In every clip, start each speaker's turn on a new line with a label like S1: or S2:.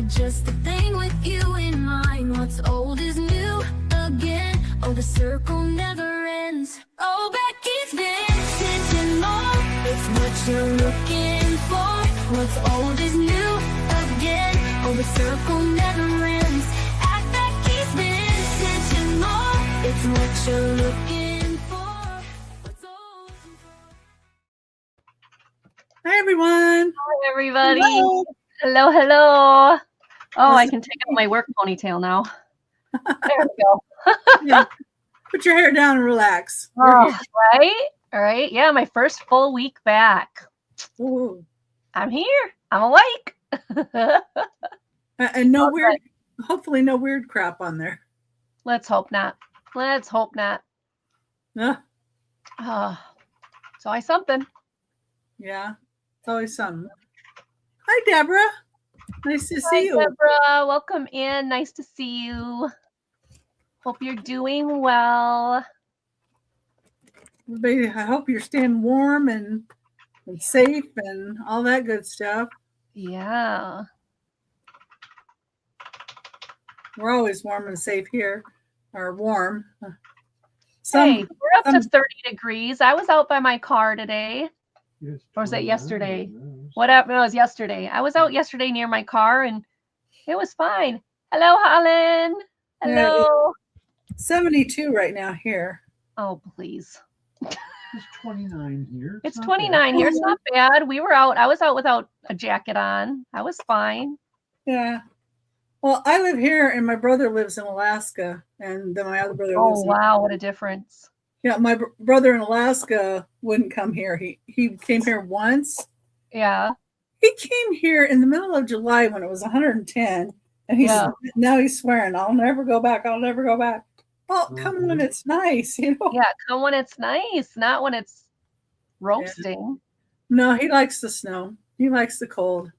S1: just a thing with you in mind. What's old is new again. Oh, the circle never ends. Oh, Becky's vintage and more. It's what you're looking for. What's old is new again. Oh, the circle never ends. At Becky's vintage and more. It's what you're looking for. What's old.
S2: Hi, everyone.
S3: Hi, everybody.
S2: Hello.
S3: Hello, hello. Oh, I can take out my work ponytail now. There we go.
S2: Yeah. Put your hair down and relax.
S3: Oh, right? All right. Yeah, my first full week back.
S2: Ooh.
S3: I'm here. I'm awake.
S2: And no
S3: Okay.
S2: weird, hopefully no weird crap on there.
S3: Let's hope not. Let's hope not.
S2: Uh,
S3: It's always something.
S2: yeah, it's always something. Hi, Deborah. Nice to
S3: Hi,
S2: see you.
S3: Deborah. Welcome in. Nice to see you. Hope you're doing well.
S2: Everybody, I hope you're staying warm and safe and all that good stuff.
S3: Yeah.
S2: We're always warm and safe here, or warm.
S3: Hey, we're up to 30 degrees. I was out by my car today. Or was that yesterday? Whatever, it was yesterday. I was out yesterday near my car and it was fine. Hello, Holland. Hello.
S2: 72 right now here.
S3: Oh, please.
S4: It's 29 here.
S3: It's
S4: not
S3: 29 here. It's not bad. We were out. I was out without a jacket on. I was fine.
S2: Yeah. Well, I live here and my brother lives in Alaska, and then my other brother lives
S3: Oh,
S2: in
S3: wow. What a difference.
S2: Yeah, my brother in Alaska wouldn't come here. He came here once.
S3: Yeah.
S2: He came here in the middle of July when it was 110, and now he's swearing, "I'll never go back. I'll never go back." Well, come when it's nice, you know.
S3: Yeah. Come when it's nice, not when it's roasting.
S2: No, he likes the snow. He likes the cold.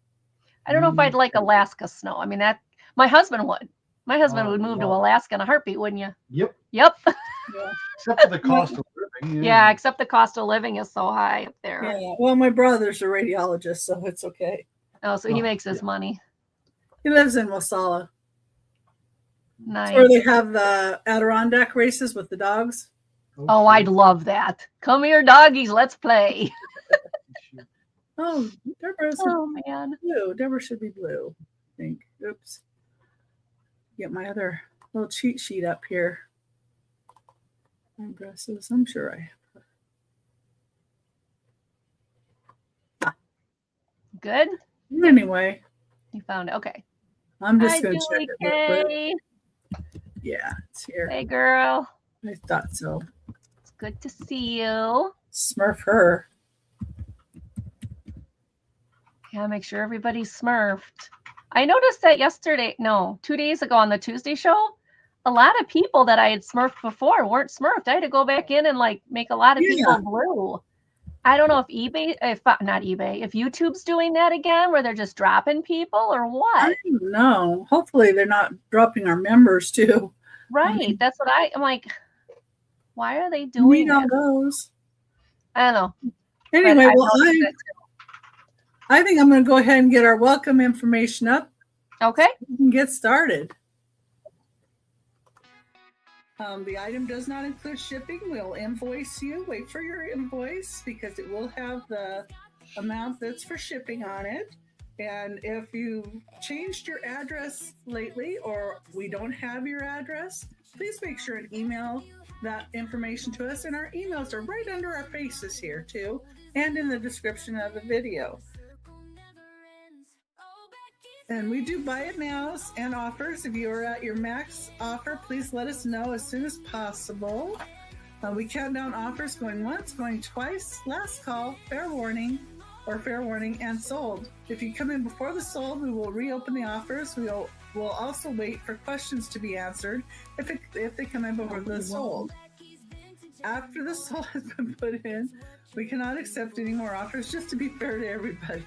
S3: I don't know if I'd like Alaska snow. I mean, that my husband would. My husband
S4: Oh,
S3: would move to
S4: wow.
S3: Alaska in a heartbeat, wouldn't you?
S4: Yep.
S3: Yep.
S2: Yeah.
S4: Except for the cost of living.
S3: Yeah, except the cost of living is so high up there.
S2: Yeah. Well, my brother's a radiologist, so it's okay.
S3: Oh, so he makes his money.
S2: He lives in Wasalla.
S3: Nice.
S2: It's where they have the Adirondack races with the dogs.
S3: Oh, I'd love that. Come here, doggies. Let's play.
S2: Oh, Deborah's
S3: Oh, man.
S2: blue. Deborah should be blue, I think. Oops. Get my other little cheat sheet up here. Aggressives. I'm sure I have.
S3: Good.
S2: Anyway,
S3: You found it. Okay.
S2: I'm just
S3: Hi,
S2: going to check it real quick.
S3: Julie.
S2: Yeah, it's here.
S3: Hey, girl.
S2: I thought so.
S3: It's good to see you.
S2: Smurf her.
S3: Yeah, make sure everybody's smurfed. I noticed that 2 days ago on the Tuesday show, a lot of people that I had smurfed before weren't smurfed. I had to go back in and make a lot of people blue. I don't know if if YouTube's doing that again, where they're just dropping people or what.
S2: I don't know. Hopefully they're not dropping our members too.
S3: Right. That's what I'm like. Why are they doing
S2: Need all
S3: that?
S2: those.
S3: I don't know.
S2: Anyway,
S3: But
S2: well, I think I'm going to go ahead and get our welcome information up.
S3: Okay.
S2: We can get started. The item does not include shipping. We'll invoice you. Wait for your invoice because it will have the amount that's for shipping on it. And if you changed your address lately or we don't have your address, please make sure and email that information to us. And our emails are right under our faces here too, and in the description of the video. And we do buy it nows and offers. If you are at your max offer, please let us know as soon as possible. We count down offers going once, going twice, last call, fair warning, and sold. If you come in before the sold, we will reopen the offers. We'll also wait for questions to be answered if they come in before the sold. After the sold has been put in, we cannot accept any more offers, just to be fair to everybody.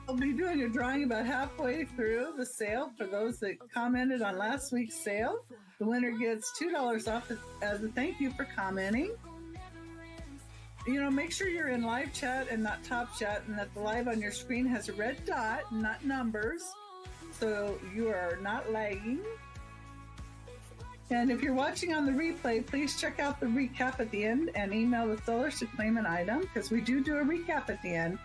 S2: I'll be doing a drawing about halfway through the sale for those that commented on last week's sale. The winner gets $2 off as a thank you for commenting. Make sure you're in live chat and not top chat, and that the live on your screen has a red dot, not numbers. so you are not lagging. And if you're watching on the replay, please check out the recap at the end and email the sellers to claim an item, because we do a recap at the end.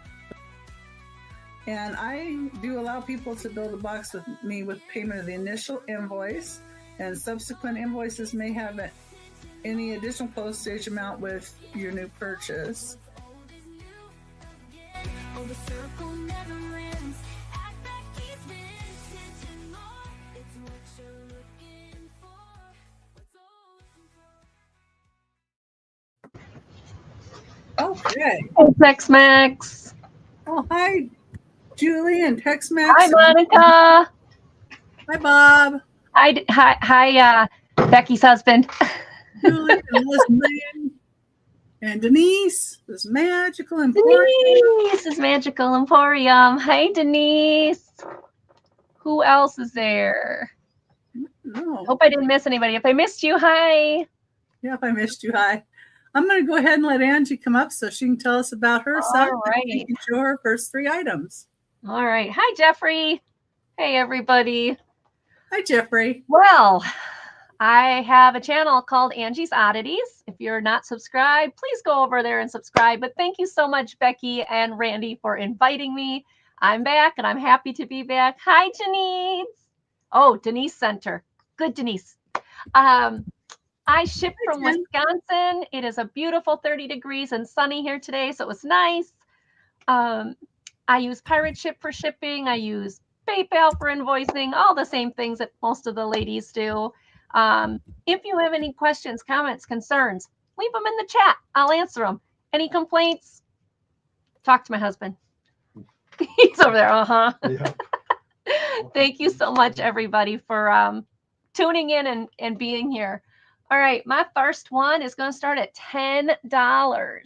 S2: And I do allow people to build a box with me with payment of the initial invoice, and subsequent invoices may have any additional postage amount with your new purchase.
S1: Oh, the circle never ends. Act like it's vintage and more. It's what you're looking for. What's always
S2: Okay.
S3: Hey, Tex-Mex.
S2: Oh, hi, Julie and Tex-Mex.
S3: Hi, Monica.
S2: Hi, Bob.
S3: Hi, Becky's husband.
S2: Julie and Leslie and Denise. This Magical Emporium.
S3: Denise is Magical Emporium. Hi, Denise. Who else is there?
S2: No.
S3: Hope I didn't miss anybody. If I missed you, hi.
S2: Yeah, if I missed you, hi. I'm going to go ahead and let Angie come up so she can tell us about her side.
S3: All right.
S2: She can show her first 3 items.
S3: All right. Hi, Jeffrey. Hey, everybody.
S2: Hi, Jeffrey.
S3: Well, I have a channel called Angie's Oddities. If you're not subscribed, please go over there and subscribe. But thank you so much, Becky and Randy, for inviting me. I'm back, and I'm happy to be back. Hi, Denise. Oh, Denise Center. Good, Denise. I ship from Wisconsin. It is a beautiful 30 degrees and sunny here today, so it was nice. I use Pirate Ship for shipping. I use PayPal for invoicing, all the same things that most of the ladies do. If you have any questions, comments, concerns, leave them in the chat. I'll answer them. Any complaints? Talk to my husband. He's over there.
S4: Yeah.
S3: Thank you so much, everybody, for tuning in and being here. All right, my first one is going to start at $10.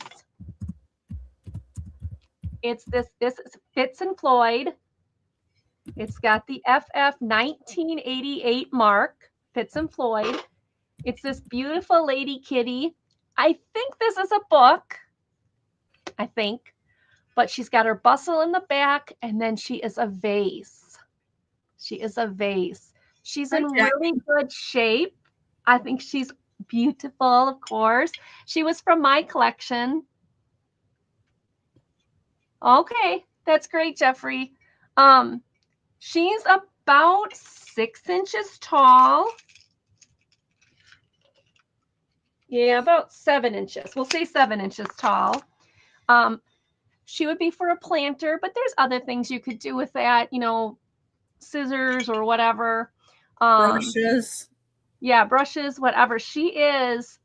S3: It's this is Fitz and Floyd. It's got the FF 1988 mark, Fitz and Floyd. It's this beautiful lady kitty. I think this is a book. I think. But she's got her bustle in the back, and then she is a vase. She is a vase. She's in really good shape. I think she's beautiful, of course. She was from my collection. Okay, that's great, Jeffrey. She's about 6 inches tall. Yeah, about 7 inches. We'll say 7 inches tall. She would be for a planter, but there's other things you could do with that, you know, scissors or whatever.
S2: Brushes.
S3: Yeah, brushes, whatever. She is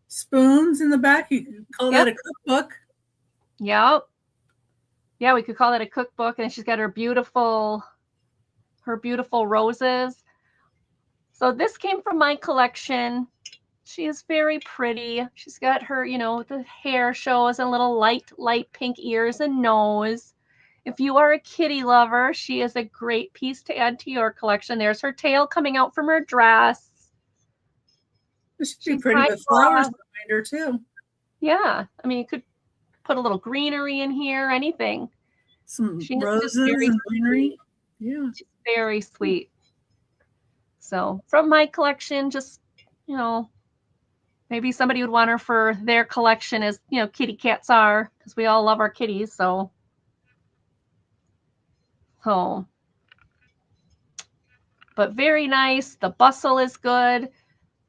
S2: Spoons in the back. You could call that a cookbook.
S3: Yep. Yeah, we could call that a cookbook. And she's got her beautiful roses. So this came from my collection. She is very pretty. She's got her, you know, the hair shows and little light pink ears and nose. If you are a kitty lover, she is a great piece to add to your collection. There's her tail coming out from her dress.
S2: This should be pretty with flowers behind her too.
S3: Yeah, I mean, you could put a little greenery in here, anything.
S2: Some roses and greenery. Yeah.
S3: She's very sweet. So from my collection, just, you know, maybe somebody would want her for their collection as, you know, kitty cats are, because we all love our kitties. So, but very nice. The bustle is good.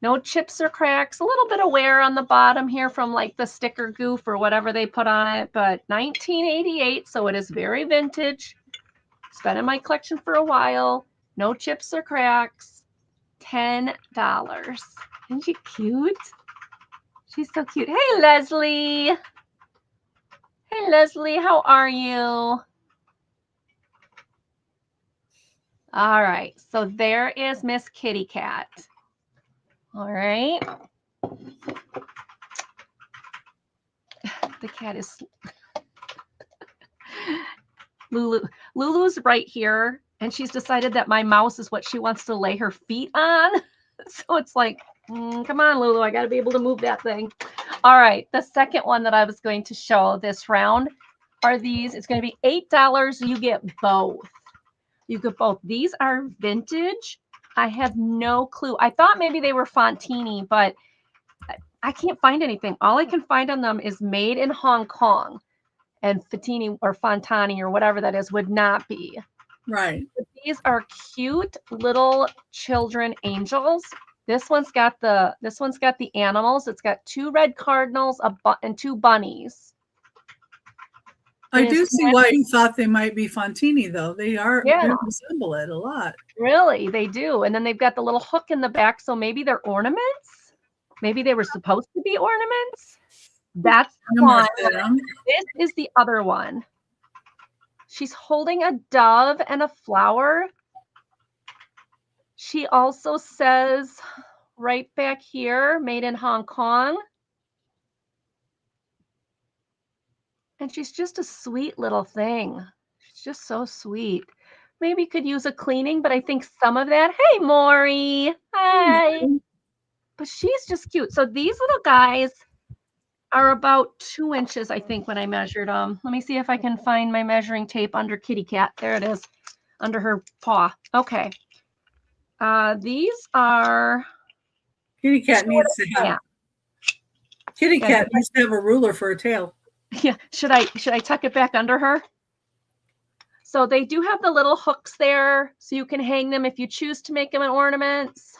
S3: No chips or cracks. A little bit of wear on the bottom here from like the sticker goof or whatever they put on it. But 1988, so it is very vintage. It's been in my collection for a while. No chips or cracks. $10. Isn't she cute? She's so cute. Hey, Leslie. Hey, Leslie. How are you? All right. So there is Miss Kitty Cat. All right. The cat is Lulu. Lulu's right here, and she's decided that my mouse is what she wants to lay her feet on. So it's like, come on, Lulu, I got to be able to move that thing. All right. The second one that I was going to show this round are these. It's going to be $8. You get both. You get both. These are vintage. I have no clue. I thought maybe they were Fontini, but I can't find anything. All I can find on them is made in Hong Kong, and Fontini or Fontani or whatever that is would not be.
S2: Right.
S3: But these are cute little children angels. This one's got the animals. It's got 2 red cardinals, and 2 bunnies.
S2: I do see why you thought they might be Fontini, though. They are,
S3: Yeah.
S2: they resemble it a lot.
S3: Really, they do. And then they've got the little hook in the back, so maybe they're ornaments. Maybe they were supposed to be ornaments. That's one. This is the other one. She's holding a dove and a flower. She also says right back here, made in Hong Kong. And she's just a sweet little thing. She's just so sweet. Maybe could use a cleaning, but I think some of that. Hey, Maury. Hi. But she's just cute. So these little guys are about 2 inches, I think, when I measured them. Let me see if I can find my measuring tape under Kitty Cat. There it is, under her paw. Okay. These are...
S2: Kitty Cat needs to have... Kitty Cat needs to have a ruler for a tail.
S3: Yeah. Should I tuck it back under her? So they do have the little hooks there, so you can hang them if you choose to make them in ornaments.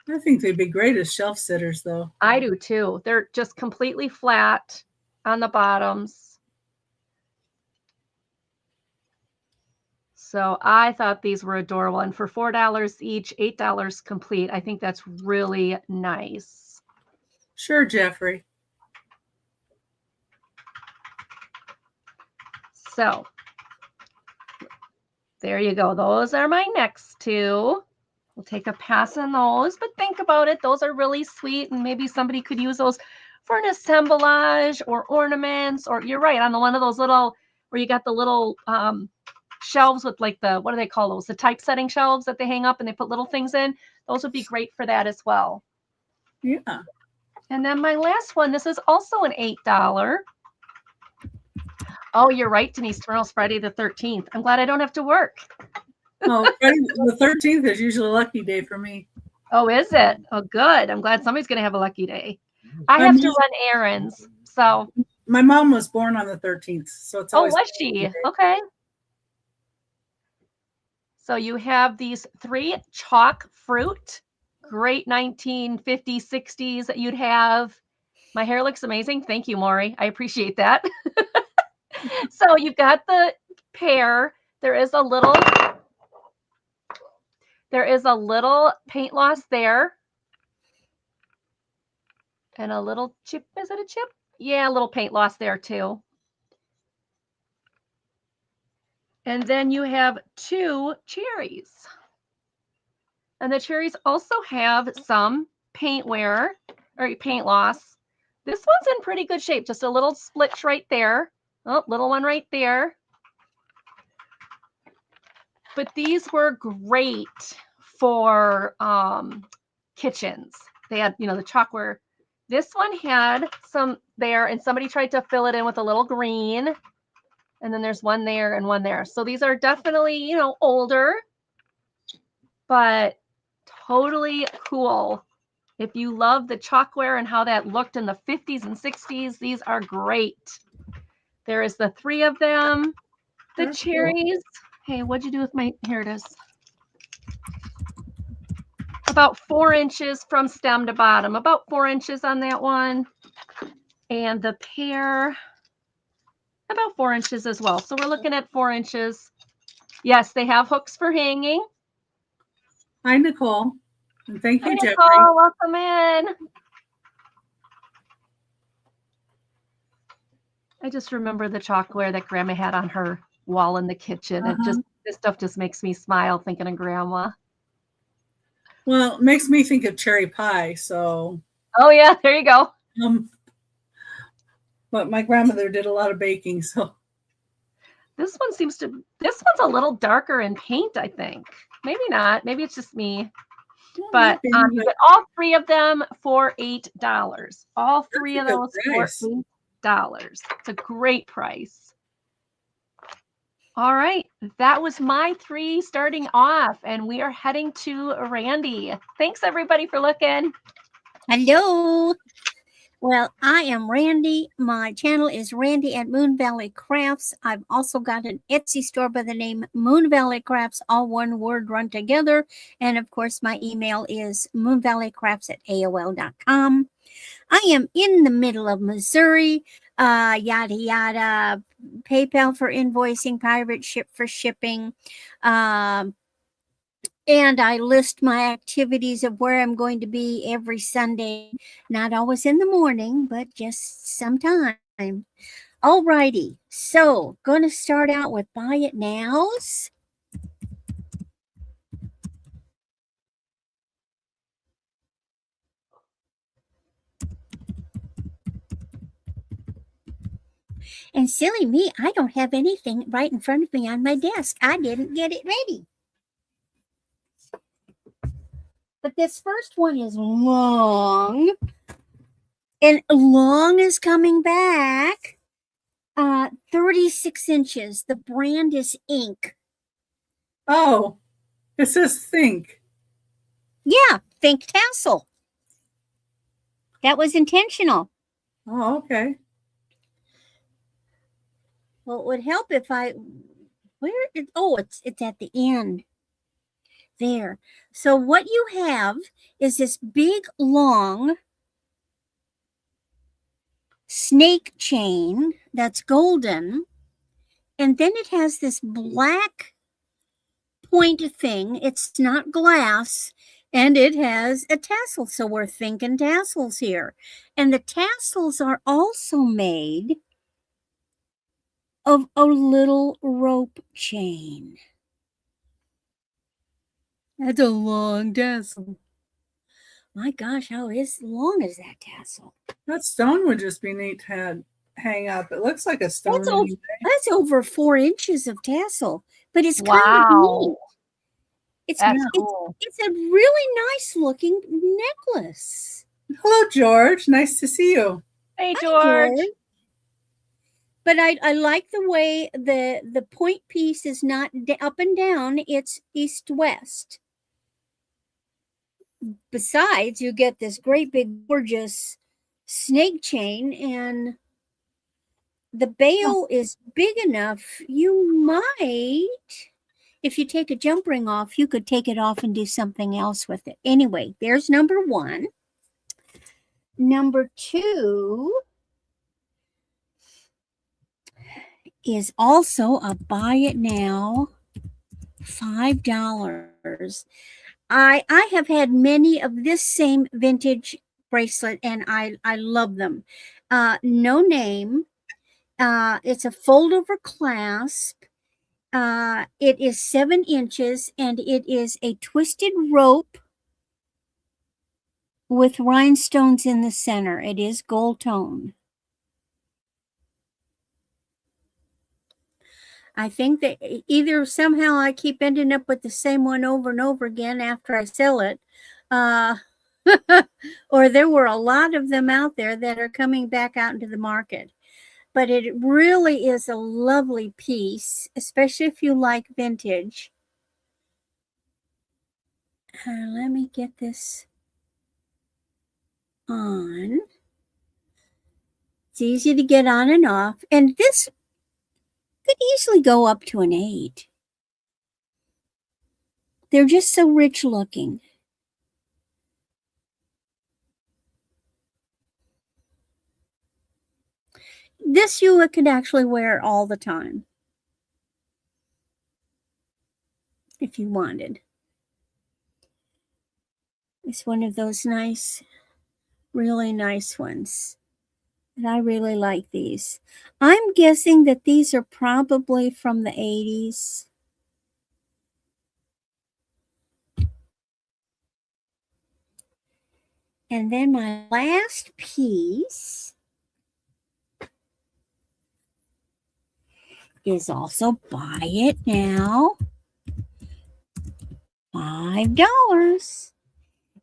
S2: I think they'd be great as shelf sitters, though.
S3: I do too. They're just completely flat on the bottoms. So I thought these were adorable. And for $4 each, $8 complete, I think that's really nice.
S2: Sure, Jeffrey.
S3: So there you go. Those are my next 2. We'll take a pass on those, but think about it. Those are really sweet, and maybe somebody could use those for an assemblage or ornaments, or you're right, on the one of those little, where you got the little shelves with like the, what do they call those? The typesetting shelves that they hang up and they put little things in. Those would be great for that as well.
S2: Yeah.
S3: And then my last one, this is also an $8. Oh, you're right, Denise. Tomorrow's Friday the 13th. I'm glad I don't have to work.
S2: Oh, Friday the 13th is usually a lucky day for me.
S3: Oh, is it? Oh, good. I'm glad somebody's going to have a lucky day. I have to run errands, so.
S2: My mom was born on the 13th, so it's always.
S3: Oh, was she? Okay. So you have these 3 chalk fruit, great 1950s, 60s that you'd have. My hair looks amazing. Thank you, Maury. I appreciate that. So you've got the pear. There is a little paint loss there. And a little chip. Is it a chip? Yeah, a little paint loss there too. And then you have 2 cherries. And the cherries also have some paint wear or paint loss. This one's in pretty good shape. Just a little splitch right there. Oh, little one right there. But these were great for kitchens. They had, the chalkware. This one had some there, and somebody tried to fill it in with a little green. And then there's one there and one there. So these are definitely, older, but totally cool. If you love the chalkware and how that looked in the 50s and 60s, these are great. There is the 3 of them. The That's cherries. Cool. Hey, what'd you do with my, here it is. About 4 inches from stem to bottom, about 4 inches on that one. And the pear, about 4 inches as well. So we're looking at 4 inches. Yes, they have hooks for hanging.
S2: Hi, Nicole. And thank you, Jeffrey.
S3: Nicole, welcome in. I just remember the chalkware that Grandma had on her wall in the kitchen. This stuff just makes me smile thinking of Grandma.
S2: Well, it makes me think of cherry pie. So.
S3: Oh yeah, there you go.
S2: But my grandmother did a lot of baking, so.
S3: This one's a little darker in paint, I think. Maybe not. Maybe it's just me. But you get all 3 of them for $8. All 3 of those for $8. It's a great price. All right, that was my 3 starting off, and we are heading to Randy. Thanks everybody for looking.
S5: Hello. Well, I am Randy. My channel is RandyatMoonValleyCrafts. I've also got an Etsy store by the name Moon Valley Crafts, all one word run together. And of course, my email is moonvalleycrafts@aol.com. I am in the middle of Missouri, yada, yada, PayPal for invoicing, pirate ship for shipping. And I list my activities of where I'm going to be every Sunday, not always in the morning, but just sometime. All righty, so going to start out with Buy It Nows. And silly me, I don't have anything right in front of me on my desk. I didn't get it ready. But this first one is long. And long is coming back. 36 inches. The brand is Ink.
S2: Oh, it says think.
S5: Yeah, Think Tassel. That was intentional.
S2: Oh, okay.
S5: Well, it would help if I... Where is... Oh, it's at the end. There. So what you have is this big, long snake chain that's golden. And then it has this black point thing. It's not glass. And it has a tassel. So we're thinking tassels here. And the tassels are also made of a little rope chain. That's a long tassel. My gosh, how long is that tassel?
S2: That stone would just be neat to hang up. It looks like a stone.
S5: That's over 4 inches of tassel, but it's kind of neat.
S3: That's cool.
S5: It's a really nice looking necklace.
S2: Hello, George. Nice to see you.
S3: Hey,
S5: Hi,
S3: George.
S5: But I like the way the point piece is not up and down. It's east-west. Besides, you get this great big gorgeous snake chain, and the bail is big enough. You might, if you take a jump ring off, you could take it off and do something else with it. Anyway, there's number 1. Number 2 is also a Buy It Now, $5. I have had many of this same vintage bracelet, and I love them. No name. It's a fold-over clasp. It is 7 inches, and it is a twisted rope with rhinestones in the center. It is gold tone. I think that either somehow I keep ending up with the same one over and over again after I sell it, or there were a lot of them out there that are coming back out into the market. But it really is a lovely piece, especially if you like vintage. Let me get this on. It's easy to get on and off. And this could easily go up to an 8. They're just so rich looking. This you could actually wear all the time if you wanted. It's one of those nice, really nice ones. And I really like these. I'm guessing that these are probably from the 80s. And then my last piece is also Buy It Now, $5.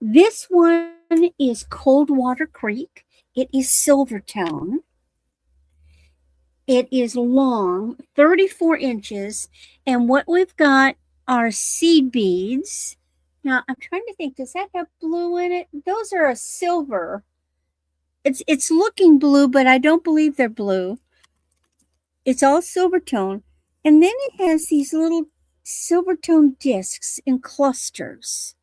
S5: This one is Coldwater Creek. It is silver tone. It is long, 34 inches. And what we've got are seed beads. Now, I'm trying to think, does that have blue in it? Those are a silver. It's looking blue, but I don't believe they're blue. It's all silver tone. And then it has these little silver tone discs in clusters.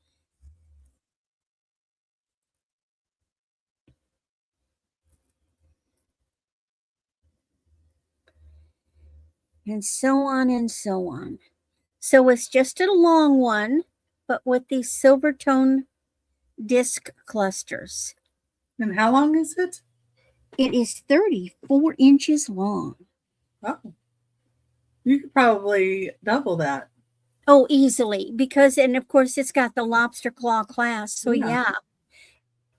S5: And so on and so on. So it's just a long one, but with these silver tone disc clusters.
S2: And how long is it?
S5: It is 34 inches long.
S2: Oh, you could probably double that.
S5: Oh, easily. Because, and of course, it's got the lobster claw clasp. So, yeah,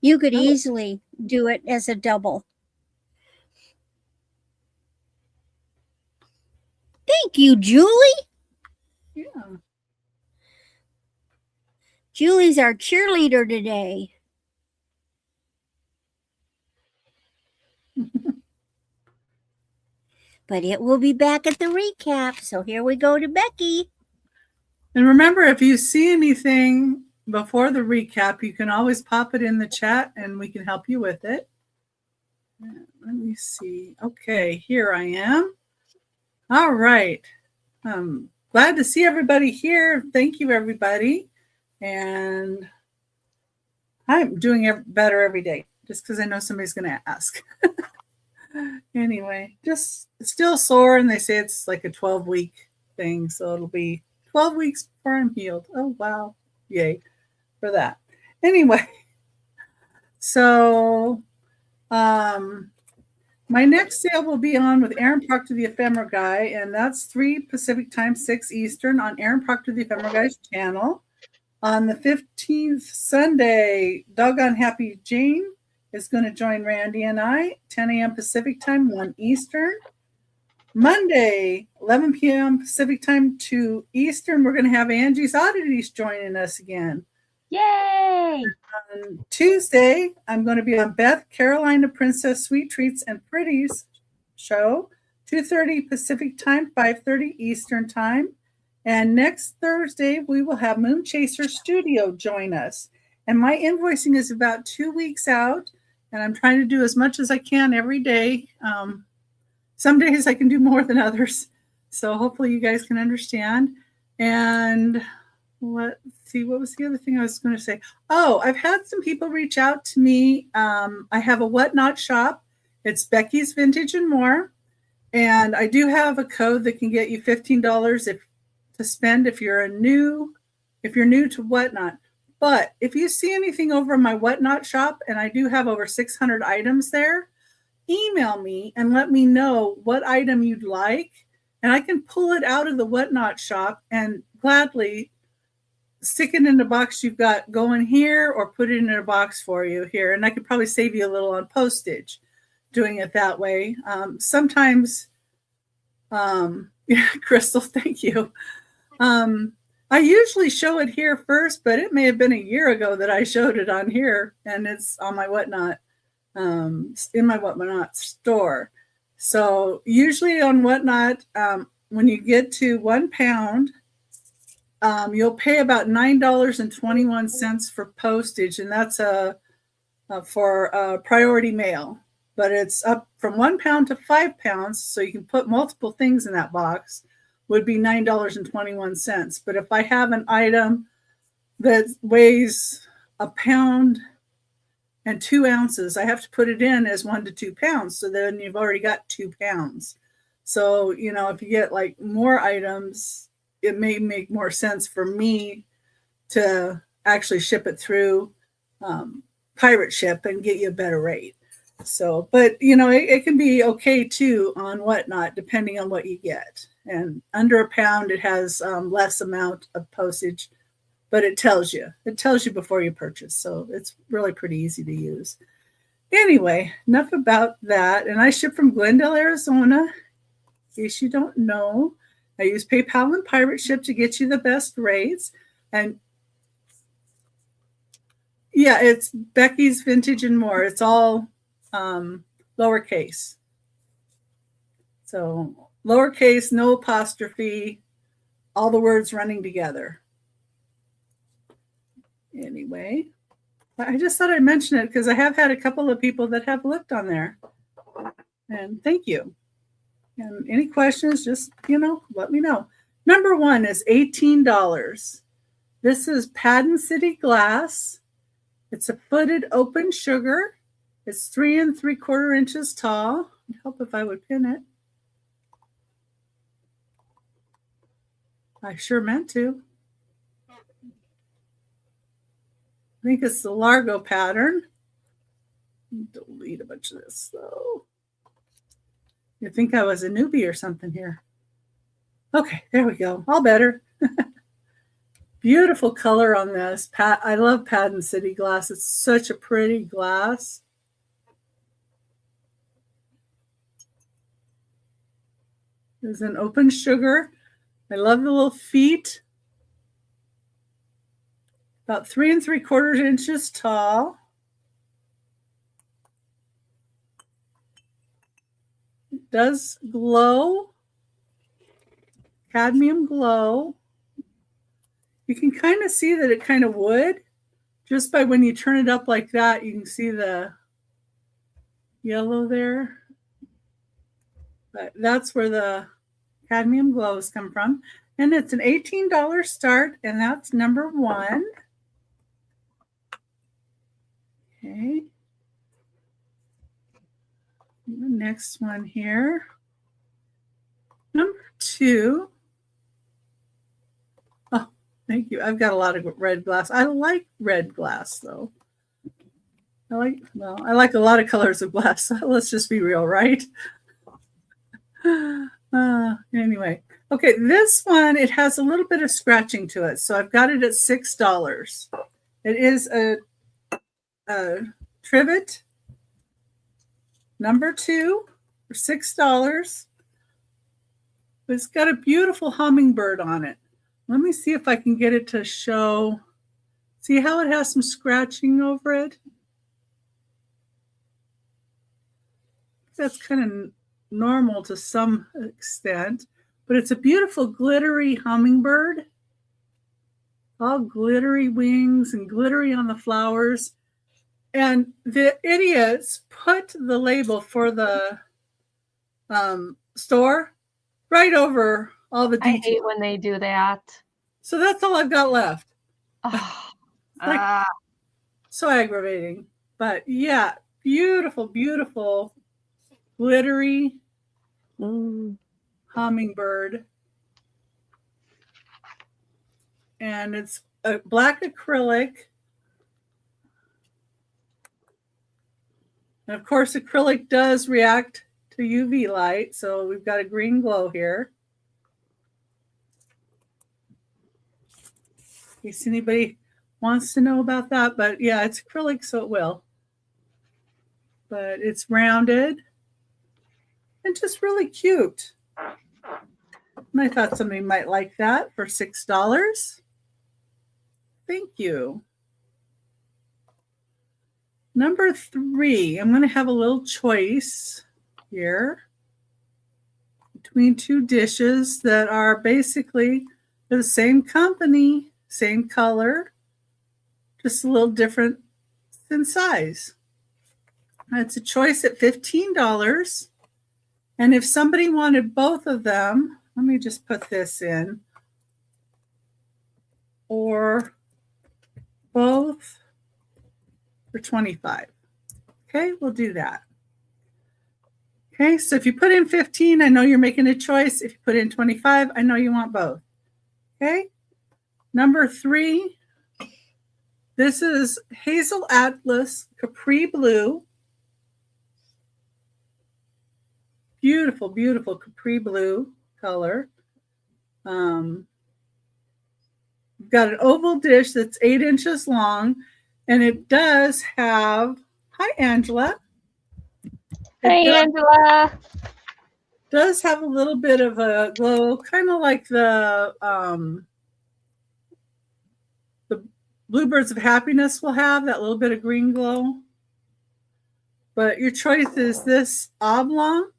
S5: you could easily do it as a double. Thank you, Julie.
S2: Yeah.
S5: Julie's our cheerleader today. But it will be back at the recap. So here we go to Becky.
S2: And remember, if you see anything before the recap, you can always pop it in the chat and we can help you with it. Let me see. Okay, here I am. All right. Glad to see everybody here. Thank you, everybody. And I'm doing better every day just because I know somebody's going to ask. Anyway, just still sore, and they say it's like a 12-week thing, so it'll be 12 weeks before I'm healed. Oh, wow. Yay for that. Anyway, so my next sale will be on with Aaron Proctor, the Ephemera Guy, and that's 3 Pacific time, 6 Eastern on Aaron Proctor, the Ephemera Guy's channel. On the 15th, Sunday, Doggone Happy Jane is going to join Randy and I, 10 a.m. Pacific time, 1 Eastern. Monday, 11 p.m. Pacific time, 2 Eastern, we're going to have Angie's Oddities joining us again.
S3: Yay!
S2: On Tuesday, I'm going to be on Beth Carolina Princess Sweet Treats and Pretties show, 2:30 Pacific time, 5:30 Eastern time. And next Thursday, we will have Moon Chaser Studio join us. And my invoicing is about 2 weeks out, and I'm trying to do as much as I can every day. Some days I can do more than others. So hopefully you guys can understand. And let's see, what was the other thing I was going to say? Oh, I've had some people reach out to me. I have a Whatnot shop. It's Becky's Vintage and More. And I do have a code that can get you $15 to spend if you're new to Whatnot. But if you see anything over in my Whatnot shop, and I do have over 600 items there, email me and let me know what item you'd like, and I can pull it out of the Whatnot shop and gladly stick it in the box you've got going here, or put it in a box for you here. And I could probably save you a little on postage doing it that way. Sometimes, Crystal, thank you. I usually show it here first, but it may have been a year ago that I showed it on here, and it's on my Whatnot, in my Whatnot store. So usually on Whatnot, when you get to 1 pound, you'll pay about $9.21 for postage, and that's for priority mail. But it's up from 1 pound to 5 pounds, so you can put multiple things in that box, would be $9.21. But if I have an item that weighs 1 pound and 2 ounces, I have to put it in as 1 to 2 pounds. So then you've already got 2 pounds. So, if you get like more items, it may make more sense for me to actually ship it through pirate ship and get you a better rate. So, but it can be okay too on Whatnot, depending on what you get. And under 1 pound, it has less amount of postage, but it tells you before you purchase. So it's really pretty easy to use. Anyway, enough about that. And I ship from Glendale, Arizona. In case you don't know, I use PayPal and Pirate Ship to get you the best rates. And yeah, it's Becky's Vintage and More. It's all lowercase. So lowercase, no apostrophe, all the words running together. Anyway, I just thought I'd mention it because I have had a couple of people that have looked on there. And thank you. And any questions, just, let me know. Number 1 is $18. This is Paden City glass. It's a footed open sugar. It's 3 3/4 inches tall. It'd help if I would pin it. I sure meant to. I think it's the Largo pattern. Delete a bunch of this though. You'd think I was a newbie or something here. Okay, there we go. All better. Beautiful color on this. I love Paden City glass. It's such a pretty glass. There's an open sugar. I love the little feet. About 3 3/4 inches tall. It does glow. Cadmium glow. You can kind of see that it kind of would. Just by when you turn it up like that, you can see the yellow there. But that's where the cadmium glows come from. And it's an $18 start, and that's number 1. Okay. The next one here. Number 2. Oh, thank you. I've got a lot of red glass. I like red glass, though. I like a lot of colors of glass. Let's just be real, right? Anyway. Okay, this one, it has a little bit of scratching to it. So I've got it at $6. It is a trivet number 2 for $6. It's got a beautiful hummingbird on it. Let me see if I can get it to show. See how it has some scratching over it? That's kind of normal to some extent, but it's a beautiful glittery hummingbird. All glittery wings and glittery on the flowers. And the idiots put the label for the store right over all the details.
S3: I hate when they do that.
S2: So that's all I've got left.
S3: Oh,
S2: So aggravating. But yeah, beautiful, beautiful, glittery hummingbird. And it's a black acrylic. And of course, acrylic does react to UV light. So we've got a green glow here. In case anybody wants to know about that. But yeah, it's acrylic, so it will. But it's rounded and just really cute. And I thought somebody might like that for $6. Thank you. Number 3, I'm going to have a little choice here between 2 dishes that are basically the same company, same color, just a little different in size. It's a choice at $15. And if somebody wanted both of them, let me just put this in, or both for $25. Okay, we'll do that. Okay, so if you put in 15, I know you're making a choice. If you put in 25, I know you want both. Okay, number 3, this is Hazel Atlas Capri Blue. Beautiful, beautiful Capri Blue color. We've got an oval dish that's 8 inches long, and it does have, hi Angela.
S3: hey, Angela.
S2: Does have a little bit of a glow, kind of like the Bluebirds of Happiness will have, that little bit of green glow. But your choice is this oblong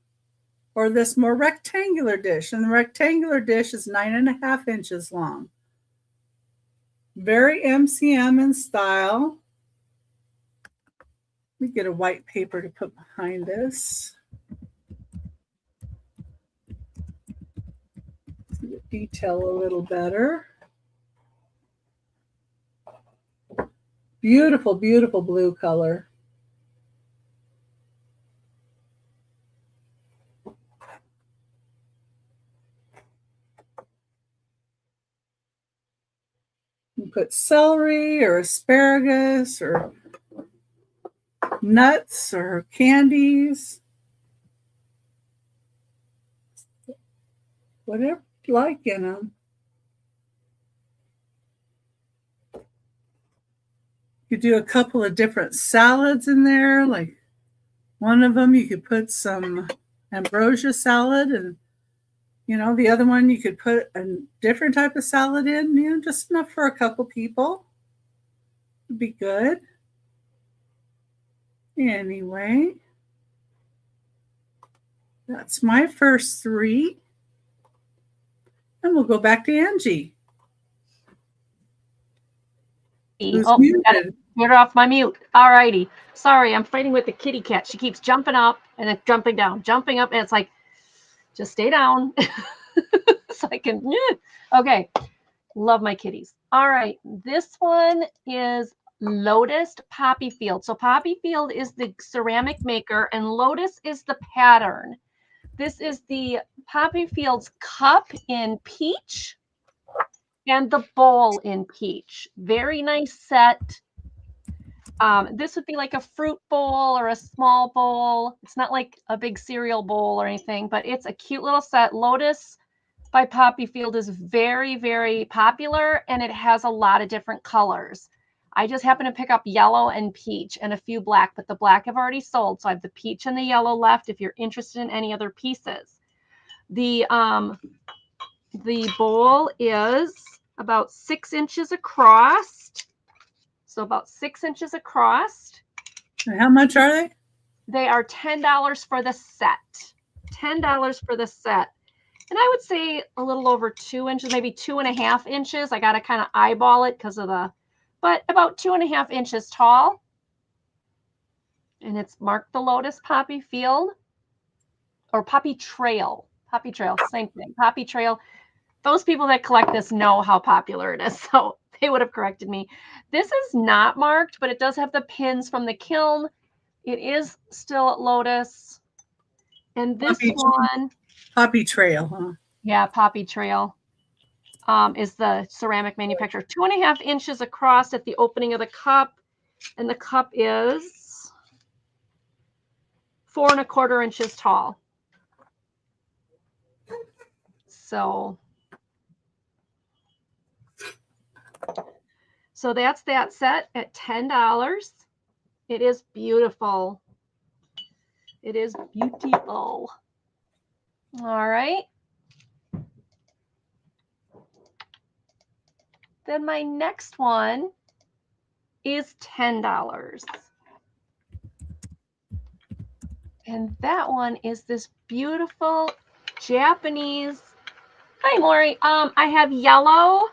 S2: or this more rectangular dish. And the rectangular dish is 9.5 inches long. Very MCM in style. Let me get a white paper to put behind this. See the detail a little better. Beautiful, beautiful blue color. You put celery or asparagus or nuts or candies, whatever you like in them. You do a couple of different salads in there. Like one of them, you could put some ambrosia salad, and the other one you could put a different type of salad in. Just enough for a couple people. Would be good. Anyway, that's my first 3. And we'll go back to Angie. Who's muted?
S3: Get her off my mute. All righty. Sorry, I'm fighting with the kitty cat. She keeps jumping up and then jumping down, jumping up. And it's like, just stay down. So I can, okay. Love my kitties. All right. This one is Lotus Poppy Field. So Poppy Field is the ceramic maker and Lotus is the pattern. This is the Poppy Field's cup in peach and the bowl in peach. Very nice set. This would be like a fruit bowl or a small bowl. It's not like a big cereal bowl or anything, but it's a cute little set. Lotus by Poppy Field is very, very popular, and it has a lot of different colors. I just happen to pick up yellow and peach and a few black, but the black I've already sold. So I have the peach and the yellow left if you're interested in any other pieces. The bowl is about 6 inches across. So about 6 inches across.
S2: And how much are they?
S3: They are $10 for the set. $10 for the set. And I would say a little over 2 inches, maybe 2.5 inches. I got to kind of eyeball it because of but about 2.5 inches tall. And it's marked the Lotus Poppy Field or Poppy Trail. Poppy Trail, same thing. Poppy Trail. Those people that collect this know how popular it is. So they would have corrected me. This is not marked, but it does have the pins from the kiln. It is still at Lotus. And this one.
S2: Poppy Trail, huh?
S3: Yeah, Poppy Trail is the ceramic manufacturer. 2.5 inches across at the opening of the cup. And the cup is 4.25 inches tall. So that's that set at $10. It is beautiful. It is beautiful. All right. Then my next one is $10. And that one is this beautiful Japanese. Hi, Lori. I have yellow,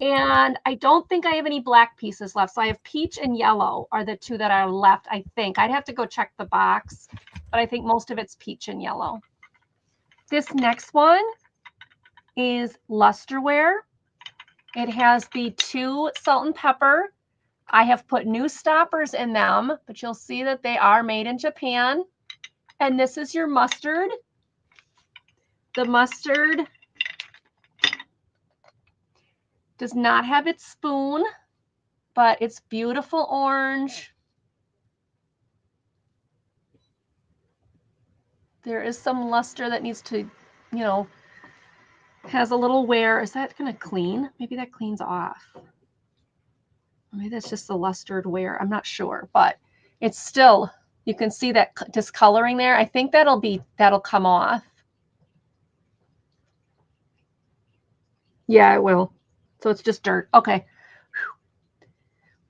S3: and I don't think I have any black pieces left. So I have peach and yellow are the two that are left, I think. I'd have to go check the box, but I think most of it's peach and yellow. This next one is lusterware. It has the 2 salt and pepper. I have put new stoppers in them, but you'll see that they are made in Japan. And this is your mustard. The mustard does not have its spoon, but it's beautiful orange. There is some luster that needs to, has a little wear. Is that going to clean? Maybe that cleans off. Maybe that's just the lustered wear. I'm not sure, but it's still, you can see that discoloring there. I think that'll come off. Yeah, it will. So it's just dirt. Okay.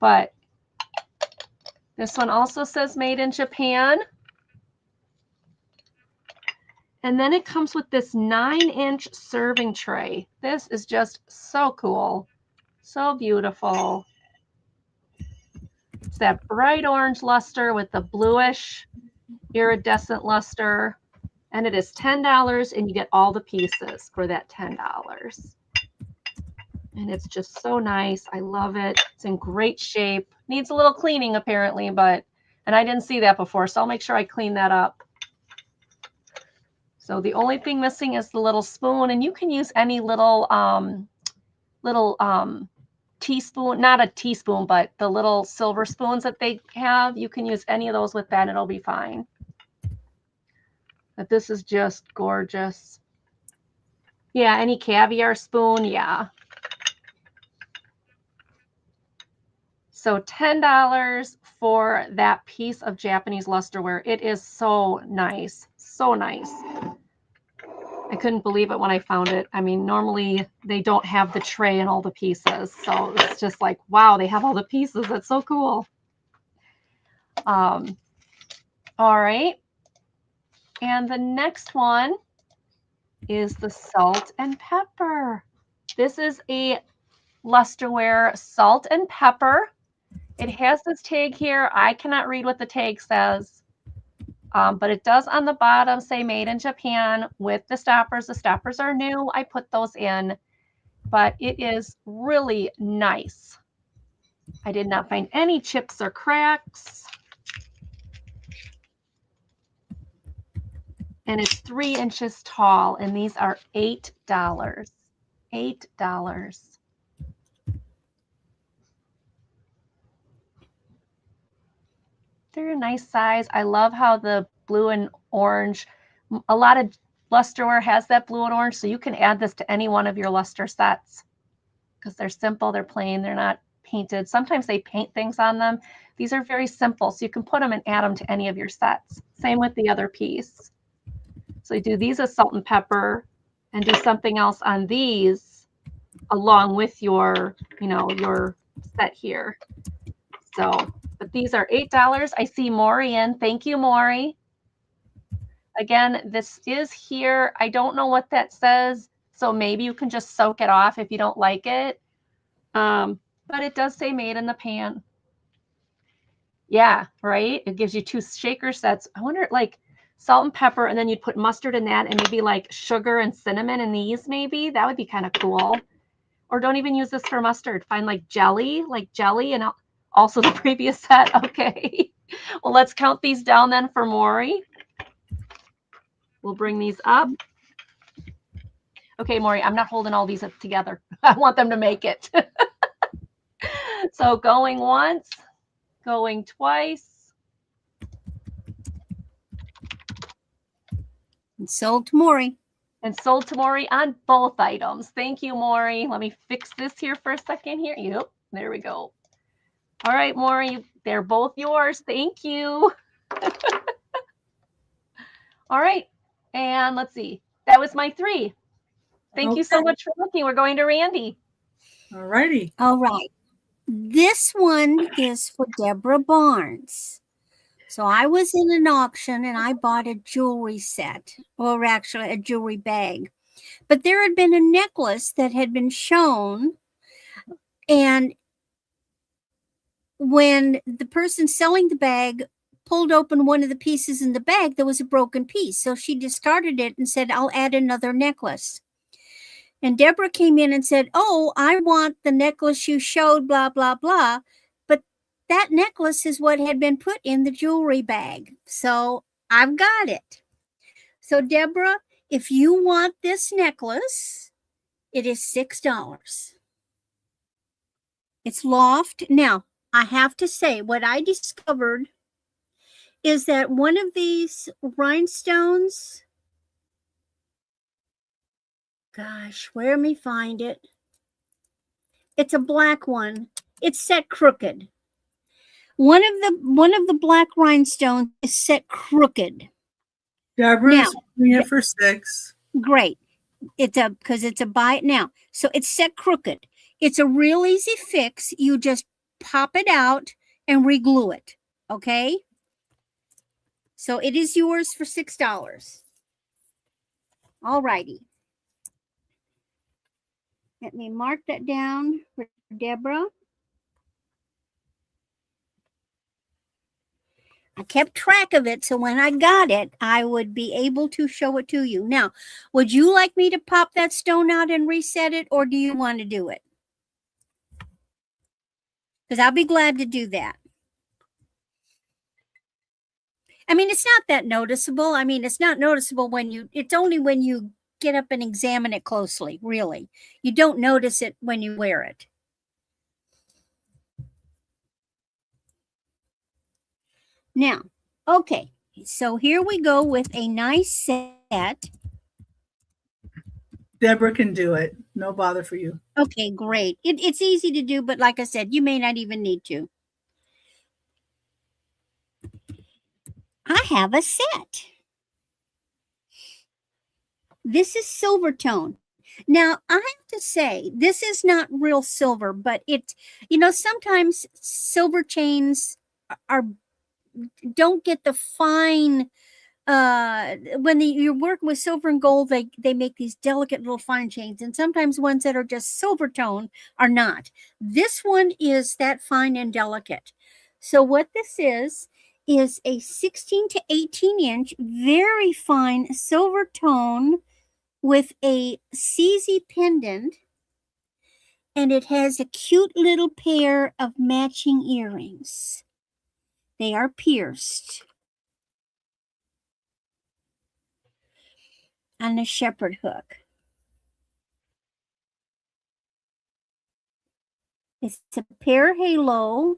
S3: But this one also says made in Japan. And then it comes with this 9-inch serving tray. This is just so cool. So beautiful. It's that bright orange luster with the bluish iridescent luster. And it is $10 and you get all the pieces for that $10. And it's just so nice. I love it. It's in great shape. Needs a little cleaning apparently, and I didn't see that before, so I'll make sure I clean that up. So the only thing missing is the little spoon, and you can use any little teaspoon, not a teaspoon, but the little silver spoons that they have. You can use any of those with that, and it'll be fine. But this is just gorgeous. Yeah, any caviar spoon, yeah. So $10 for that piece of Japanese lusterware. It is so nice, so nice. I couldn't believe it when I found it. I mean, normally they don't have the tray and all the pieces. So it's just like, wow, they have all the pieces. That's so cool. All right. And the next one is the salt and pepper. This is a lusterware salt and pepper. It has this tag here. I cannot read what the tag says. But it does on the bottom say made in Japan with the stoppers. The stoppers are new. I put those in, but it is really nice. I did not find any chips or cracks. And it's 3 inches tall, and these are $8. $8. They're a nice size. I love how the blue and orange, a lot of lusterware has that blue and orange, so you can add this to any one of your luster sets because they're simple, they're plain, they're not painted. Sometimes they paint things on them. These are very simple, so you can put them and add them to any of your sets. Same with the other piece. So you do these as salt and pepper and do something else on these along with your, your set here. So, but these are $8. I see Maury in. Thank you, Maury. Again, this is here. I don't know what that says, so maybe you can just soak it off if you don't like it. But it does say made in the pan. Yeah, right? It gives you 2 shaker sets. I wonder, like, salt and pepper, and then you'd put mustard in that and maybe like sugar and cinnamon in these maybe. That would be kind of cool. Or don't even use this for mustard. Find like jelly and also the previous set. Okay. Well, let's count these down then for Maury. We'll bring these up. Okay, Maury, I'm not holding all these up together. I want them to make it. So going once, going twice.
S5: And sold to Maury.
S3: And sold to Maury on both items. Thank you, Maury. Let me fix this here for a second here. Yep, there we go. All right, Maury, they're both yours. Thank you. All right, and let's see. That was my 3. Thank you so much for looking. We're going to Randy.
S2: All righty.
S5: All right. This one is for Deborah Barnes. So I was in an auction and I bought a jewelry set, or actually a jewelry bag. But there had been a necklace that had been shown, and when the person selling the bag pulled open one of the pieces in the bag, there was a broken piece. So she discarded it and said, I'll add another necklace. And Deborah came in and said, oh, I want the necklace you showed, blah, blah, blah. But that necklace is what had been put in the jewelry bag. So I've got it. So Deborah, if you want this necklace, it is $6. It's loft. Now, I have to say, what I discovered is that one of these rhinestones, gosh, where may find it? It's a black one. It's set crooked. One of the black rhinestones is set crooked.
S2: Deborah's doing it for $6.
S5: Great. Because it's a buy it now. So it's set crooked. It's a real easy fix. You just pop it out and reglue it. Okay? So it is yours for $6. All righty. Let me mark that down for Deborah. I kept track of it, so when I got it, I would be able to show it to you. Now, would you like me to pop that stone out and reset it, or do you want to do it? Because I'll be glad to do that. I mean, it's not that noticeable. I mean, it's not noticeable it's only when you get up and examine it closely, really. You don't notice it when you wear it. Now, okay, so here we go with a nice set.
S2: Deborah can do it. No bother for you.
S5: Okay, great. It's easy to do, but like I said, you may not even need to. I have a set. This is silver tone. Now, I have to say, this is not real silver, but sometimes silver chains don't get the fine. When you're working with silver and gold, they make these delicate little fine chains, and sometimes ones that are just silver tone are not. This one is that fine and delicate. So what this is a 16 to 18 inch, very fine silver tone with a CZ pendant, and it has a cute little pair of matching earrings. They are pierced on a shepherd hook. It's a pear halo.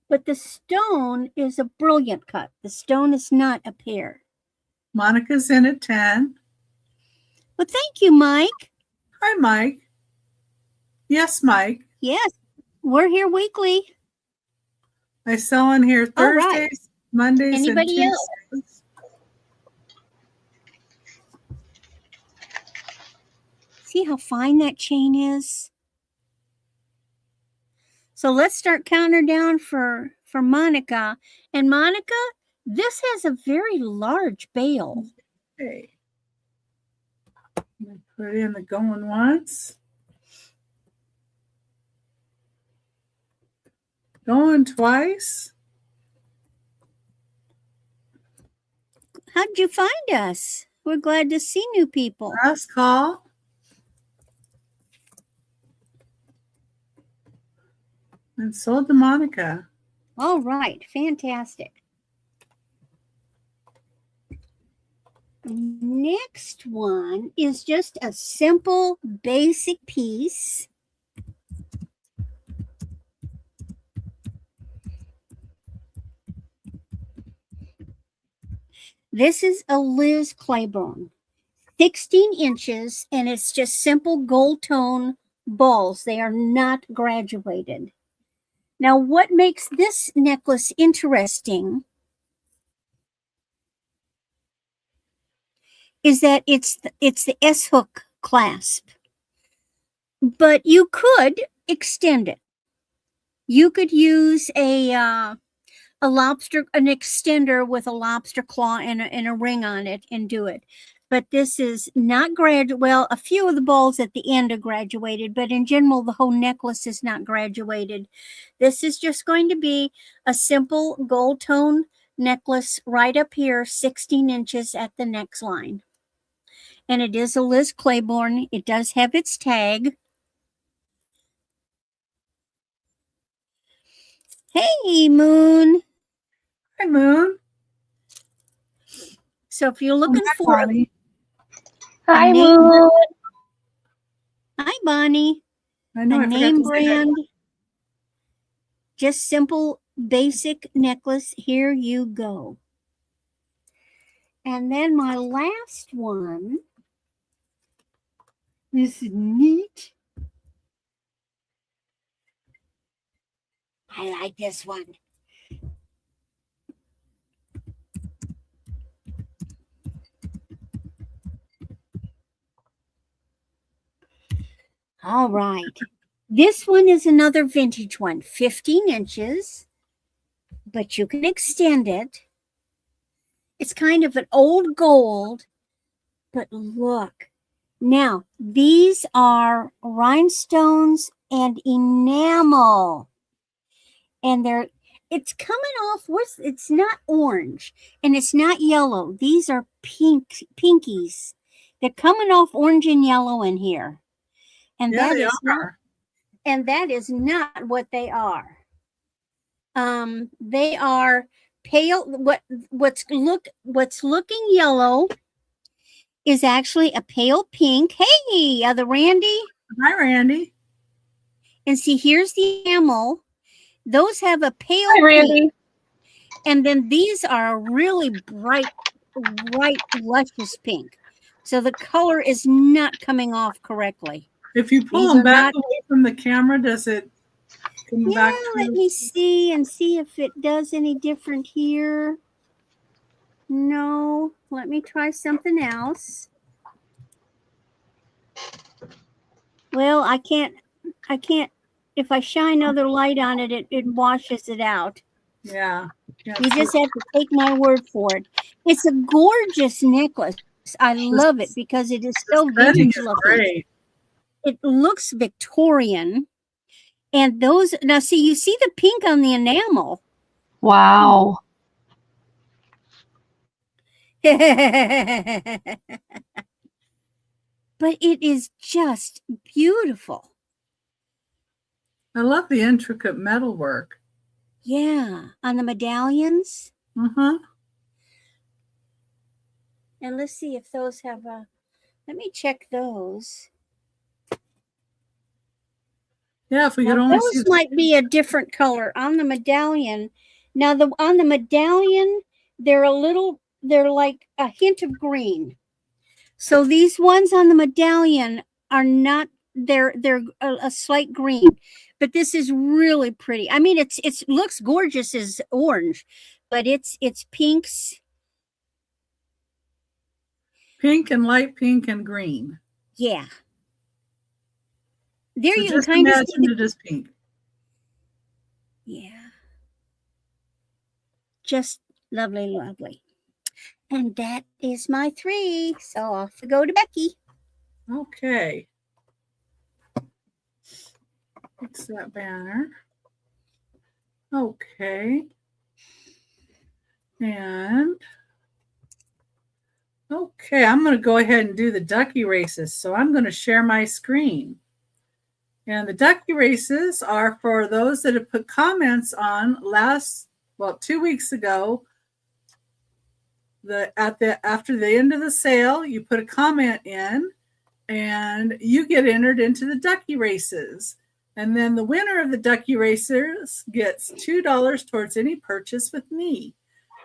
S5: But the stone is a brilliant cut. The stone is not a pear.
S2: Monica's in at 10.
S5: Well, thank you, Mike.
S2: Hi, Mike. Yes, Mike.
S5: Yes, we're here weekly.
S2: I sell on here
S5: All right.
S2: Thursdays, Mondays,
S5: Anybody
S2: and
S5: else?
S2: Tuesdays.
S5: See how fine that chain is? So let's start counting down for Monica. And Monica, this has a very large bail.
S2: Okay. Put in the going once. Going twice.
S5: How'd you find us? We're glad to see new people.
S2: Last call. And sold to Monica.
S5: All right, fantastic. Next one is just a simple, basic piece. This is a Liz Claiborne, 16 inches, and it's just simple gold tone balls. They are not graduated. Now, what makes this necklace interesting is that it's the S-hook clasp, but you could extend it. You could use an extender with a lobster claw and a ring on it and do it. But this is not well, a few of the balls at the end are graduated, but in general, the whole necklace is not graduated. This is just going to be a simple gold tone necklace right up here, 16 inches at the next line. And it is a Liz Claiborne. It does have its tag. Hey, Moon.
S2: Hi, Moon.
S5: So if you're looking for
S2: Bonnie.
S3: Hi,
S5: name
S3: Moon.
S5: Hi, Bonnie.
S2: I know
S5: A
S2: I forgot
S5: name
S2: to say that.
S5: brand, just simple, basic necklace. Here you go. And then my last one. This is neat. I like this one. All right. This one is another vintage one, 15 inches. but you can extend it. It's kind of an old gold, but look. Now, these are rhinestones and enamel. And it's coming off with, it's not orange and it's not yellow. These are pinkies. They're coming off orange and yellow in here. And
S2: Yeah,
S5: that
S2: they
S5: is not,
S2: are.
S5: and that is not what they are. They are pale. What's looking yellow is actually a pale pink. Hey, other Randy.
S2: Hi, Randy.
S5: And see, here's the enamel. Those have a pale
S3: Hi, Randy.
S5: pink. And then these are a really bright, luscious pink. So the color is not coming off correctly.
S2: If you pull
S5: These
S2: them
S5: are
S2: back
S5: not-
S2: away from the camera, does it come
S5: Yeah,
S2: back?
S5: let me see if it does any different here. No, let me try something else. Well, I can't, if I shine other light on it, it washes it out.
S2: Yeah.
S5: You just have to take my word for it. It's a gorgeous necklace. I love it because it is so
S2: Setting
S5: vintage
S2: is
S5: looking.
S2: great.
S5: It looks Victorian. And those, now see, you see the pink on the enamel.
S3: Wow.
S5: But it is just beautiful.
S2: I love the intricate metalwork.
S5: Yeah, on the medallions.
S2: Uh-huh.
S5: And let's see if those have a, let me check those.
S2: Yeah, if we could
S5: Now,
S2: only see
S5: those might be a different color on the medallion. Now, on the medallion, they're like a hint of green. So these ones on the medallion are not, they're a slight green, but this is really pretty. I mean, it looks gorgeous as orange, but it's pinks.
S2: pink and light pink and green.
S5: Yeah. There
S2: So
S5: you can
S2: just
S5: kind of see
S2: imagine it as pink.
S5: yeah. Just lovely, lovely. And that is my 3. So off we go to Becky.
S2: Okay. Fix that banner. Okay. And okay, I'm going to go ahead and do the ducky races. So I'm going to share my screen. And the ducky races are for those that have put comments on 2 weeks ago. After the end of the sale, you put a comment in and you get entered into the ducky races. And then the winner of the ducky races gets $2 towards any purchase with me.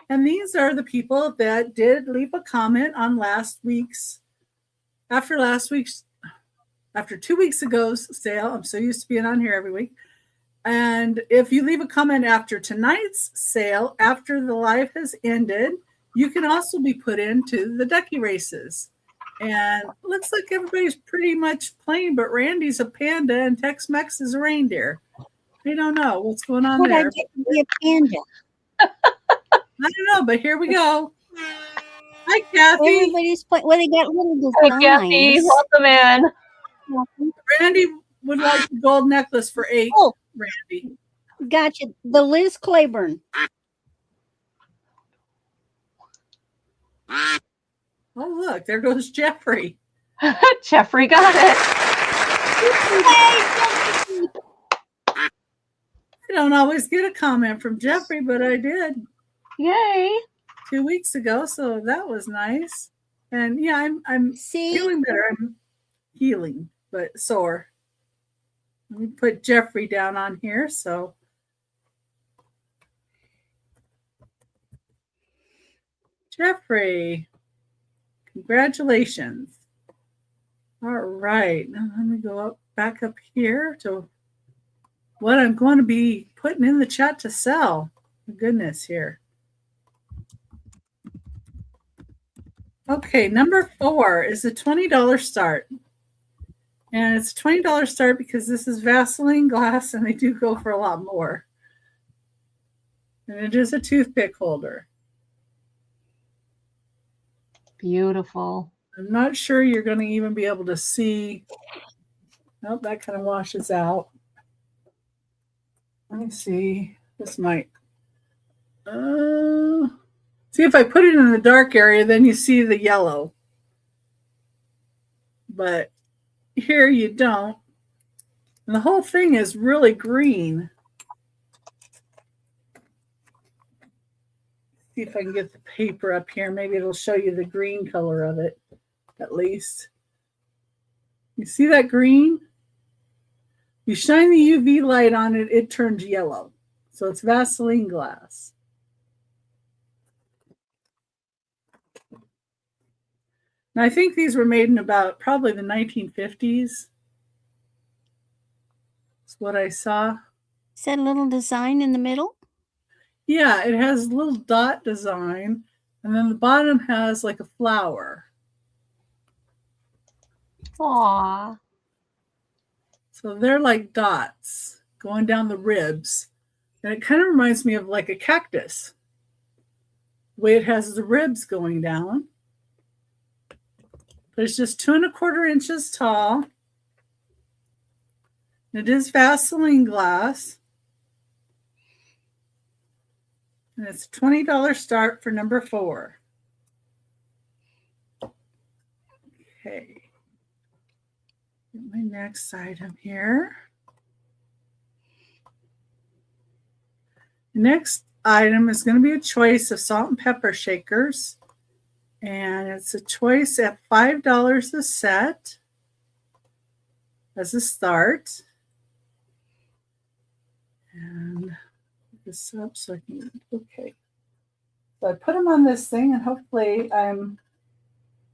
S2: And these are the people that did leave a comment on after 2 weeks ago's sale. I'm so used to being on here every week. And if you leave a comment after tonight's sale, after the live has ended, you can also be put into the ducky races. And looks like everybody's pretty much playing, but Randy's a panda and Tex-Mex is a reindeer. I don't know what's going on
S5: Would I
S2: there.
S5: get to be a panda?
S2: I don't know, but here we go. Hi, Kathy.
S5: Everybody's playing. Well, they got little
S3: Hey, Kathy.
S5: designs.
S3: Welcome in.
S2: Randy would like the gold necklace for 8.
S5: Oh,
S2: Randy.
S5: gotcha. The Liz Claiborne.
S2: Oh, look, there goes Jeffrey.
S3: Jeffrey got it.
S2: I don't always get a comment from Jeffrey, but I did
S3: Yay.
S2: 2 weeks ago, so that was nice. And yeah, I'm
S5: See,
S2: feeling better. I'm healing, but sore. Let me put Jeffrey down on here. So Jeffrey, congratulations. All right, now let me go back up here to what I'm going to be putting in the chat to sell. Goodness here. Okay, number 4 is a $20 start. And it's a $20 start because this is Vaseline glass and they do go for a lot more. And it is a toothpick holder.
S3: Beautiful.
S2: I'm not sure you're going to even be able to see. Nope, that kind of washes out. Let me see. This might. See, if I put it in the dark area, then you see the yellow. But here you don't. And the whole thing is really green. See if I can get the paper up here. Maybe it'll show you the green color of it, at least. You see that green? You shine the UV light on it, it turns yellow. So it's Vaseline glass. Now, I think these were made in about probably the 1950s. That's what I saw.
S5: Is that a little design in the middle?
S2: Yeah, it has a little dot design, and then the bottom has like a flower.
S3: Aww.
S2: So they're like dots going down the ribs. And it kind of reminds me of like a cactus. The way it has the ribs going down. But it's just 2 1/4 inches tall. It is Vaseline glass. And it's a $20 start for number 4. Okay. Get my next item here. The next item is going to be a choice of salt and pepper shakers. And it's a choice at $5 a set as a start. And put this up so I can, okay. So I put them on this thing and hopefully I'm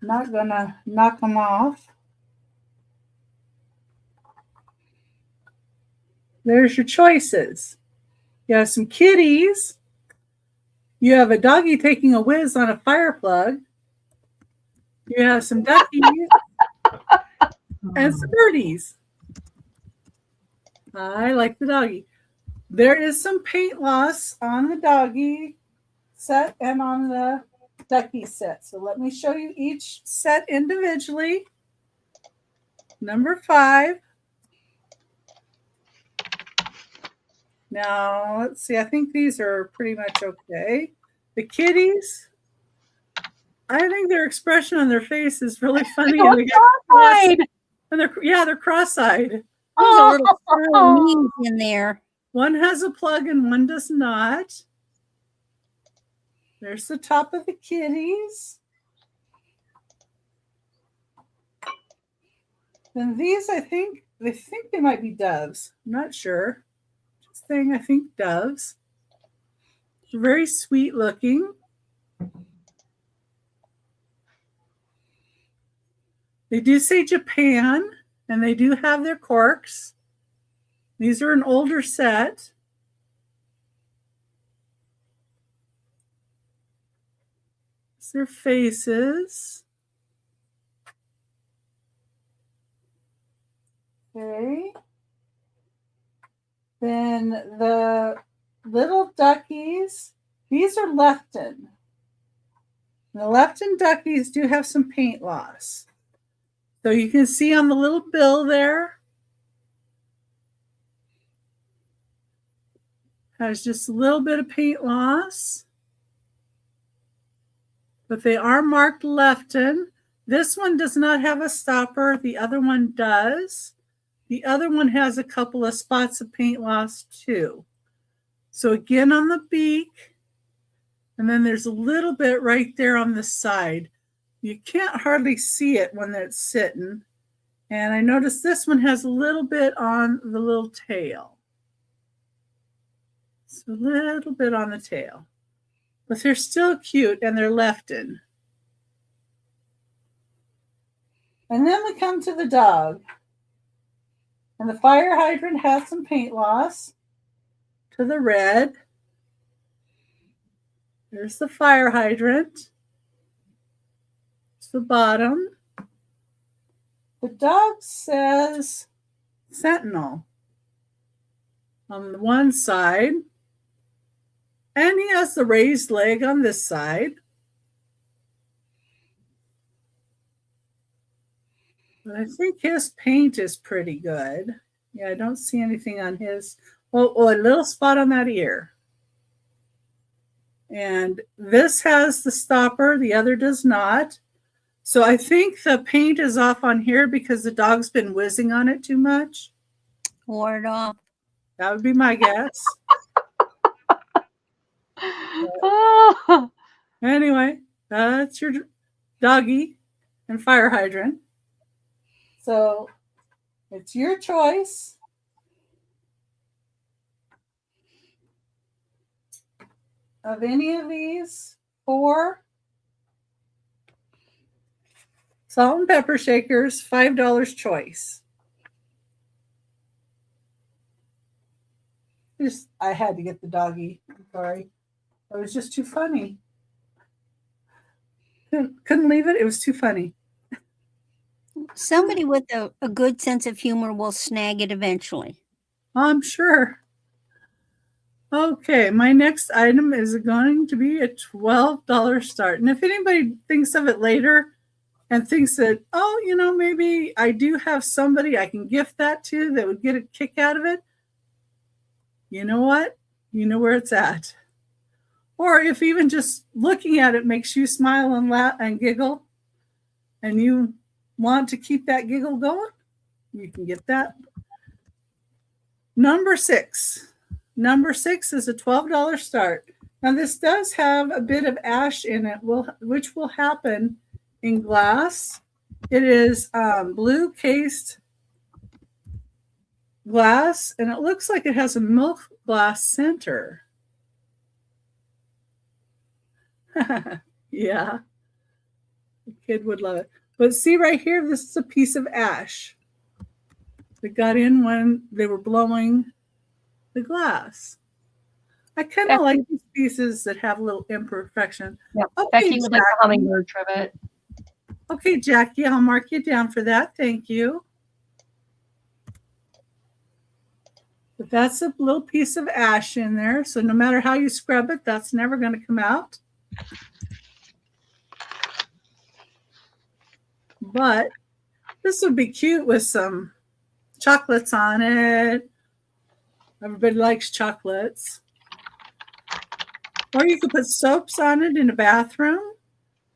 S2: not going to knock them off. There's your choices. You have some kitties. You have a doggy taking a whiz on a fire plug. You have some duckies and some birdies. I like the doggy. There is some paint loss on the doggy set and on the ducky set. So let me show you each set individually. Number 5. Now, let's see. I think these are pretty much okay. The kitties, I think their expression on their face is really funny.
S3: Cross-eyed.
S2: And they're cross-eyed.
S5: There's a little furry knees in there.
S2: One has a plug and one does not. There's the top of the kitties. Then these, I think they might be doves. I'm not sure. Just saying, I think doves. Very sweet looking. They do say Japan, and they do have their corks. These are an older set. It's their faces. Okay. Then the little duckies, these are Lefton. The Lefton duckies do have some paint loss. So you can see on the little bill there, has just a little bit of paint loss. But they are marked Lefton. This one does not have a stopper. The other one does. The other one has a couple of spots of paint loss too. So again on the beak, and then there's a little bit right there on the side. You can't hardly see it when it's sitting. And I noticed this one has a little bit on the little tail. So a little bit on the tail. But they're still cute and they're Lefton. And then we come to the dog. And the fire hydrant has some paint loss to the red. There's the fire hydrant. It's the bottom. The dog says Sentinel on the one side. And he has the raised leg on this side. But I think his paint is pretty good. Yeah, I don't see anything on his. Oh, a little spot on that ear. And this has the stopper, the other does not. So I think the paint is off on here because the dog's been whizzing on it too much.
S5: Ward off.
S2: That would be my guess.
S3: Oh,
S2: Anyway, that's your doggy and fire hydrant. So it's your choice. Of any of these 4 salt and pepper shakers, $5 choice. I had to get the doggy. I'm sorry. It was just too funny. Couldn't leave it. It was too funny.
S5: Somebody with a good sense of humor will snag it eventually.
S2: I'm sure. Okay, my next item is going to be a $12 start. And if anybody thinks of it later and thinks that, oh, maybe I do have somebody I can gift that to that would get a kick out of it, you know what? You know where it's at. Or if even just looking at it makes you smile and laugh and giggle, and you want to keep that giggle going, you can get that. Number 6. Number 6 is a $12 start. Now this does have a bit of ash in it, which will happen in glass. It is blue cased glass, and it looks like it has a milk glass center. Yeah, the kid would love it. But see right here, this is a piece of ash that got in when they were blowing the glass. I kind of like these pieces that have a little imperfection.
S3: yeah.
S2: Okay,
S3: Becky would like the hummingbird trivet.
S2: Okay, Jackie, I'll mark you down for that. Thank you. But that's a little piece of ash in there. So no matter how you scrub it, that's never going to come out. But this would be cute with some chocolates on it. Everybody likes chocolates. Or you could put soaps on it in a bathroom.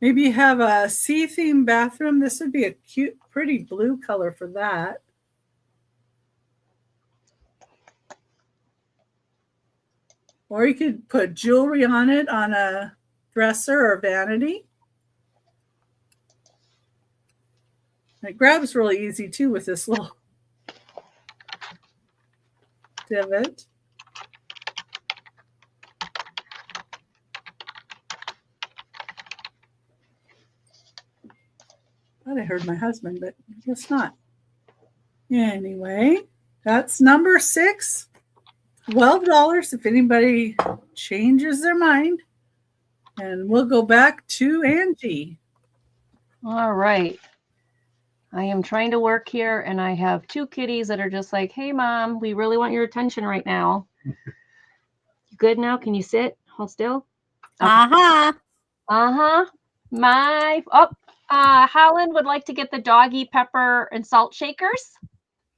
S2: Maybe you have a sea-themed bathroom. This would be a cute, pretty blue color for that. Or you could put jewelry on it on a dresser or vanity. It grabs really easy too with this little divot. I thought I heard my husband, but I guess not. Anyway, that's number 6. $12 if anybody changes their mind. And we'll go back to Angie.
S3: All right. I am trying to work here, and I have 2 kitties that are just like, hey, Mom, we really want your attention right now. You good now? Can you sit? Hold still? Okay.
S5: Uh-huh.
S3: Holland would like to get the doggy pepper and salt shakers.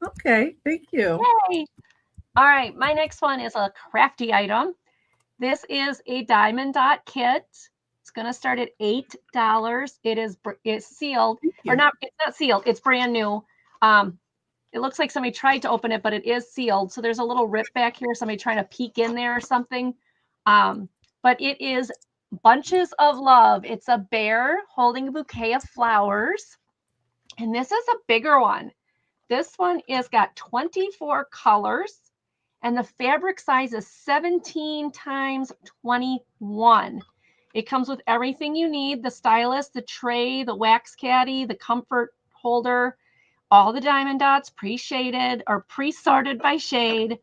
S2: Okay, thank you.
S3: Yay. All right, my next one is a crafty item. This is a diamond dot kit. It's going to start at $8. It's sealed, or not. It's not sealed. It's brand new. It looks like somebody tried to open it, but it is sealed. So there's a little rip back here. Somebody trying to peek in there or something. But it is Bunches of Love. It's a bear holding a bouquet of flowers. And this is a bigger one. This one is got 24 colors. And the fabric size is 17 times 21. It comes with everything you need: the stylus, the tray, the wax caddy, the comfort holder, all the diamond dots pre-shaded or pre-sorted by shade,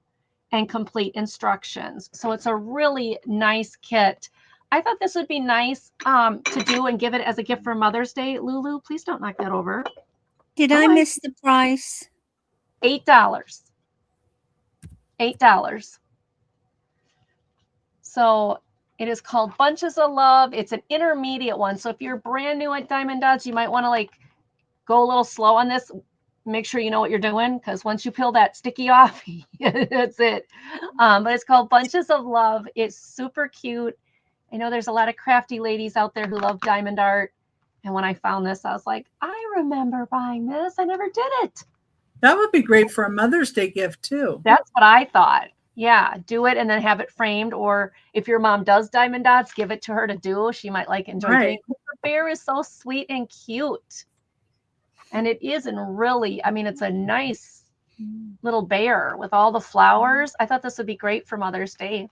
S3: and complete instructions. So it's a really nice kit. I thought this would be nice to do and give it as a gift for Mother's Day. Lulu, please don't knock that over.
S5: Did I miss the price? $8.
S3: $8. So it is called Bunches of Love. It's an intermediate one. So if you're brand new at Diamond Dots, you might want to like go a little slow on this. Make sure you know what you're doing, because once you peel that sticky off, that's it. But it's called Bunches of Love. It's super cute. I know there's a lot of crafty ladies out there who love diamond art. And when I found this, I was like, I remember buying this. I never did it.
S2: That would be great for a Mother's Day gift too.
S3: That's what I thought. Yeah, do it and then have it framed. Or if your mom does diamond dots, give it to her to do. She might like enjoy doing it. The bear is so sweet and cute. And it isn't really, I mean, it's a nice little bear with all the flowers. I thought this would be great for Mother's Day.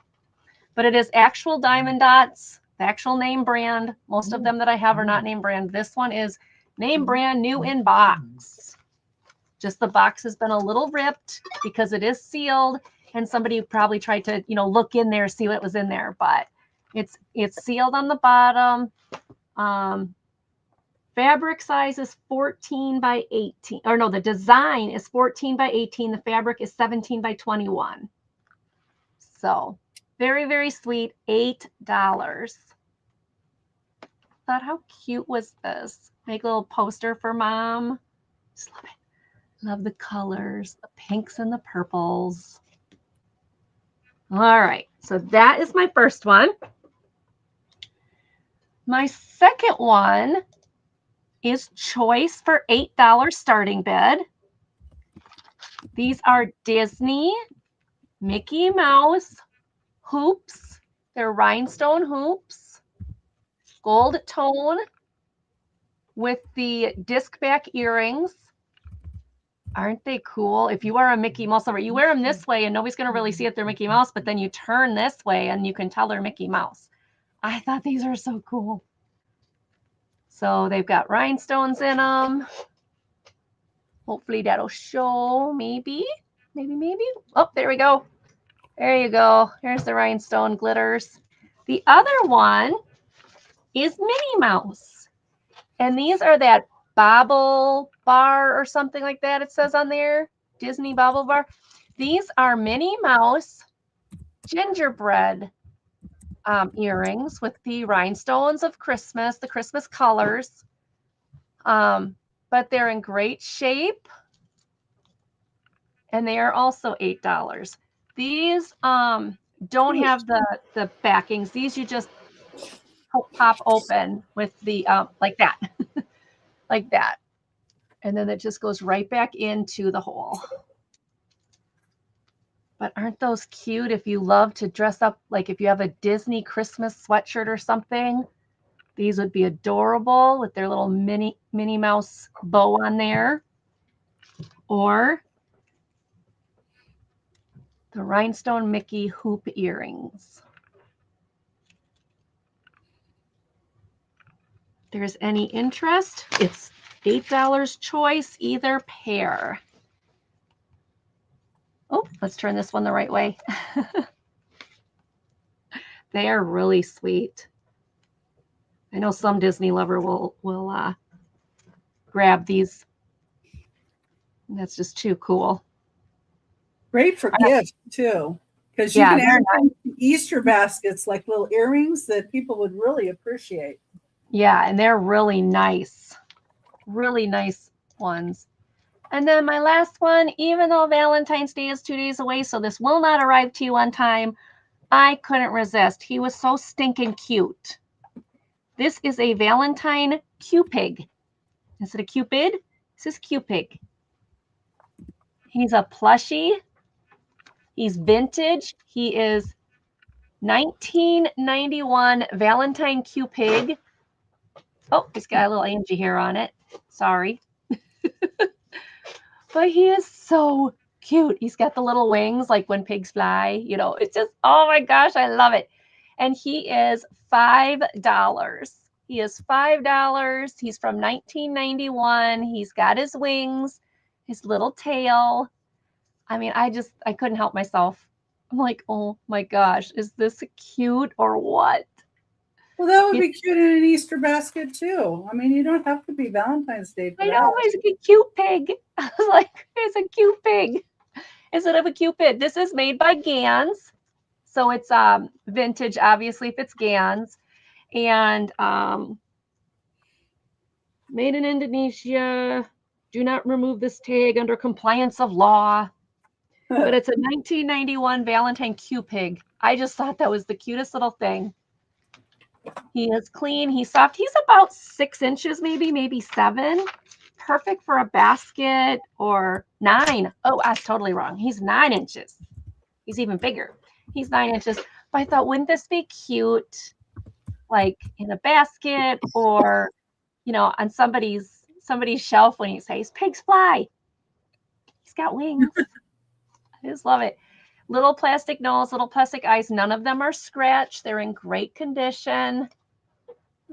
S3: But it is actual diamond dots, the actual name brand. Most of them that I have are not name brand. This one is name brand, new in box. Just the box has been a little ripped because it is sealed. And somebody probably tried to, you know, look in there, see what was in there. But it's sealed on the bottom. Fabric size is 14 by 18. Or no, the design is 14 by 18. The fabric is 17 by 21. So very, very sweet. $8. Thought, how cute was this? Make a little poster for mom. Just love it. Love the colors, the pinks and the purples. All right. So that is my first one. My second one is choice for $8 starting bid. These are Disney Mickey Mouse hoops. They're rhinestone hoops, gold tone with the disc back earrings. Aren't they cool? If you are a Mickey Mouse lover, you wear them this way and nobody's going to really see if they're Mickey Mouse, but then you turn this way and you can tell they're Mickey Mouse. I thought these are so cool. So they've got rhinestones in them. Hopefully that'll show. Maybe. Oh, there we go. There you go. Here's the rhinestone glitters. The other one is Minnie Mouse. And these are that Bobble Bar or something like that. It says on there. Disney Bobble Bar. These are Minnie Mouse gingerbread earrings with the rhinestones of Christmas, the Christmas colors. But they're in great shape. And they are also $8. These don't have the backings. These you just pop open with the like that. Like that. And then it just goes right back into the hole. But aren't those cute if you love to dress up, like if you have a Disney Christmas sweatshirt or something? These would be adorable with their little Minnie Mouse bow on there. Or the rhinestone Mickey hoop earrings. If there's any interest, it's $8 choice, either pair. Oh, let's turn this one the right way. They are really sweet. I know some Disney lover will grab these. That's just too cool.
S2: Great for gifts too, because you can add Easter baskets, like little earrings that people would really appreciate.
S3: Yeah, and they're really nice ones. And then my last one, even though Valentine's Day is 2 days away, so this will not arrive to you on time, I couldn't resist. He was so stinking cute. This is a Valentine Cupid. Is it a Cupid? This is Cupid. He's a plushie. He's vintage. He is 1991 Valentine Cupid. Oh, he's got a little Angie hair on it. Sorry. But he is so cute. He's got the little wings like when pigs fly. You know, it's just, oh my gosh, I love it. And he is $5. He is $5. He's from 1991. He's got his wings, his little tail. I mean, I couldn't help myself. I'm like, oh my gosh, is this cute or what?
S2: Well, that would be cute in an Easter basket too. I mean, you don't have to be Valentine's Day.
S3: I know, it's a cute pig. I was like, it's a cute pig instead of a Cupid. This is made by Gans. So it's vintage, obviously, if it's Gans, and made in Indonesia. Do not remove this tag under compliance of law. But it's a 1991 Valentine Q pig. I just thought that was the cutest little thing. He is clean. He's soft. He's about 6 inches, maybe 7. Perfect for a basket, or 9. Oh, I was totally wrong. He's 9 inches. He's even bigger. He's 9 inches. But I thought, wouldn't this be cute, like in a basket, or on somebody's shelf when you say, "Pigs fly." He's got wings. I just love it. Little plastic nose, little plastic eyes. None of them are scratched. They're in great condition.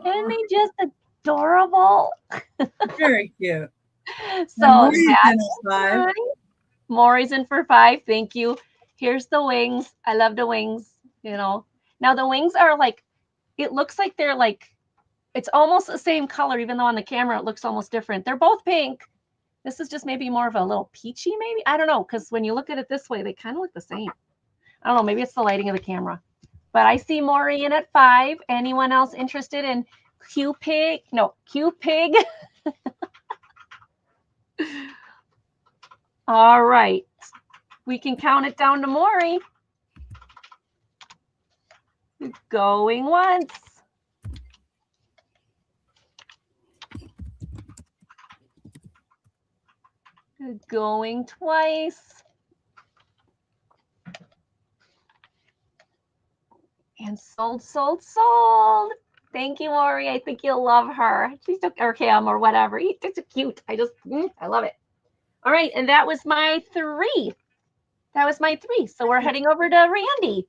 S3: And they just adorable.
S2: Very cute.
S3: So
S2: Five.
S3: Maury's in for 5. Thank you. Here's the wings. I love the wings. Now the wings are like, it looks like they're like, it's almost the same color, even though on the camera it looks almost different. They're both pink. This is just maybe more of a little peachy, maybe. I don't know, because when you look at it this way, they kind of look the same. I don't know. Maybe it's the lighting of the camera. But I see Maury in at 5. Anyone else interested in Q pig? No, Q pig. All right. We can count it down to Maury. Going once. Going twice. And sold, sold, sold. Thank you, Maury. I think you'll love her. She's or Cam or whatever. He's so cute. I love it. All right, and that was my 3. That was my 3. So we're heading over to Randy.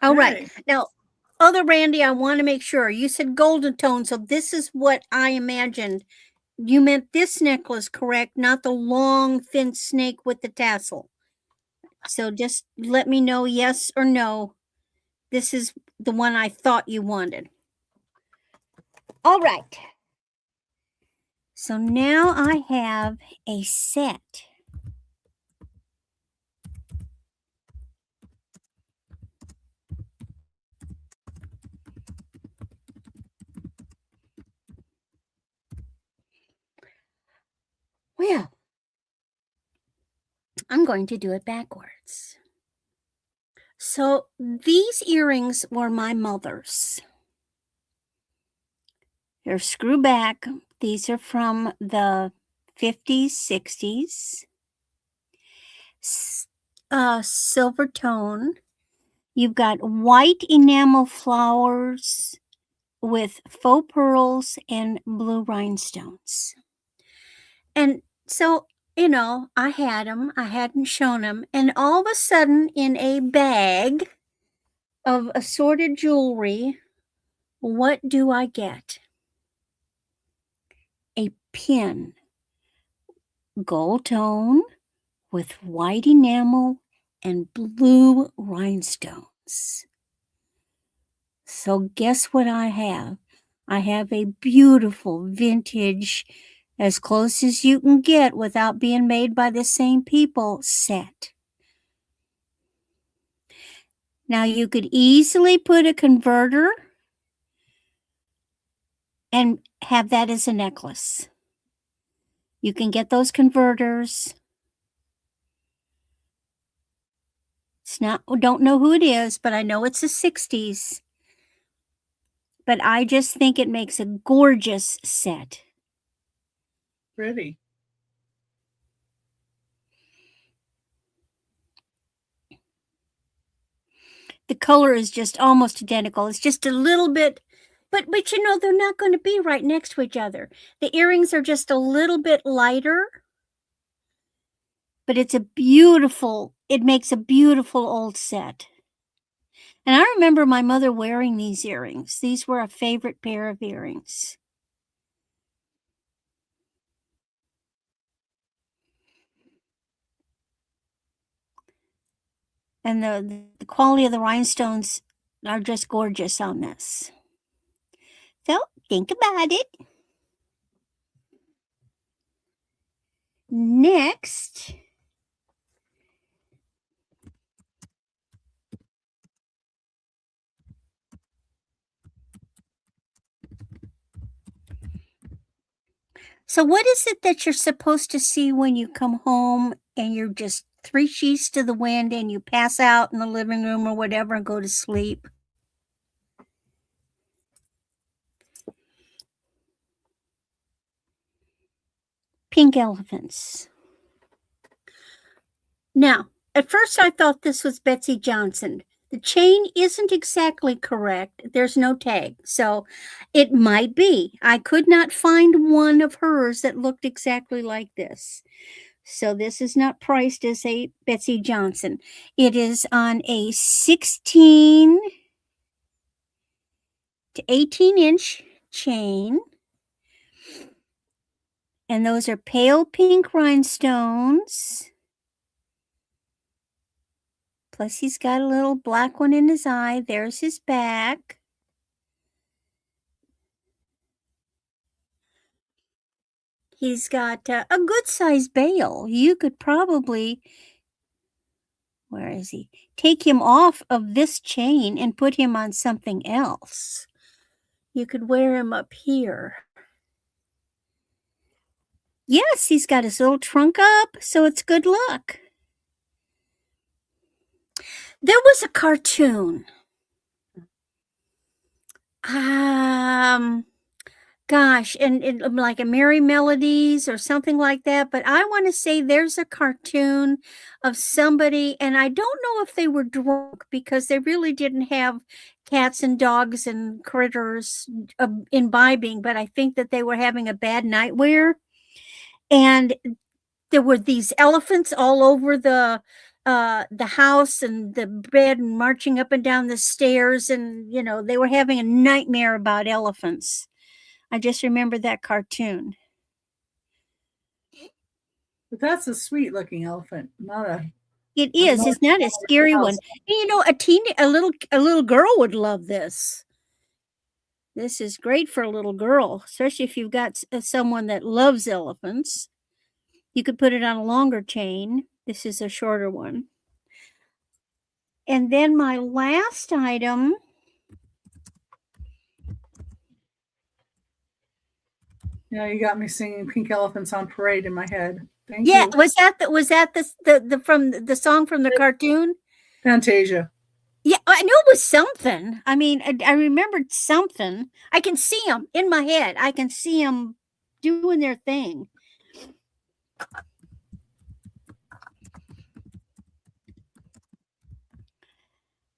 S5: All right. Now, other Randy, I want to make sure. You said golden tone, so this is what I imagined. You meant this necklace, correct? Not the long, thin snake with the tassel. So just let me know yes or no. This is the one I thought you wanted. All right. So now I have a set. Well, I'm going to do it backwards. So these earrings were my mother's. They're screw back. These are from the 50s, 60s. Silver tone. You've got white enamel flowers with faux pearls and blue rhinestones. And so, I had them. I hadn't shown them. And all of a sudden, in a bag of assorted jewelry, what do I get? A pin. Gold tone with white enamel and blue rhinestones. So guess what I have? I have a beautiful vintage, as close as you can get without being made by the same people, set. Now you could easily put a converter and have that as a necklace. You can get those converters. Don't know who it is, but I know it's the 60s. But I just think it makes a gorgeous set.
S2: Pretty.
S5: The color is just almost identical. It's just a little bit, but they're not going to be right next to each other. The earrings are just a little bit lighter, but it makes a beautiful old set. And I remember my mother wearing these earrings. These were a favorite pair of earrings. And the quality of the rhinestones are just gorgeous on this. So think about it. Next, So, what is it that you're supposed to see when you come home and you're just three sheets to the wind and you pass out in the living room or whatever and go to sleep? Pink elephants. Now, at first I thought this was Betsy Johnson. The chain isn't exactly correct. There's no tag. So it might be. I could not find one of hers that looked exactly like this. So this is not priced as a Betsy Johnson. It is on a 16 to 18-inch chain. And those are pale pink rhinestones. Plus, he's got a little black one in his eye. There's his back. He's got a good-sized bail. You could probably, where is he? Take him off of this chain and put him on something else. You could wear him up here. Yes, he's got his little trunk up, so it's good luck. There was a cartoon. Gosh, and like a Merry Melodies or something like that. But I want to say there's a cartoon of somebody, and I don't know if they were drunk because they really didn't have cats and dogs and critters imbibing, but I think that they were having a bad nightmare. And there were these elephants all over the house and the bed and marching up and down the stairs, and they were having a nightmare about elephants. I just remember that cartoon.
S2: But that's a sweet looking elephant, not a.
S5: It is. It's not a scary one. And, a little girl would love this. This is great for a little girl, especially if you've got someone that loves elephants. You could put it on a longer chain. This is a shorter one. And then my last item.
S2: Yeah, you got me singing "Pink Elephants on Parade" in my head. Thank you.
S5: Yeah, was that the from the song from the cartoon?
S2: Fantasia.
S5: Yeah, I knew it was something. I mean, I remembered something. I can see them in my head. I can see them doing their thing.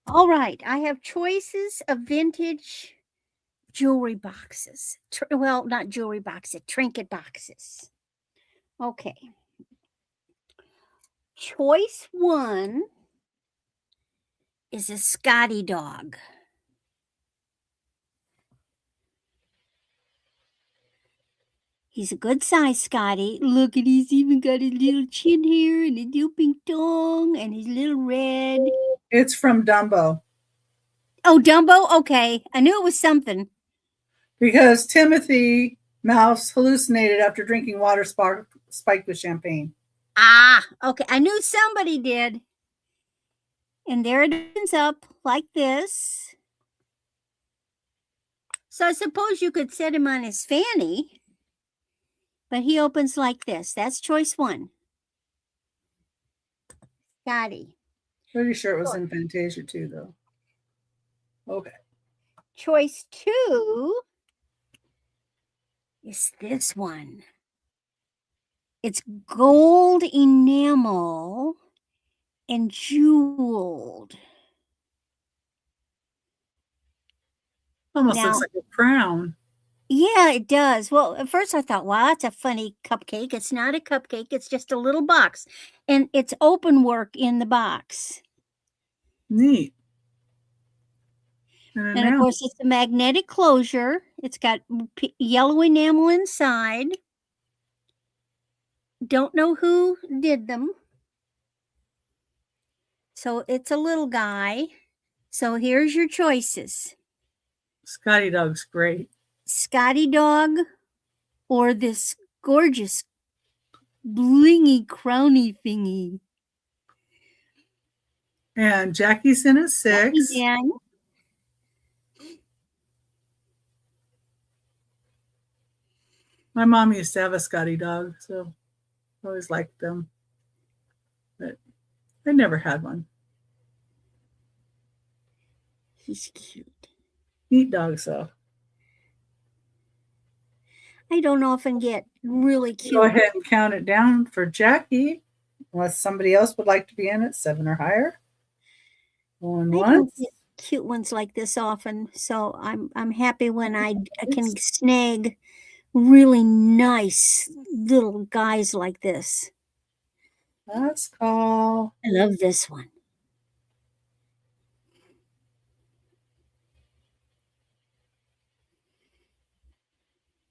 S5: All right, I have choices of vintage jewelry boxes. Well, not jewelry boxes, trinket boxes. Okay. Choice 1 is a Scotty dog. He's a good size Scotty. Look at, he's even got his little chin here and his little pink tongue and his little red.
S2: It's from Dumbo.
S5: Oh, Dumbo? Okay. I knew it was something.
S2: Because Timothy Mouse hallucinated after drinking water spiked with champagne.
S5: Ah, okay. I knew somebody did. And there it opens up like this. So I suppose you could set him on his fanny. But he opens like this. That's choice 1. Scotty.
S2: Pretty sure it was in Fantasia too, though. Okay.
S5: Choice 2 is this one. It's gold enamel and jeweled.
S2: Almost looks like a crown.
S5: Yeah, it does. Well, at first I thought, wow, that's a funny cupcake. It's not a cupcake. It's just a little box. And it's open work in the box.
S2: Neat.
S5: And of course, it's a magnetic closure. It's got yellow enamel inside. Don't know who did them. So it's a little guy. So here's your choices.
S2: Scotty Dog's great.
S5: Scotty Dog or this gorgeous blingy crowny thingy.
S2: And Jackie's in a 6.
S5: Yeah.
S2: My mom used to have a Scotty dog, so I always liked them. But I never had one.
S5: He's cute.
S2: Neat dogs, though.
S5: I don't often get really
S2: Go
S5: cute.
S2: ahead and count it down for Jackie, unless somebody else would like to be in it, 7 or higher. Going
S5: I
S2: once.
S5: don't get cute ones like this often, so I'm happy when I can snag really nice little guys like this.
S2: Last call.
S5: I love this one.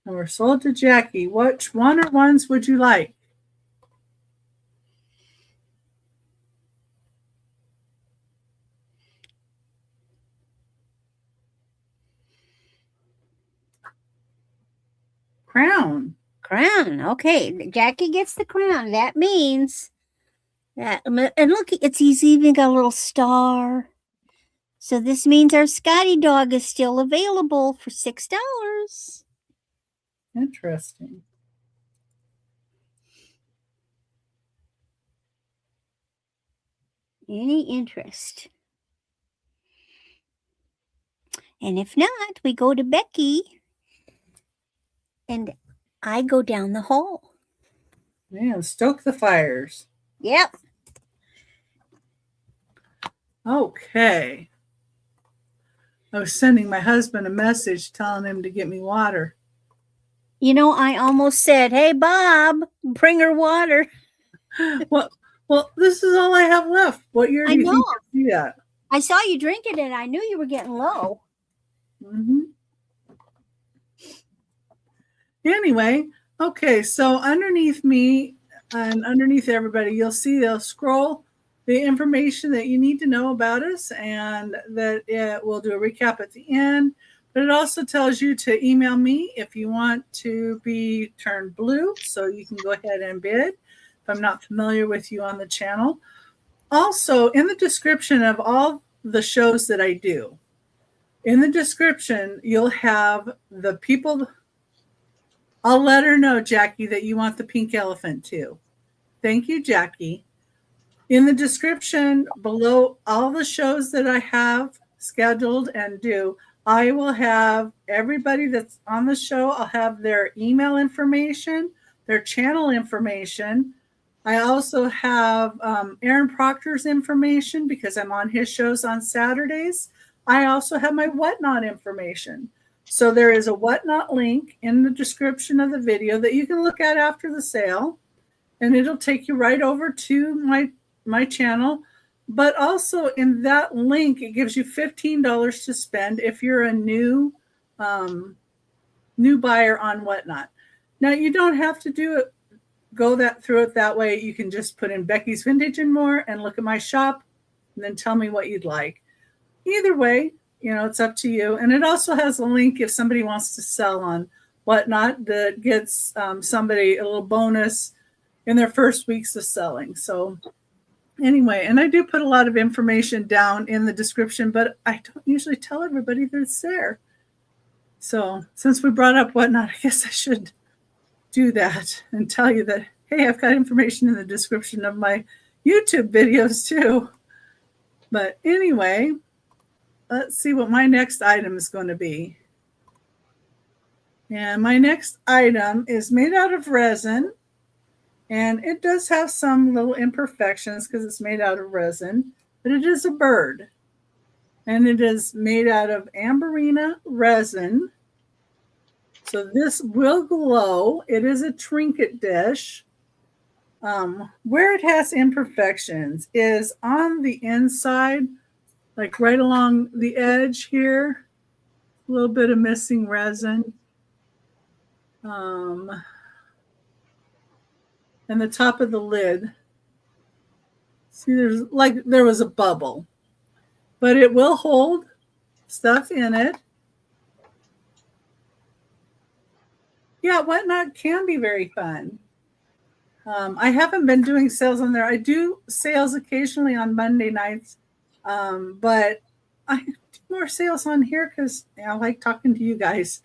S2: And we're sold to Jackie. Which one or ones would you like? Crown.
S5: Crown. Okay, Jackie gets the crown. That means that, and look, it's even got a little star. So this means our Scotty dog is still available for $6.
S2: Interesting.
S5: Any interest? And if not, we go to Becky and I go down the hall.
S2: Man, stoke the fires.
S5: Yep.
S2: Okay. I was sending my husband a message telling him to get me water.
S5: You know, I almost said, "Hey, Bob, bring her water."
S2: Well, this is all I have left. What year do
S5: I
S2: you
S5: know.
S2: think you'll see that?
S5: I saw you drinking it. I knew you were getting low.
S2: Mm-hmm. Anyway, okay, so underneath me and underneath everybody, you'll see they'll scroll the information that you need to know about us, and that we'll do a recap at the end. But it also tells you to email me if you want to be turned blue, so you can go ahead and bid if I'm not familiar with you on the channel. Also, in the description of all the shows that I do, in the description, you'll have the people. I'll let her know, Jackie, that you want the pink elephant too. Thank you, Jackie. In the description below all the shows that I have scheduled and do, I will have everybody that's on the show. I'll have their email information, their channel information. I also have Aaron Proctor's information because I'm on his shows on Saturdays. I also have my Whatnot information. So there is a Whatnot link in the description of the video that you can look at after the sale, and it'll take you right over to my channel. But also in that link, it gives you $15 to spend if you're a new buyer on Whatnot. Now, you don't have to go through it that way. You can just put in Becky's Vintage and More and look at my shop and then tell me what you'd like. Either way, it's up to you. And it also has a link if somebody wants to sell on Whatnot that gets somebody a little bonus in their first weeks of selling. So anyway, and I do put a lot of information down in the description, but I don't usually tell everybody that it's there. So since we brought up Whatnot, I guess I should do that and tell you that, hey, I've got information in the description of my YouTube videos too. But anyway, let's see what my next item is going to be. And my next item is made out of resin. And it does have some little imperfections because it's made out of resin. But it is a bird. And it is made out of amberina resin. So this will glow. It is a trinket dish. Where it has imperfections is on the inside, like right along the edge here. A little bit of missing resin. And the top of the lid. See, there was a bubble. But it will hold stuff in it. Yeah, Whatnot can be very fun. I haven't been doing sales on there. I do sales occasionally on Monday nights, but I do more sales on here because I like talking to you guys.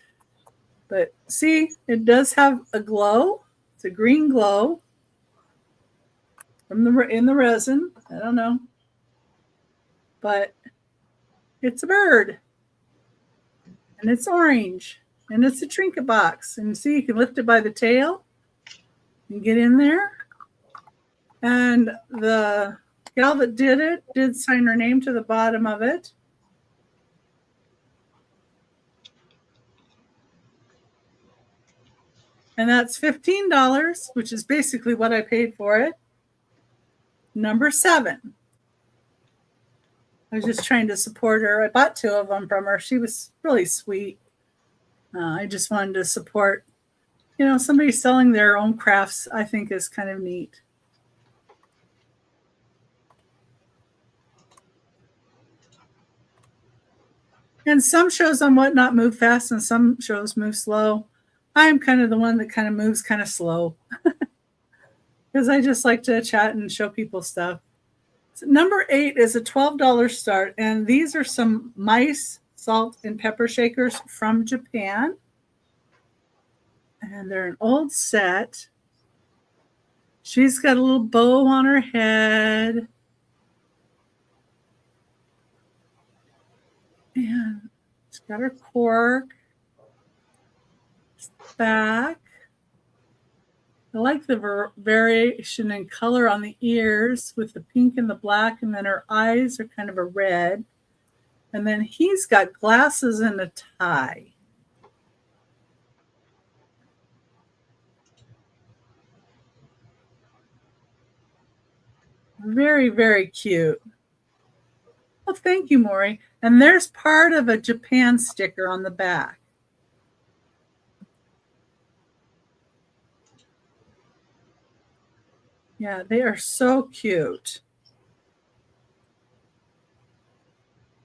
S2: But see, it does have a glow. It's a green glow from in the resin. I don't know. But it's a bird. And it's orange. And it's a trinket box. And see, you can lift it by the tail and get in there. And the gal that did it did sign her name to the bottom of it. And that's $15, which is basically what I paid for it. Number 7. I was just trying to support her. I bought 2 of them from her. She was really sweet. I just wanted to support, somebody selling their own crafts, I think is kind of neat. And some shows on Whatnot move fast and some shows move slow. I'm kind of the one that kind of moves kind of slow because I just like to chat and show people stuff. So number 8 is a $12 start, and these are some mice, salt, and pepper shakers from Japan. And they're an old set. She's got a little bow on her head. And she's got her cork. Back. I like the variation in color on the ears with the pink and the black, and then her eyes are kind of a red. And then he's got glasses and a tie. Very, very cute. Well, thank you, Maury. And there's part of a Japan sticker on the back. Yeah, they are so cute.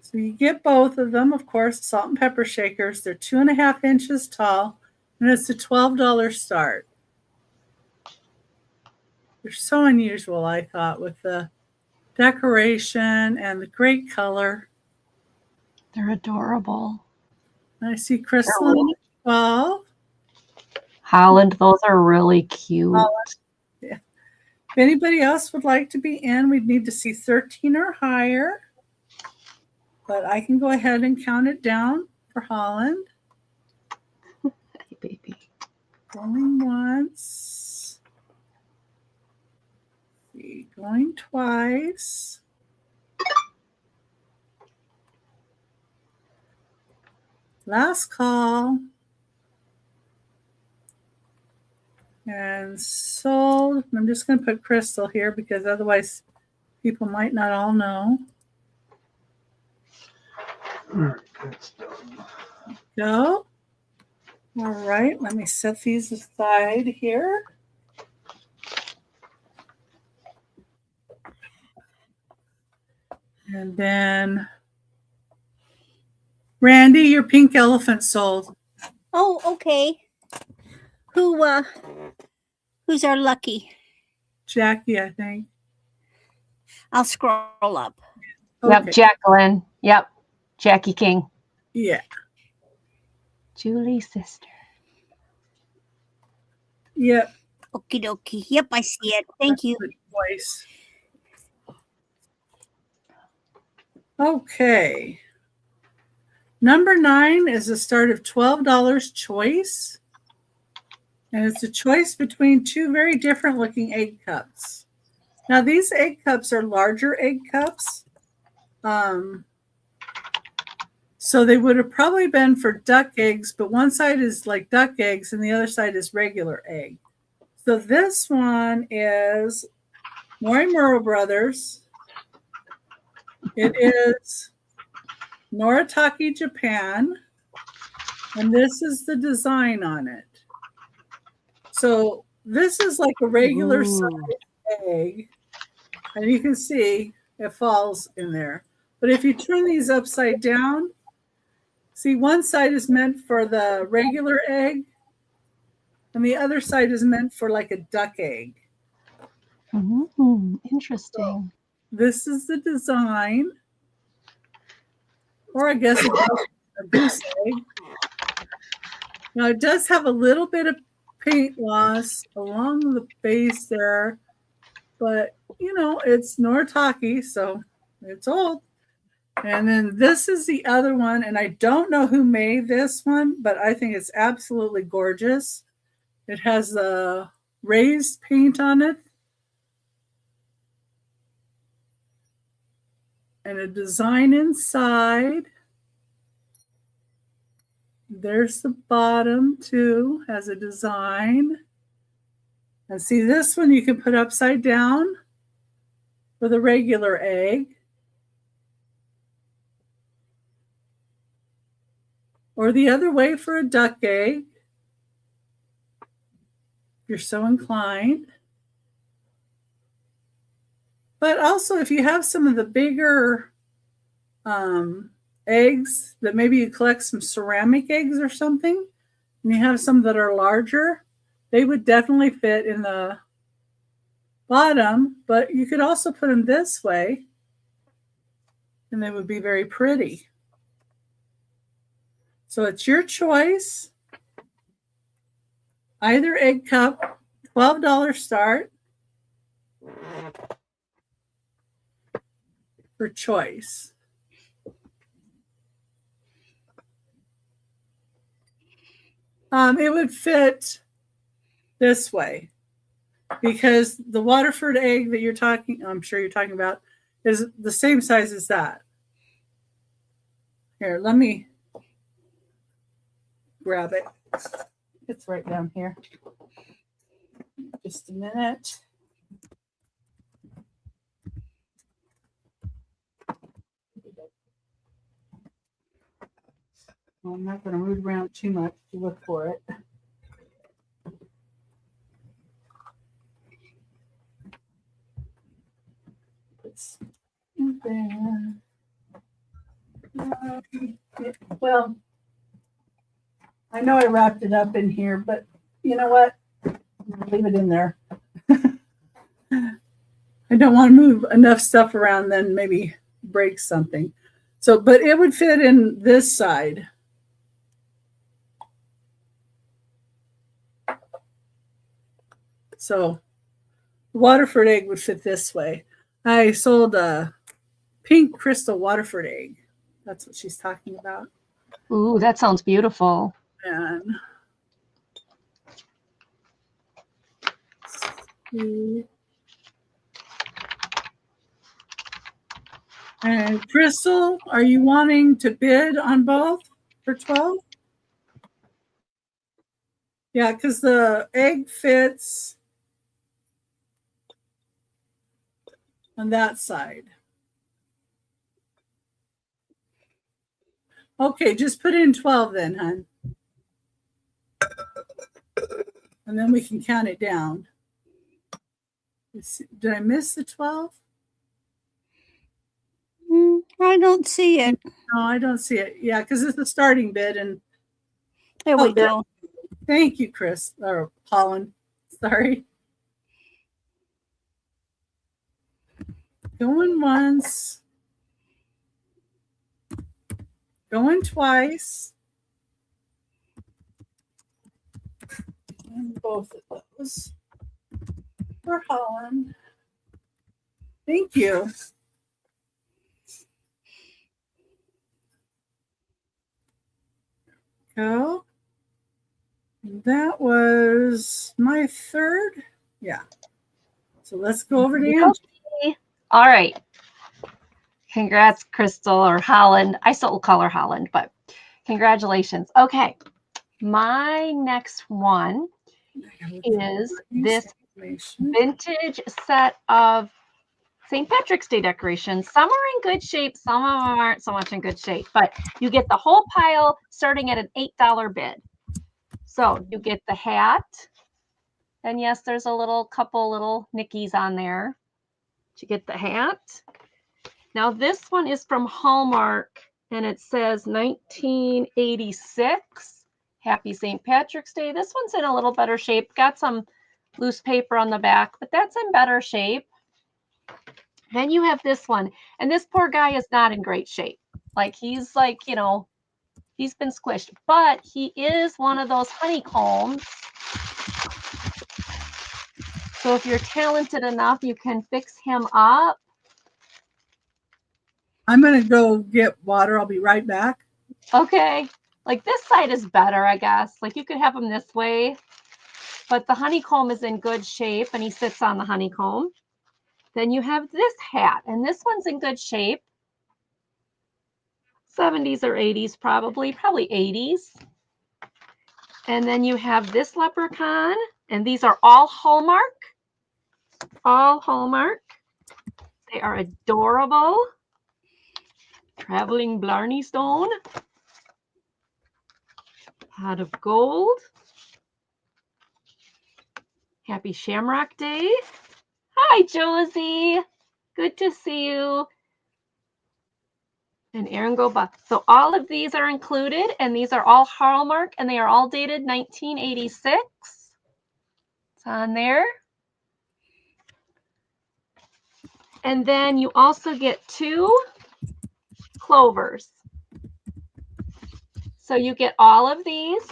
S2: So you get both of them, of course, salt and pepper shakers. They're 2.5 inches tall, and it's a $12 start. They're so unusual, I thought, with the decoration and the great color.
S3: They're adorable.
S2: I see Crystal. Well,
S3: Holland, those are really cute.
S2: Yeah. If anybody else would like to be in, we'd need to see 13 or higher. But I can go ahead and count it down for Holland.
S3: Hey, baby.
S2: Going once. Going twice. Last call. And sold. I'm just going to put Crystal here because otherwise people might not all know.
S4: All right, that's done.
S2: Go. All right, let me set these aside here. And then, Randy, your pink elephant sold.
S5: Oh, okay. Who's our lucky?
S2: Jackie, I think.
S5: I'll scroll up.
S2: Okay.
S3: Yep, Jacqueline. Yep, Jackie King.
S2: Yeah.
S3: Julie's sister.
S2: Yep.
S5: Okie dokie. Yep, I see it. Thank you.
S2: Voice. Okay. Number 9 is a start of $12 choice. And it's a choice between 2 very different looking egg cups. Now, these egg cups are larger egg cups. So they would have probably been for duck eggs, but one side is like duck eggs and the other side is regular egg. So this one is Morimura Brothers. It is Noritake, Japan. And this is the design on it. So this is like a regular size egg. And you can see it falls in there. But if you turn these upside down, see, one side is meant for the regular egg, and the other side is meant for like a duck egg.
S3: Interesting.
S2: So this is the design. Or I guess a goose egg. Now it does have a little bit of paint loss along the base there, but you know, it's Noritake, so it's old. And then this is the other one, and I don't know who made this one, but I think it's absolutely gorgeous. It has a raised paint on it and a design inside. There's the bottom too, has a design. And see, this one you can put upside down with a regular egg. Or the other way for a duck egg, if you're so inclined. But also, if you have some of the bigger eggs that maybe you collect some ceramic eggs or something, and you have some that are larger, they would definitely fit in the bottom, but you could also put them this way, and they would be very pretty. So it's your choice. Either egg cup, $12 start for choice. It would fit this way because the Waterford egg that I'm sure you're talking about, is the same size as that. Here, let me grab it. It's right down here. Just a minute. Well, I'm not going to move around too much to look for it. It's there. Well, I know I wrapped it up in here, but you know what? Leave it in there. I don't want to move enough stuff around, then maybe break something. So, but it would fit in this side. So, Waterford egg would fit this way. I sold a pink crystal Waterford egg. That's what she's talking about.
S3: Ooh, that sounds beautiful.
S2: And Crystal, are you wanting to bid on both for 12? Yeah, because the egg fits on that side. Okay, just put in 12 then, hon. And then we can count it down. Did I miss the 12?
S5: I don't see it.
S2: No, I don't see it. Yeah, because it's a starting bid. And
S5: There we go.
S2: Thank you, Chris, or Holland. Sorry. Going once. Going twice. And both of those for Holland. Thank you. Go. That was my third. Yeah. So let's go over to Angie.
S3: All right. Congrats, Crystal or Holland. I still call her Holland, but congratulations. Okay. My next one is this vintage set of St. Patrick's Day decorations. Some are in good shape, some of them aren't so much in good shape, but you get the whole pile starting at an $8 bid. So you get the hat, and yes, there's a couple little nickies on there. You get the hat. Now this one is from Hallmark, and it says 1986. Happy St. Patrick's Day. This one's in a little better shape. Got some loose paper on the back, but that's in better shape. Then you have this one, and this poor guy is not in great shape. Like he's He's been squished, but he is one of those honeycombs. So if you're talented enough, you can fix him up.
S2: I'm going to go get water. I'll be right back.
S3: Okay. Like this side is better, I guess. Like you could have him this way, but the honeycomb is in good shape and he sits on the honeycomb. Then you have this hat, and this one's in good shape. 70s or 80s, probably 80s. And then you have this leprechaun, and these are all Hallmark. All Hallmark. They are adorable. Traveling Blarney Stone. Pot of Gold. Happy Shamrock Day. Hi, Josie. Good to see you. And Aaron Goba. So all of these are included, and these are all Hallmark, and they are all dated 1986. It's on there. And then you also get 2 clovers. So you get all of these,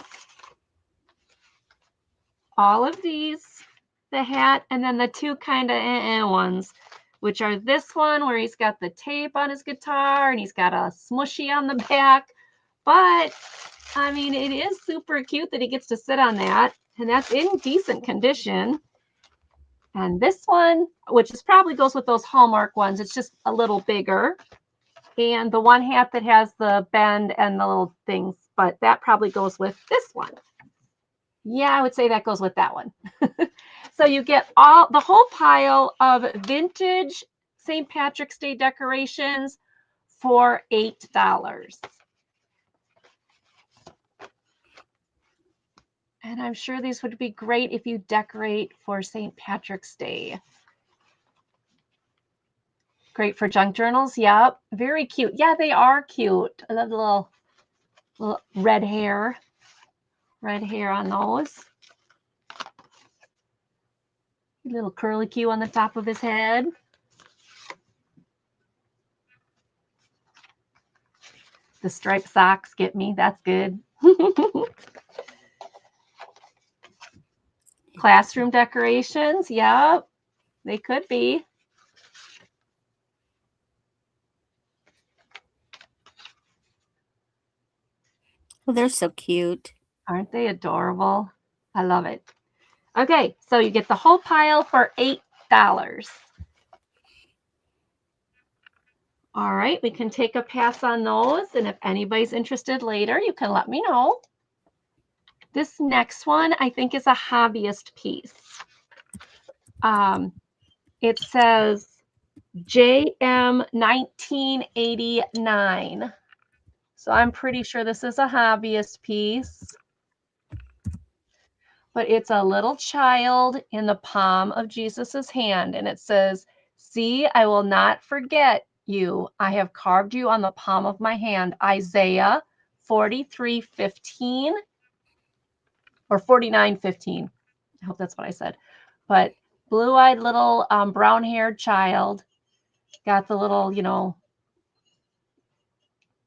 S3: the hat, and then the 2 kind of ones, which are this one where he's got the tape on his guitar and he's got a smushy on the back. But I mean, it is super cute that he gets to sit on that, and that's in decent condition. And this one, which is probably goes with those Hallmark ones, it's just a little bigger. And the one hat that has the bend and the little things, but that probably goes with this one. Yeah, I would say that goes with that one. So you get the whole pile of vintage St. Patrick's Day decorations for $8. And I'm sure these would be great if you decorate for St. Patrick's Day. Great for junk journals. Yep. Very cute. Yeah, they are cute. I love the little red hair. Red hair on those. Little curly Q on the top of his head. The striped socks get me. That's good. Classroom decorations. Yep. They could be.
S5: Well, they're so cute.
S3: Aren't they adorable? I love it. Okay, so you get the whole pile for $8. All right, we can take a pass on those, and if anybody's interested later, you can let me know. This next one, I think, is a hobbyist piece. It says JM 1989. So I'm pretty sure this is a hobbyist piece. But it's a little child in the palm of Jesus's hand, and it says, "See, I will not forget you. I have carved you on the palm of my hand." Isaiah 43:15 or 49:15. I hope that's what I said. But blue-eyed little brown-haired child, got the little,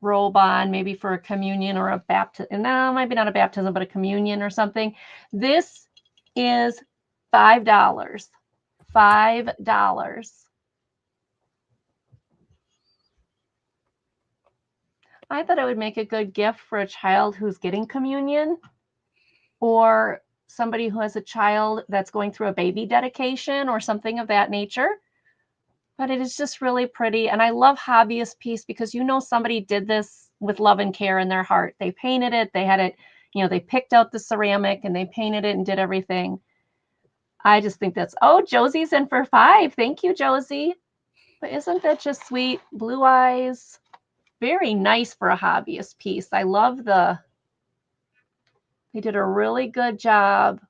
S3: robe on, maybe for a communion or a baptism. No, maybe not a baptism, but a communion or something. This is $5. $5. I thought it would make a good gift for a child who's getting communion, or somebody who has a child that's going through a baby dedication or something of that nature. But it is just really pretty. And I love hobbyist piece because somebody did this with love and care in their heart. They painted it. They had it, they picked out the ceramic and they painted it and did everything. I just think Josie's in for $5. Thank you, Josie. But isn't that just sweet? Blue eyes. Very nice for a hobbyist piece. I love they did a really good job.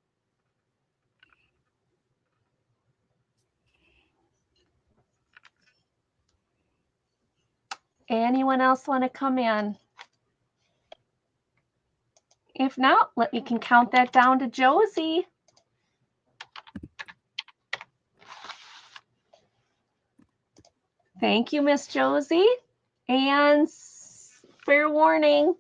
S3: Anyone else want to come in? If not, you can count that down to Josie. Thank you, Miss Josie. And fair warning,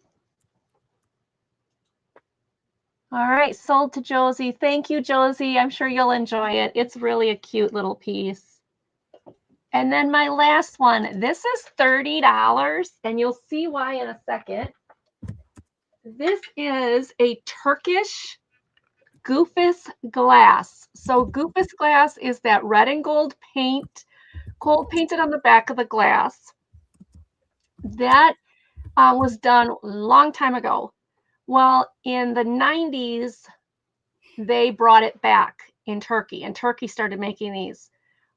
S3: All right, sold to Josie. Thank you, Josie. I'm sure you'll enjoy it. It's really a cute little piece. And then my last one, this is $30, and you'll see why in a second. This is a Turkish Goofus glass. So Goofus glass is that red and gold paint, gold painted on the back of the glass. That was done a long time ago. Well, in the 90s, they brought it back in Turkey, and Turkey started making these.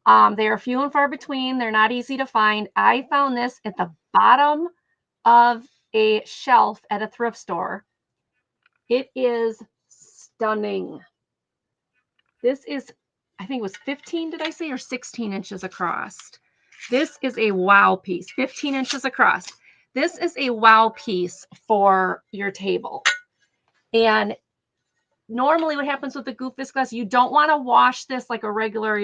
S3: They are few and far between. They're not easy to find. I found this at the bottom of a shelf at a thrift store. It is stunning. This is, I think it was 15, did I say, or 16 inches across. This is a wow piece, 15 inches across. This is a wow piece for your table. And normally what happens with the Goofus glass, you don't want to wash this like a regular,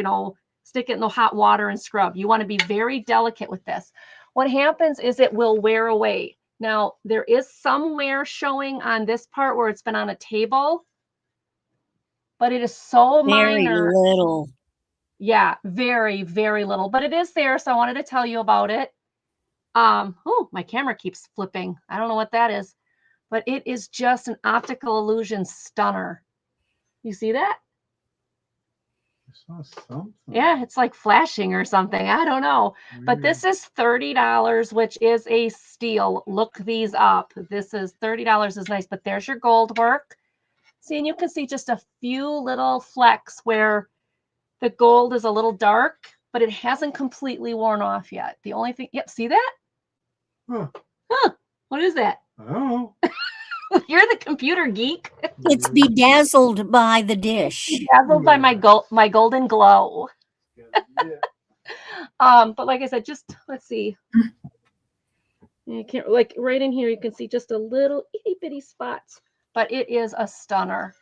S3: stick it in the hot water and scrub. You want to be very delicate with this. What happens is it will wear away. Now, there is some wear showing on this part where it's been on a table, but it is so minor.
S5: Very little.
S3: Yeah, very, very little, but it is there. So I wanted to tell you about it. Oh, my camera keeps flipping. I don't know what that is, but it is just an optical illusion stunner. You see that?
S4: I saw something.
S3: Yeah, it's like flashing or something. I don't know. But this is $30, which is a steal. Look these up. This is $30 is nice, but there's your gold work. See, and you can see just a few little flecks where the gold is a little dark, but it hasn't completely worn off yet. The only thing, yep, see that? Huh. What is that?
S4: I don't know.
S3: You're the computer geek.
S5: It's bedazzled by the dish.
S3: Dazzled by my golden glow. But like I said, just let's see. You can't, like right in here, you can see just a little itty bitty spots, but it is a stunner.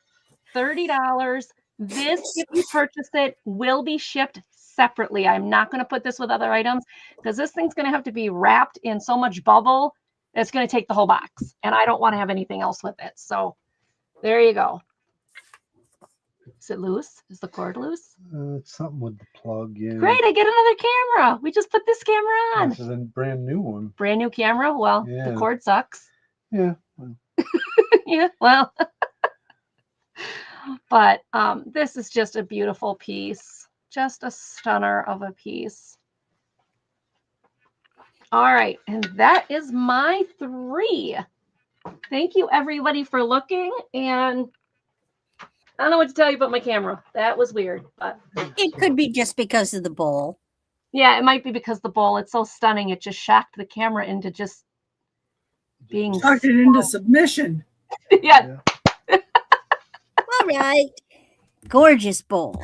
S3: $30. This, if you purchase it, will be shipped separately. I'm not going to put this with other items because this thing's going to have to be wrapped in so much bubble. It's going to take the whole box, and I don't want to have anything else with it. So there you go. Is it loose? Is the cord loose?
S4: It's something with the plug. Yeah.
S3: Great, I get another camera. We just put this camera on.
S4: This is a brand new one.
S3: Brand new camera. Well,
S4: Yeah.
S3: the cord sucks.
S4: Yeah.
S3: Yeah, well. But this is just a beautiful piece. Just a stunner of a piece. All right, and that is my 3. Thank you, everybody, for looking. And I don't know what to tell you about my camera. That was weird, but
S5: It could be just because of the bowl.
S3: yeah, it might be because the bowl, it's so stunning. It just shocked the camera into just being
S2: Talked it into submission.
S3: yeah.
S5: All right. Gorgeous bowl.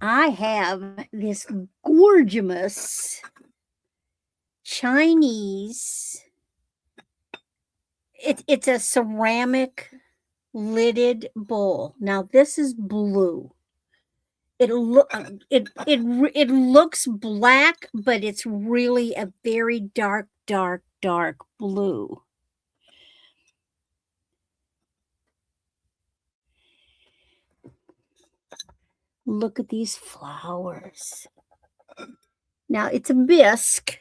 S5: I have this gorgeous Chinese. It's a ceramic lidded bowl. Now this is blue. It looks black, but it's really a very dark blue. Look at these flowers. Now it's a bisque.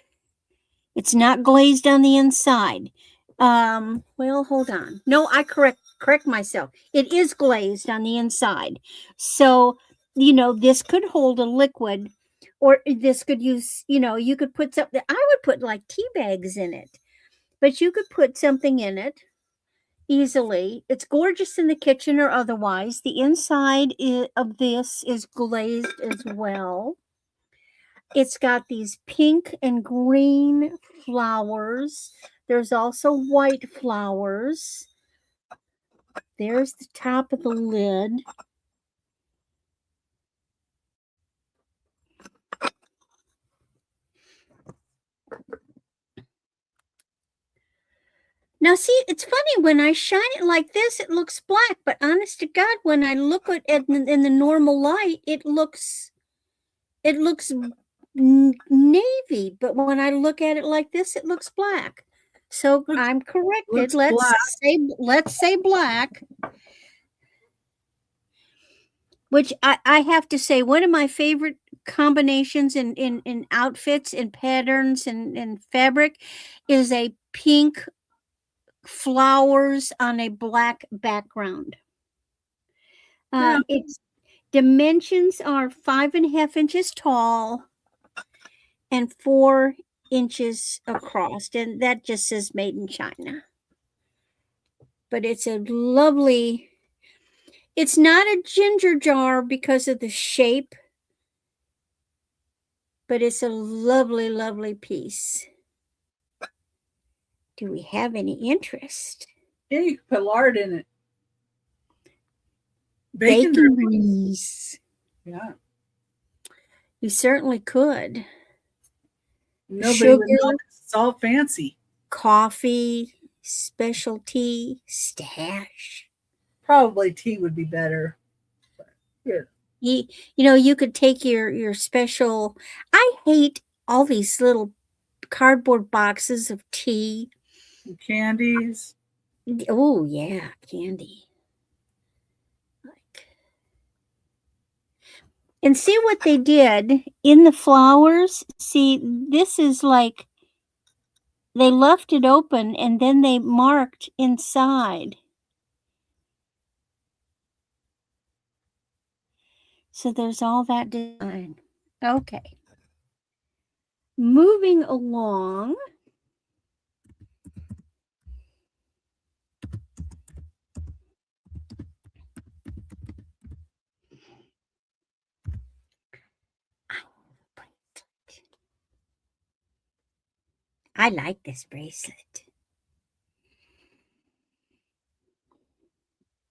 S5: It's not glazed on the inside. Well, hold on. No, I correct myself. It is glazed on the inside. So, this could hold a liquid, or this could use, you could put something. I would put like tea bags in it, but you could put something in it easily. It's gorgeous in the kitchen or otherwise. The inside of this is glazed as well. It's got these pink and green flowers. There's also white flowers. There's the top of the lid. Now, see, it's funny, when I shine it like this, it looks black, but honest to God, when I look at it in the normal light, it looks navy, but when I look at it like this, it looks black. So
S2: Looks-
S5: I'm corrected.
S2: looks black.
S5: Let's say black. Which I have to say, one of my favorite combinations in outfits and patterns and fabric is a pink flowers on a black background.
S2: Yeah.
S5: Its dimensions are 5.5 inches tall and 4 inches across, and that just says made in China. But it's a lovely, it's not a ginger jar because of the shape, but it's a lovely, lovely piece. Do we have any interest?
S2: Yeah, you can put lard in it. Bacon
S5: Bakeries.
S2: Yeah.
S5: You certainly could.
S2: Nobody
S5: Sugar,
S2: would know 'cause it's all fancy.
S5: coffee, specialty, stash.
S2: Probably tea would be better. Yeah.
S5: You could take your special. I hate all these little cardboard boxes of tea.
S2: And candies.
S5: Oh yeah, candy. Like, and see what they did in the flowers. See, this is like they left it open and then they marked inside. So there's all that design. Okay. Moving along. I like this bracelet.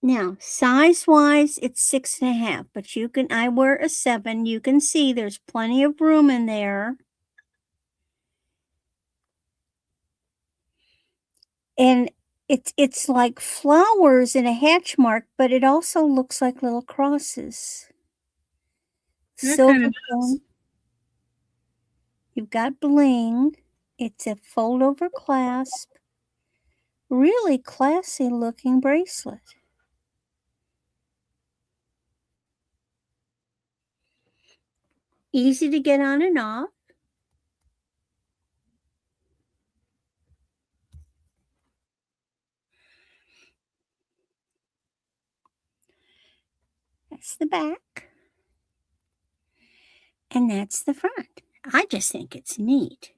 S5: Now, size-wise, it's 6.5, but I wear a 7. You can see there's plenty of room in there. And it's like flowers in a hatch mark, but it also looks like little crosses.
S2: Yeah, it
S5: Silver
S2: kinda does.
S5: tone. You've got bling. It's a fold-over clasp. Really classy looking bracelet. Easy to get on and off. That's the back. And that's the front. I just think it's neat.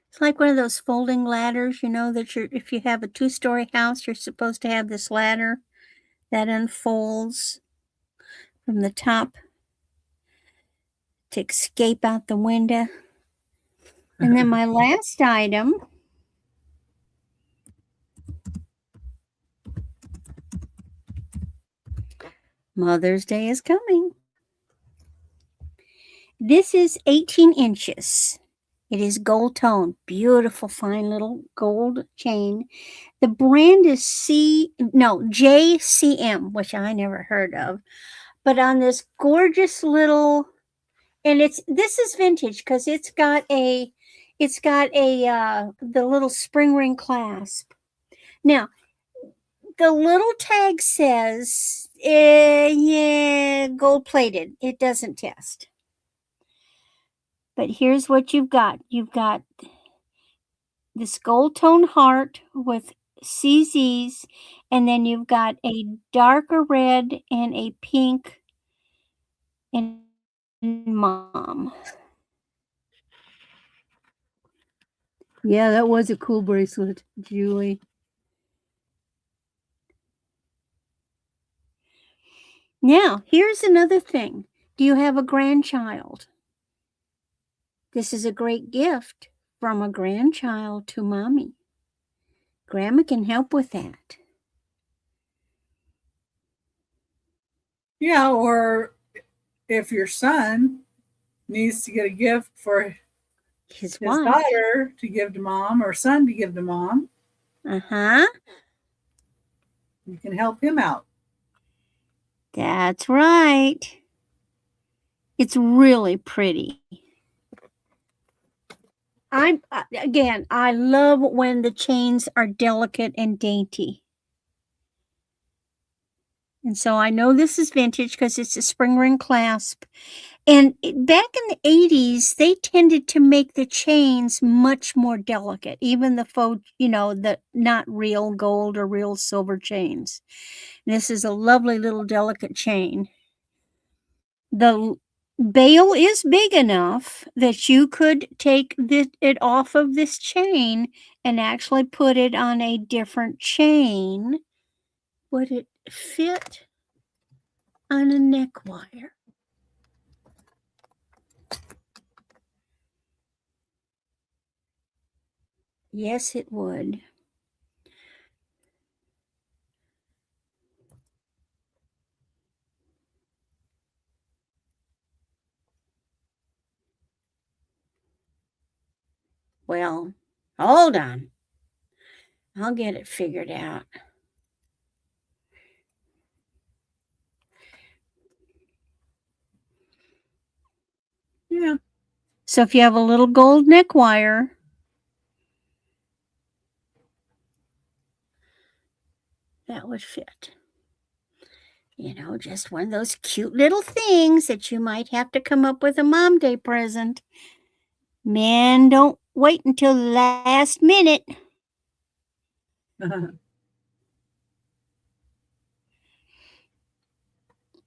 S5: It's like one of those folding ladders, that if you have a 2-story house, you're supposed to have this ladder that unfolds from the top to escape out the window. And then my last item Mother's Day is coming. This is 18 inches. It is gold tone, beautiful, fine little gold chain. The brand is JCM, which I never heard of. But on this gorgeous little, and this is vintage because it's got the little spring ring clasp. Now, the little tag says, gold plated. It doesn't test. But here's what you've got. You've got this gold tone heart with CZs, and then you've got a darker red and a pink and mom. Yeah, that was a cool bracelet, Julie. Now, here's another thing. Do you have a grandchild? This is a great gift from a grandchild to mommy. Grandma can help with that.
S2: Yeah, or if your son needs to get a gift for
S5: His
S2: his
S5: wife.
S2: daughter to give to mom or son to give to mom,
S5: Uh-huh.
S2: you can help him out.
S5: That's right. It's really pretty. I love when the chains are delicate and dainty. And so I know this is vintage because it's a spring ring clasp. And back in the 80s, they tended to make the chains much more delicate, even the faux, the not real gold or real silver chains. And this is a lovely little delicate chain. The bail is big enough that you could take it off of this chain and actually put it on a different chain. Would it fit on a neck wire? Yes, it would. Well, hold on. I'll get it figured out.
S2: Yeah.
S5: So if you have a little gold neck wire, that would fit. Just one of those cute little things that you might have to come up with a Mom Day present. Men don't wait until the last minute.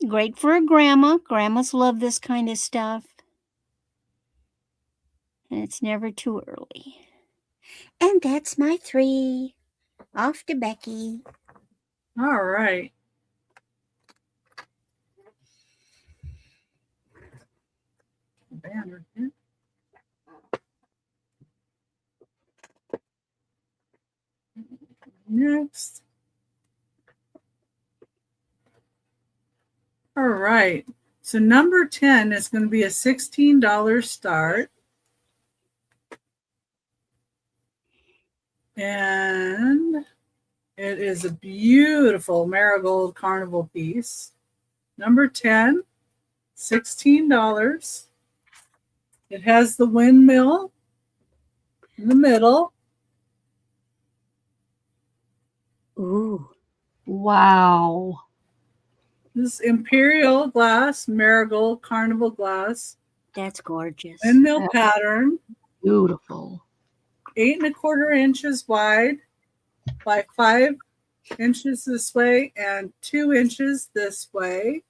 S5: Great for a grandma. Grandmas love this kind of stuff. And it's never too early. And that's my 3. Off to Becky.
S2: All right. Banner here. Next. All right. So number 10 is going to be a $16 start. And it is a beautiful marigold carnival piece. Number 10, $16. It has the windmill in the middle.
S5: Ooh,
S3: Wow.
S2: This is imperial glass, marigold carnival glass,
S5: that's gorgeous.
S2: windmill pattern,
S3: Beautiful.
S2: 8 1/4 inches wide by 5 inches this way and 2 inches this way.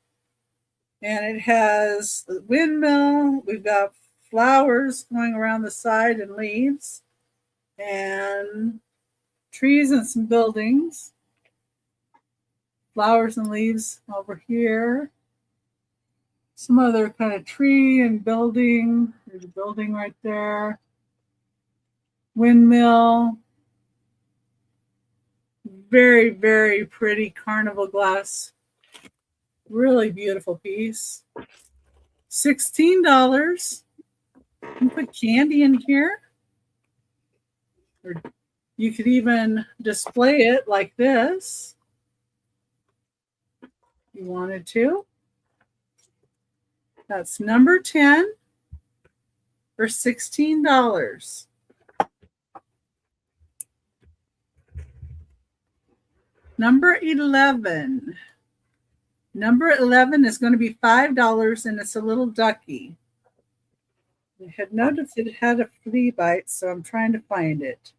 S2: And it has the windmill. We've got flowers going around the side and leaves and trees and some buildings. Flowers and leaves over here. Some other kind of tree and building. There's a building right there. Windmill. Very, very pretty carnival glass. Really beautiful piece. $16. You can put candy in here. Or you could even display it like this. If you wanted to. That's number 10 for $16. Number 11. Number 11 is going to be $5 and it's a little ducky. I had noticed it had a flea bite, so I'm trying to find it.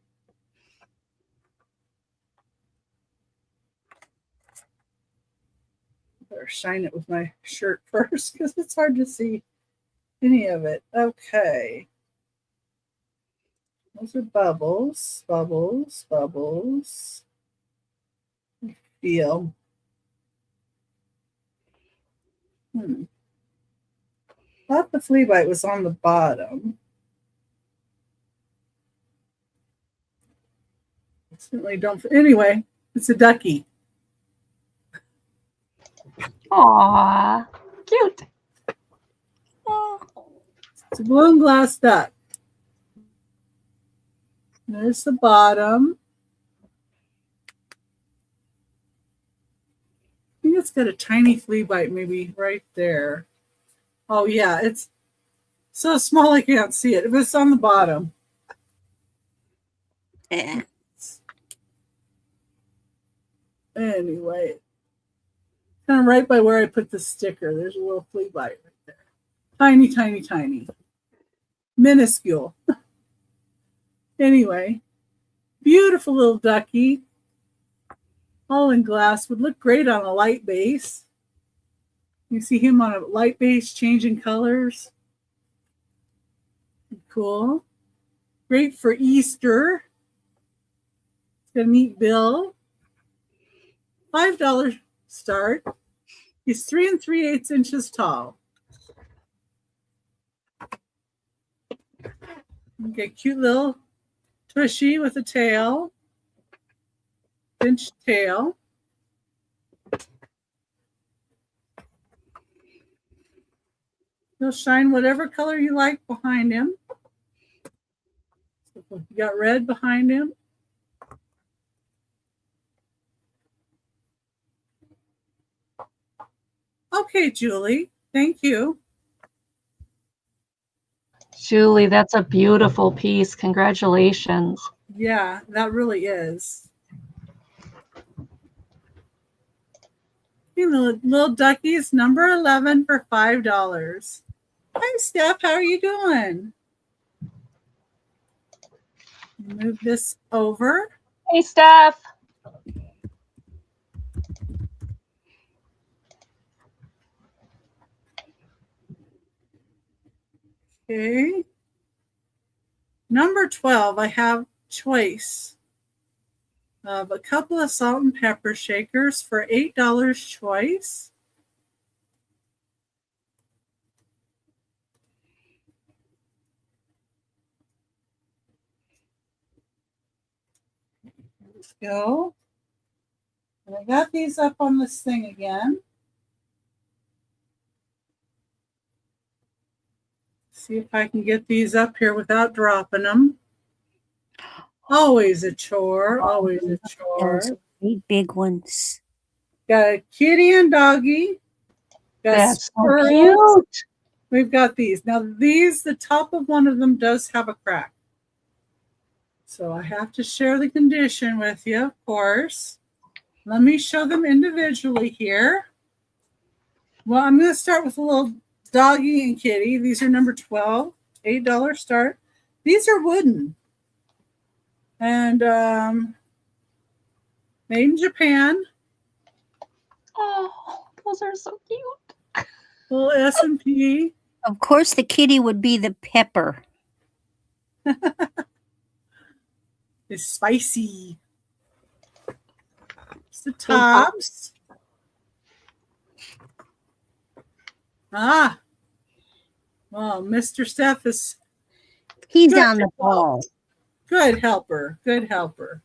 S2: Better shine it with my shirt first because it's hard to see any of it. Okay. Those are bubbles, bubbles, bubbles. Feel. Thought the flea bite was on the bottom. Certainly don't. Anyway, it's a ducky.
S3: Aw, cute.
S5: Oh.
S2: It's a blown glass duck. There's the bottom. I think it's got a tiny flea bite maybe right there. Oh yeah, it's so small I can't see it, but it's on the bottom. Anyway, kind of right by where I put the sticker, there's a little flea bite right there. Tiny, tiny, tiny. Minuscule. Anyway, beautiful little ducky. All in glass. Would look great on a light base. You see him on a light base changing colors. Cool. Great for Easter. It's got a neat bill. $5 start. He's 3 3/8 inches tall. Okay, cute little tushy with a tail. Finch tail. He'll shine whatever color you like behind him. You got red behind him. Okay, Julie. Thank you.
S3: Julie, that's a beautiful piece. Congratulations.
S2: Yeah, that really is. Little duckies, number 11 for $5. Hi, Steph. How are you doing? Move this over.
S3: Hey, Steph.
S2: Okay. Number 12, I have choice of a couple of salt and pepper shakers for $8 choice. Let's go. And I got these up on this thing again. See if I can get these up here without dropping them. Always a chore. Always a chore.
S5: Those big ones.
S2: Got a kitty and doggy. Got
S3: That's so
S2: squirrels.
S3: cute.
S2: We've got these. Now these, the top of one of them does have a crack. So I have to share the condition with you, of course. Let me show them individually here. Well, I'm going to start with a little doggy and kitty. These are number 12, $8 start. These are wooden. And made in Japan.
S3: Oh, those are so cute.
S2: Little S&P.
S5: Of course, the kitty would be the pepper.
S2: It's spicy. It's the tops. Ah. Well, Mr. Steph is
S5: He's
S2: good
S5: on the ball.
S2: Good helper. Good helper.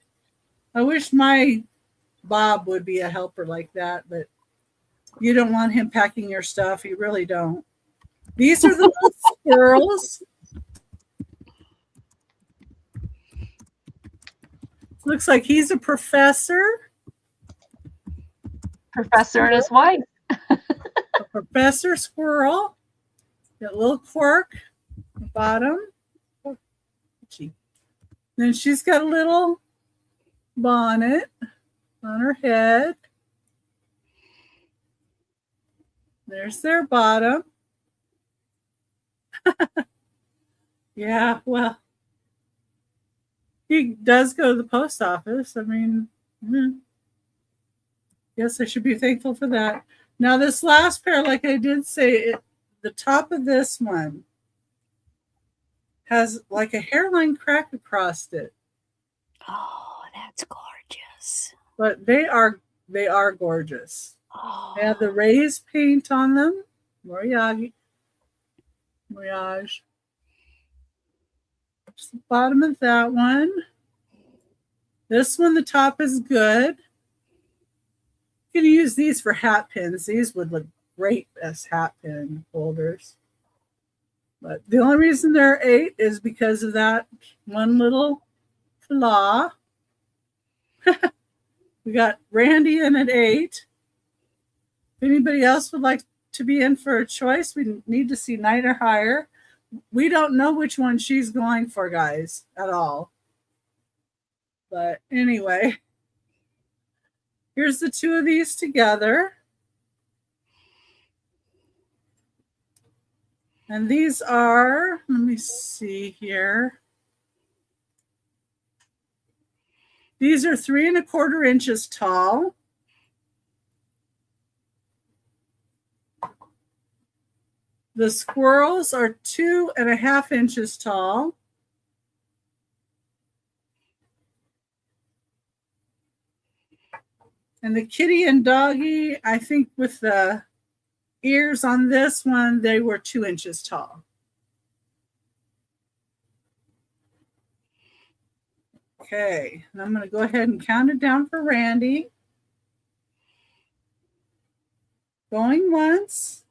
S2: I wish my Bob would be a helper like that, but you don't want him packing your stuff. You really don't. These are the little squirrels. Looks like he's a professor.
S3: Professor and his wife.
S2: A professor squirrel. Got a little quirk at the bottom. Then she's got a little bonnet on her head. There's their bottom. Yeah, well, he does go to the post office. I mean, yes, I should be thankful for that. Now, this last pair, like I did say, the top of this one has like a hairline crack across it.
S5: Oh, that's gorgeous.
S2: But they are gorgeous.
S5: Oh.
S2: They have the raised paint on them. Moriage. Just the bottom of that one. This one, the top is good. You can use these for hat pins. These would look great as hat pin holders. But the only reason there are 8 is because of that one little flaw. We got Randy in at 8. If anybody else would like to be in for a choice, we need to see 9 or higher. We don't know which one she's going for, guys, at all. But anyway, here's the 2 of these together. And these are, let me see here. These are 3 1/4 inches tall. The squirrels are 2 1/2 inches tall. And the kitty and doggy, I think with the ears on this one, they were 2 inches tall. Okay, and I'm going to go ahead and count it down for Randy. Going once.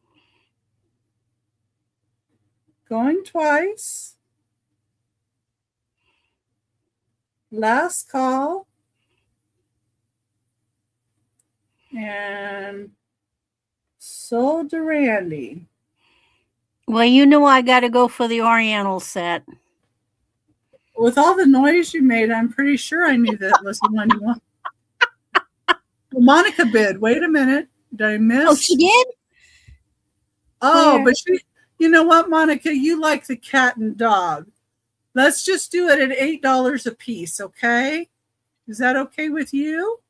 S2: Going twice. Last call. And sold to Randy.
S5: Well, you know I got to go for the Oriental set.
S2: With all the noise you made, I'm pretty sure I knew that was the one you want. Well, Monica bid. Wait a minute. Did I miss?
S5: Oh, she did?
S2: Oh,
S5: Where?
S2: but she, you know what, Monica? You like the cat and dog. Let's just do it at $8 a piece, okay? Is that okay with you?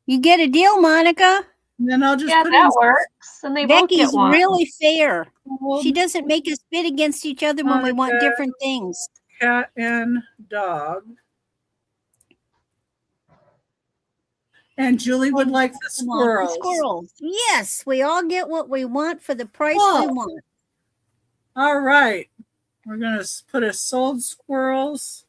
S5: You get a deal, Monica.
S2: And then I'll just
S3: Yeah,
S2: put
S3: that
S2: in
S3: works. And they both
S5: Becky's
S3: get one.
S5: really fair.
S2: sold
S5: She doesn't make us bid against each other when we want
S2: Monica.
S5: different things.
S2: cat and dog. And Julie would like the
S5: Come on, the
S2: squirrels.
S5: squirrels. Yes, we all get what we want for the price we
S2: Oh.
S5: want.
S2: All right. We're going to put a sold squirrels.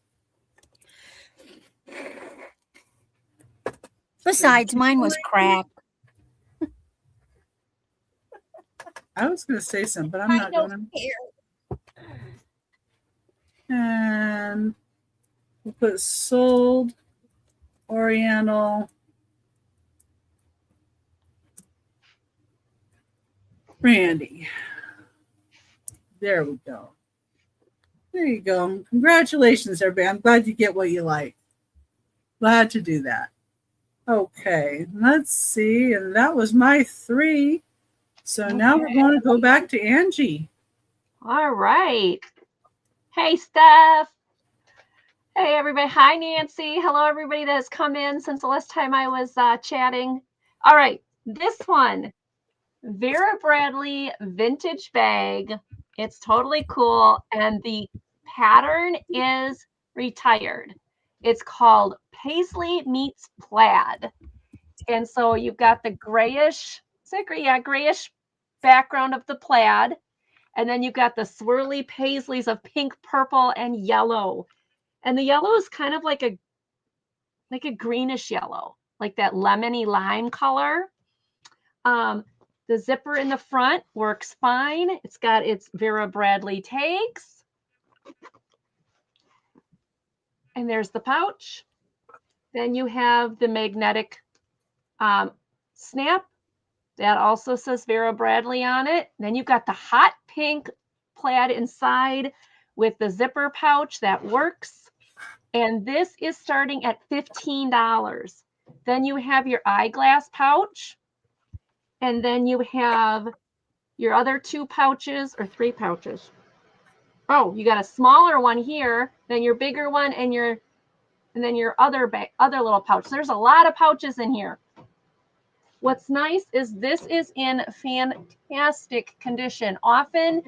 S5: Besides, mine was crap.
S2: I was going to say something, but I'm
S5: I
S2: not
S5: don't
S2: going
S5: care.
S2: to. And we'll put sold Oriental Randy. There we go. There you go. Congratulations, everybody. I'm glad you get what you like. Glad to do that. Okay, let's see. And that was my 3. So now we're going to go back to Angie.
S3: All right. Hey, Steph. Hey, everybody. Hi, Nancy. Hello, everybody that has come in since the last time I was chatting. All right. This one, Vera Bradley vintage bag. It's totally cool. And the pattern is retired. It's called Paisley Meets Plaid. And so you've got the grayish, is that gray? Yeah, grayish background of the plaid. And then you've got the swirly paisleys of pink, purple, and yellow. And the yellow is kind of like a greenish yellow, like that lemony lime color. The zipper in the front works fine. It's got its Vera Bradley tags. And there's the pouch. Then you have the magnetic snap. That also says Vera Bradley on it. Then you've got the hot pink plaid inside with the zipper pouch that works. And this is starting at $15. Then you have your eyeglass pouch. And then you have your other 2 pouches or 3 pouches. Oh, you got a smaller one here, then your bigger one, and then your other little pouch. There's a lot of pouches in here. What's nice is this is in fantastic condition. Often,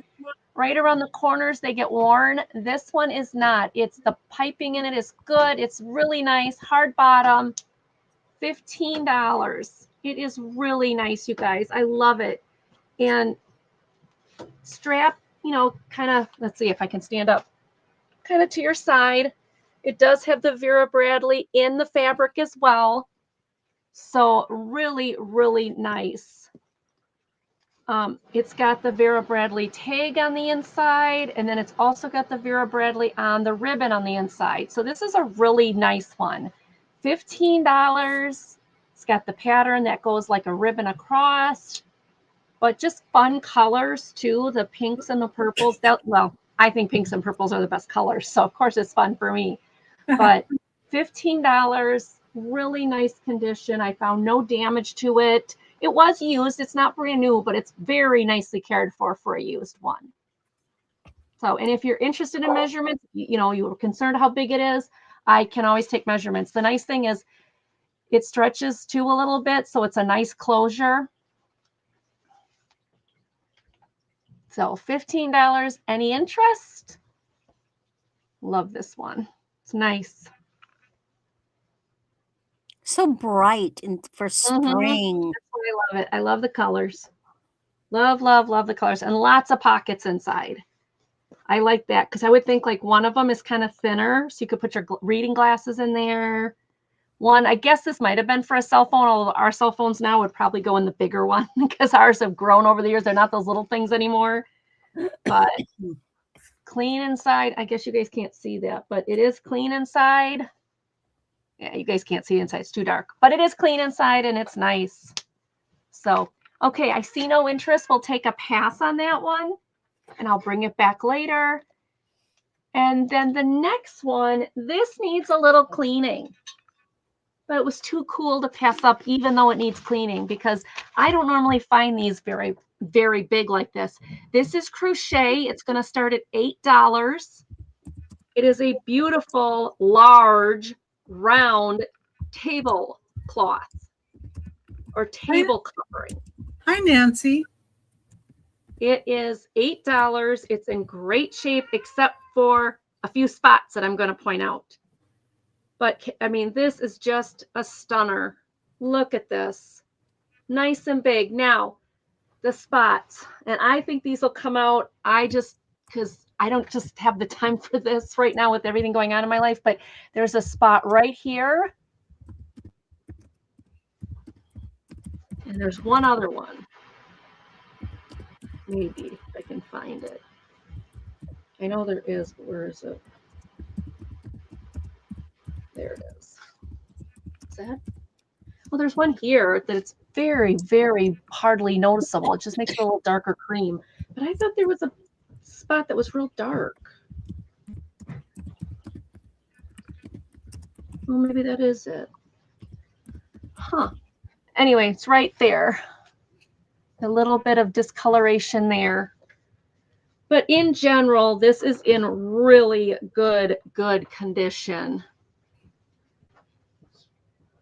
S3: right around the corners, they get worn. This one is not. It's the piping in it is good. It's really nice. Hard bottom. $15. It is really nice, you guys. I love it. And strap, kind of, let's see if I can stand up, kind of to your side. It does have the Vera Bradley in the fabric as well. So really, really nice. It's got the Vera Bradley tag on the inside, and then it's also got the Vera Bradley on the ribbon on the inside. So this is a really nice one. $15. It's got the pattern that goes like a ribbon across, but just fun colors too. The pinks and the purples. Well, I think pinks and purples are the best colors, so of course it's fun for me. But $15, really nice condition. I found no damage to it. It was used. It's not brand new, but it's very nicely cared for a used one. So, and if you're interested in measurements, you were concerned how big it is, I can always take measurements. The nice thing is it stretches too a little bit, so it's a nice closure. So $15. Any interest? Love this one. It's nice.
S5: So bright for spring.
S3: That's why I love it. I love the colors. Love, love, love the colors, and lots of pockets inside. I like that because I would think like one of them is kind of thinner, so you could put your reading glasses in there. One, I guess this might have been for a cell phone, although our cell phones now would probably go in the bigger one because ours have grown over the years. They're not those little things anymore. But clean inside. I guess you guys can't see that, but it is clean inside. Yeah, you guys can't see inside. It's too dark, but it is clean inside and it's nice. So, okay, I see no interest. We'll take a pass on that one and I'll bring it back later. And then the next one, this needs a little cleaning, but it was too cool to pass up even though it needs cleaning because I don't normally find these very, very big like this. This is crochet. It's going to start at $8. It is a beautiful, large, round tablecloth or table covering.
S2: Hi, Nancy.
S3: It is $8. It's in great shape except for a few spots that I'm going to point out. But I mean, this is just a stunner. Look at this. Nice and big. Now, the spots, and I think these will come out. Because I don't just have the time for this right now with everything going on in my life, but there's a spot right here. And there's one other one. Maybe if I can find it. I know there is. Where is it? There it is. Is that? Well, there's one here that it's very, very hardly noticeable. It just makes it a little darker cream. But I thought there was a spot that was real dark. Well, maybe that is it. Huh. Anyway, it's right there. A little bit of discoloration there. But in general, this is in really good condition.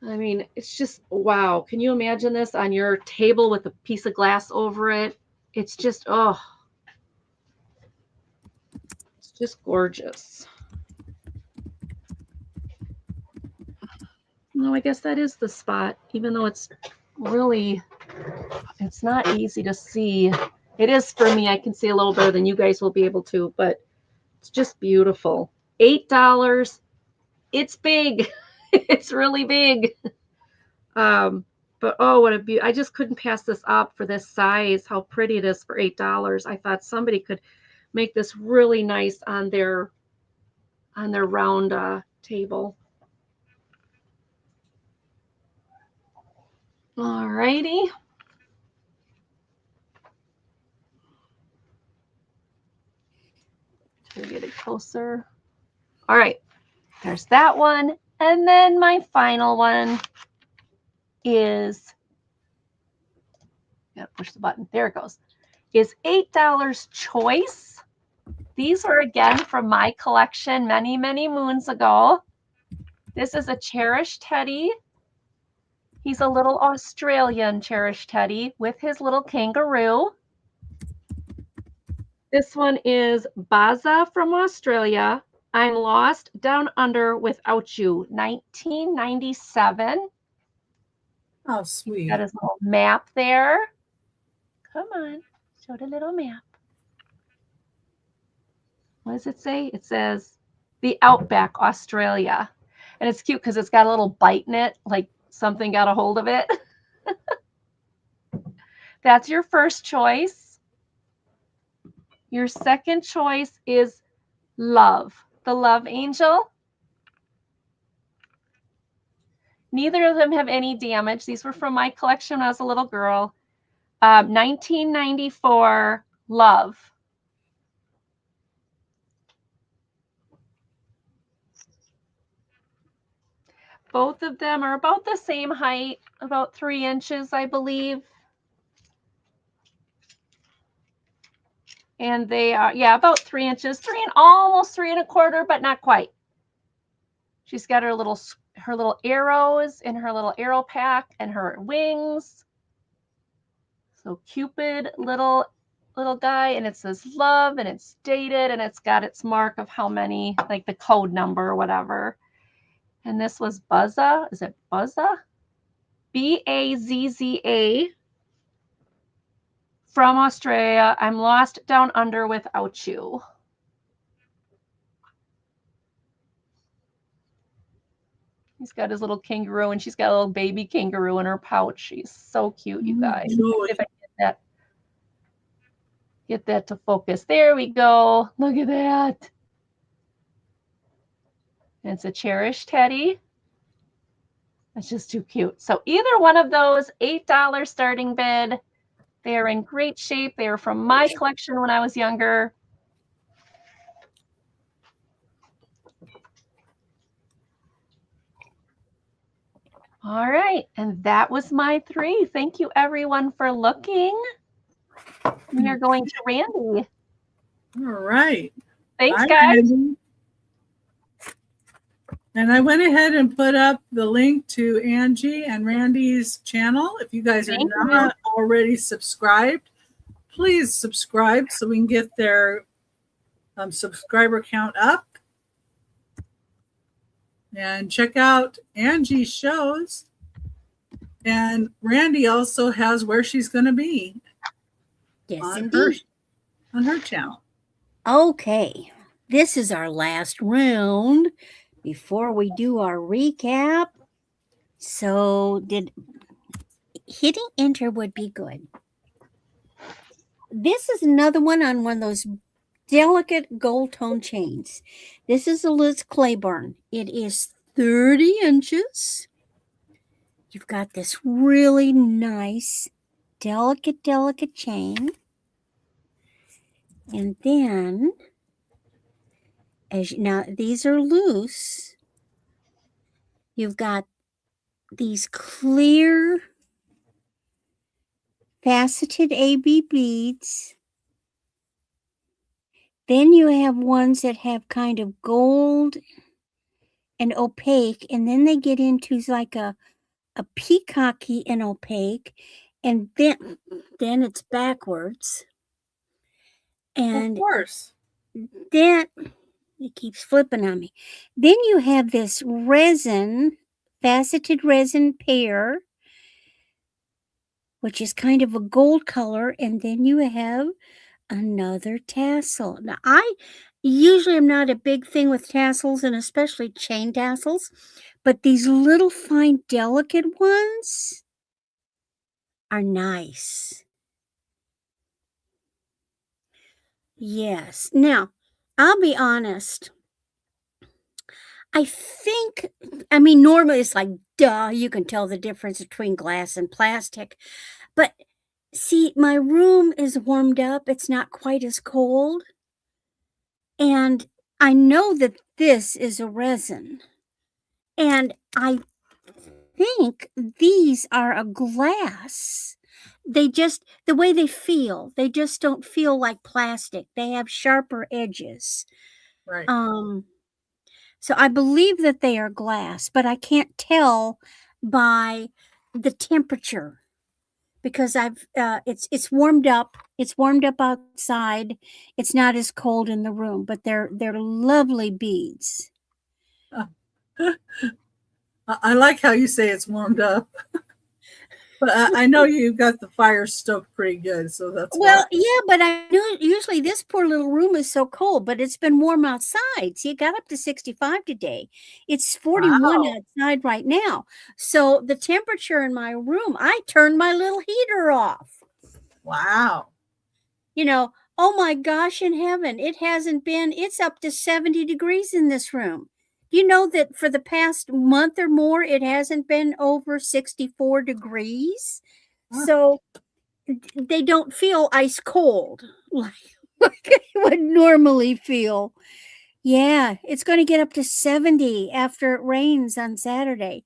S3: I mean, it's just, wow. Can you imagine this on your table with a piece of glass over it? It's just, oh. It's just gorgeous. No, I guess that is the spot, even though it's really, it's not easy to see. It is for me. I can see a little better than you guys will be able to, but it's just beautiful. $8. It's big. It's really big. But oh, what a beauty. I just couldn't pass this up for this size. How pretty it is for $8. I thought somebody could make this really nice on their round table. All righty. Try to get it closer. All right, there's that one. And then my final one is, gotta push the button, there it goes, is $8 choice. These were again from my collection many, many moons ago. This is a cherished teddy. He's a little Australian cherished teddy with his little kangaroo. This one is Baza from Australia. I'm Lost Down Under Without You, 1997.
S2: Oh, sweet.
S3: Got his little map there. Come on, show the little map. What does it say? It says the Outback, Australia. And it's cute because it's got a little bite in it, like something got a hold of it. That's your first choice. Your second choice is Love, the Love Angel. Neither of them have any damage. These were from my collection when I was a little girl. 1994 Love. Both of them are about the same height, about 3 inches, I believe. And they are, yeah, about 3 inches, almost 3 1/4, but not quite. She's got her little arrows in her little arrow pack and her wings. So Cupid, little guy, and it says love, and it's dated, and it's got its mark of how many, like the code number or whatever. And this was Buzza. Is it Buzza? Bazza from Australia. I'm lost down under without you. He's got his little kangaroo, and she's got a little baby kangaroo in her pouch. She's so cute, you guys. If I get that to focus. There we go. Look at that. And it's a cherished teddy. It's just too cute. So either one of those, $8 starting bid. They are in great shape. They are from my collection when I was younger. All right, and that was my 3. Thank you, everyone, for looking. We are going to Randy.
S2: All right.
S3: Thanks,
S2: Hi,
S3: guys.
S2: Randy. And I went ahead and put up the link to Angie and Randy's channel. If you guys are not already subscribed, please subscribe so we can get their subscriber count up. And check out Angie's shows. And Randy also has where she's going to be.
S5: Yes,
S2: indeed. On her channel.
S5: Okay. This is our last round before we do our recap. So hitting enter would be good. This is another one on one of those delicate gold tone chains. This is a Liz Claiborne. It is 30 inches. You've got this really nice, delicate chain. And then, now these are loose. You've got these clear, faceted AB beads. Then you have ones that have kind of gold and opaque, and then they get into like a peacocky and opaque, and then it's backwards. And
S2: of course,
S5: then it keeps flipping on me. Then you have this faceted resin pair, which is kind of a gold color, and then you have another tassel. Now, I usually am not a big thing with tassels, and especially chain tassels, but these little fine, delicate ones are nice. Yes. Now, I'll be honest. Normally it's like, duh, you can tell the difference between glass and plastic. But see, my room is warmed up. It's not quite as cold. And I know that this is a resin. And I think these are a glass. The way they feel, they just don't feel like plastic. They have sharper edges.
S2: Right.
S5: So I believe that they are glass, but I can't tell by the temperature because it's warmed up. It's warmed up outside. It's not as cold in the room, but they're lovely beads.
S2: I like how you say it's warmed up. But I know you got the fire stoked pretty good, so that's
S5: yeah. But I know usually this poor little room is so cold, but it's been warm outside. See, it got up to 65 today. It's 41 outside right now. So the temperature in my room, I turned my little heater off.
S2: Wow.
S5: You know, oh my gosh, in heaven, it's up to 70 degrees in this room. You know that for the past month or more, it hasn't been over 64 degrees.
S2: Huh.
S5: So they don't feel ice cold like they would normally feel. Yeah, it's going to get up to 70 after it rains on Saturday.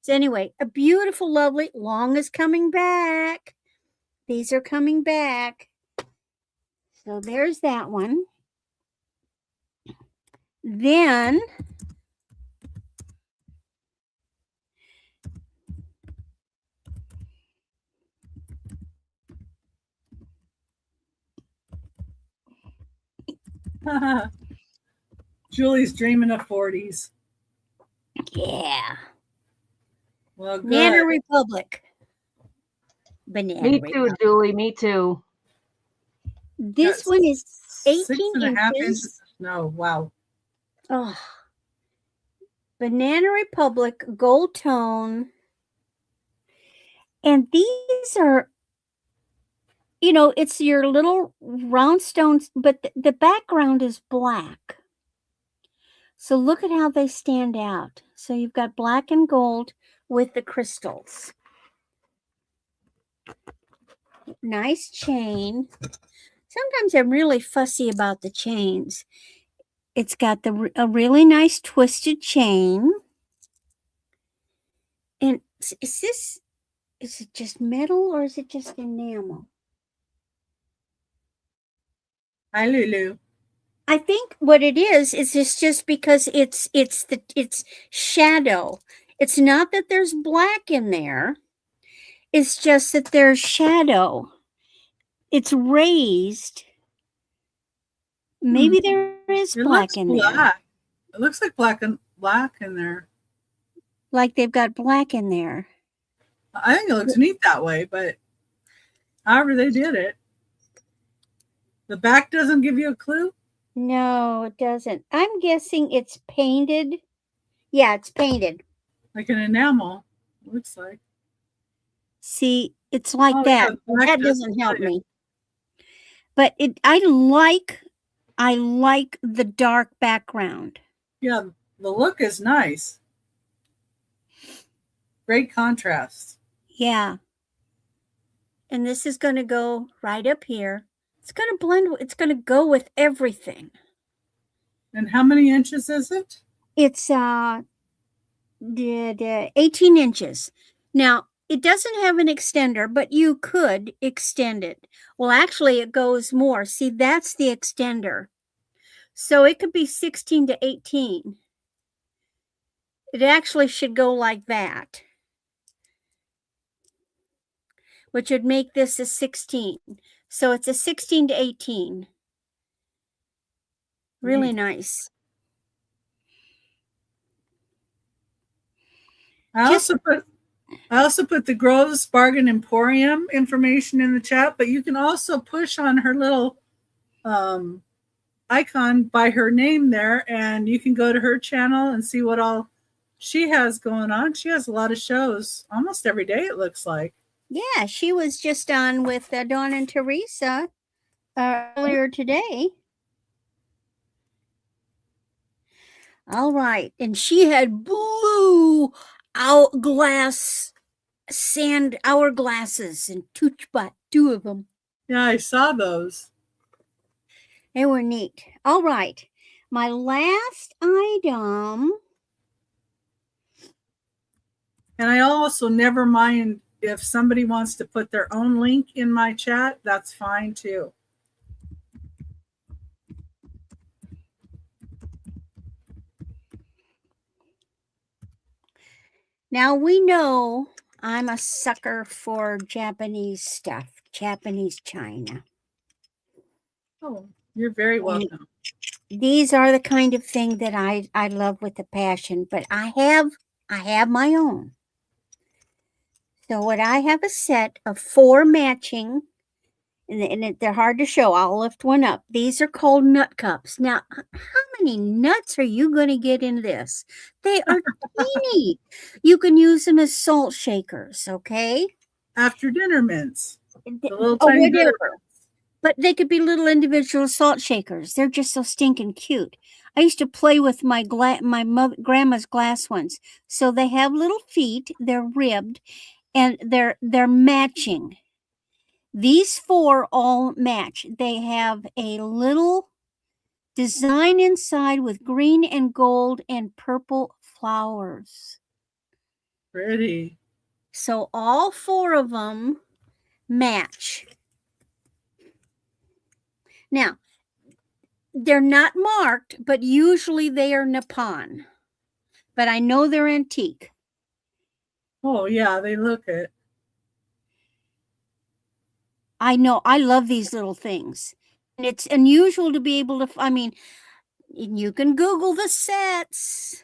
S5: So anyway, a beautiful, lovely, long is coming back. These are coming back. So there's that one. Then
S2: Julie's dreaming of 40s.
S5: yeah,
S2: Well, good.
S5: Banana Republic. Banana
S3: Me too,
S5: Republic.
S3: Julie. Me too.
S5: This
S2: Got
S5: one is 18
S2: 6.5
S5: inches.
S2: inches of snow. Wow.
S5: Oh, Banana Republic gold tone. And these are, you know, it's your little round stones, but the background is black. So look at how they stand out. So you've got black and gold with the crystals. Nice chain. Sometimes I'm really fussy about the chains. It's got a really nice twisted chain. And is it just metal or is it just enamel?
S2: Hi, Lulu.
S5: I think what it is just because it's shadow. It's not that there's black in there. It's just that there's shadow. It's raised. Maybe there is
S2: It
S5: black
S2: looks
S5: in there.
S2: black. It looks like black in there.
S5: Like they've got black in there.
S2: I think it looks neat that way, but however they did it. The back doesn't give you a clue?
S5: No, it doesn't. I'm guessing it's painted. Yeah, it's painted.
S2: Like an enamel, looks like.
S5: See, it's like
S2: Oh,
S5: that.
S2: yeah, black
S5: That
S2: doesn't
S5: doesn't help
S2: tell you.
S5: me. But I like the dark background.
S2: Yeah, the look is nice. Great contrast.
S5: Yeah. And this is going to go right up here. It's going to blend. It's going to go with everything.
S2: And how many inches is it?
S5: It's 18 inches. Now, it doesn't have an extender, but you could extend it. Well, actually, it goes more. See, that's the extender. So it could be 16 to 18. It actually should go like that, which would make this a 16. So it's a 16 to 18. Really nice.
S2: I also put the Groves Bargain Emporium information in the chat, but you can also push on her little icon by her name there, and you can go to her channel and see what all she has going on. She has a lot of shows almost every day, it looks like.
S5: Yeah, she was just on with Dawn and Teresa earlier today. All right. And she had blue sand hourglasses and two of them.
S2: Yeah, I saw those.
S5: They were neat. All right. My last item.
S2: And I also never mind if somebody wants to put their own link in my chat, that's fine too.
S5: Now we know I'm a sucker for Japanese stuff, Japanese china.
S2: Oh, you're very welcome.
S5: These are the kind of thing that I love with a passion, but I have my own. So what I have a set of 4 matching, and they're hard to show. I'll lift one up. These are called nut cups. Now, how many nuts are you going to get in this? They are teeny. You can use them as salt shakers, okay?
S2: After dinner mints. The little
S5: Oh,
S2: tiny
S5: whatever.
S2: glitter.
S5: But they could be little individual salt shakers. They're just so stinking cute. I used to play with my grandma's glass ones. So they have little feet. They're ribbed, and they're matching. These four all match. They have a little design inside with green and gold and purple flowers.
S2: Pretty.
S5: So all four of them match. Now, they're not marked, but usually they are Nippon. But I know they're antique.
S2: Oh, yeah, they look it.
S5: I know. I love these little things. And it's unusual to be able to, I mean, you can Google the sets.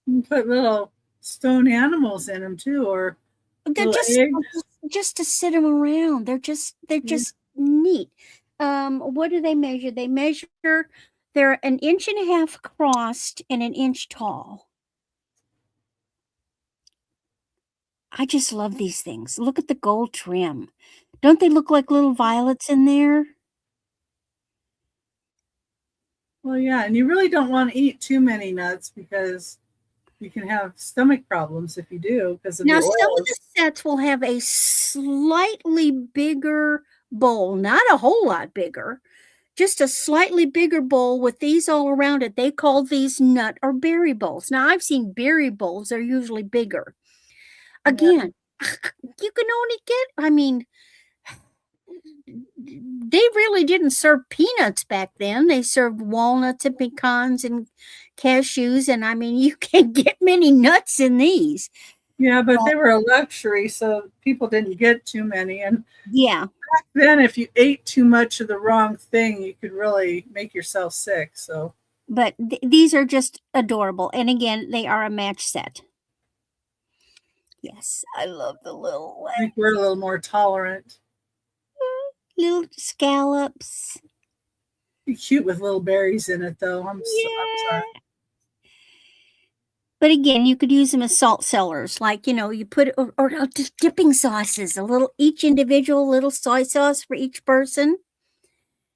S2: You can put little stone animals in them too, or
S5: They're
S2: little
S5: just
S2: eggs.
S5: just to sit them around. They're just neat. What do they measure? They measure, they're 1.5 inches crossed and 1 inch tall. I just love these things. Look at the gold trim. Don't they look like little violets in there?
S2: Well, yeah, and you really don't want to eat too many nuts because you can have stomach problems if you do because of
S5: Now,
S2: the
S5: some of
S2: oils.
S5: the sets will have a slightly bigger bowl, not a whole lot bigger, just a slightly bigger bowl with these all around it. They call these nut or berry bowls. Now, I've seen berry bowls, they're usually bigger.
S2: Yeah.
S5: Again, you can only get, I mean, they really didn't serve peanuts back then. They served walnuts and pecans and cashews. And I mean, you can't get many nuts in these.
S2: Yeah, but they were a luxury, so people didn't get too many. And
S5: Yeah.
S2: back then, if you ate too much of the wrong thing, you could really make yourself sick. So,
S5: But these are just adorable. And again, they are a match set. Yes, I love the little
S2: I think we're a little more tolerant.
S5: scallops.
S2: Be cute with little berries in it, though. I'm sorry.
S5: But again, you could use them as salt cellars, like, you put, or just dipping sauces, each individual little soy sauce for each person,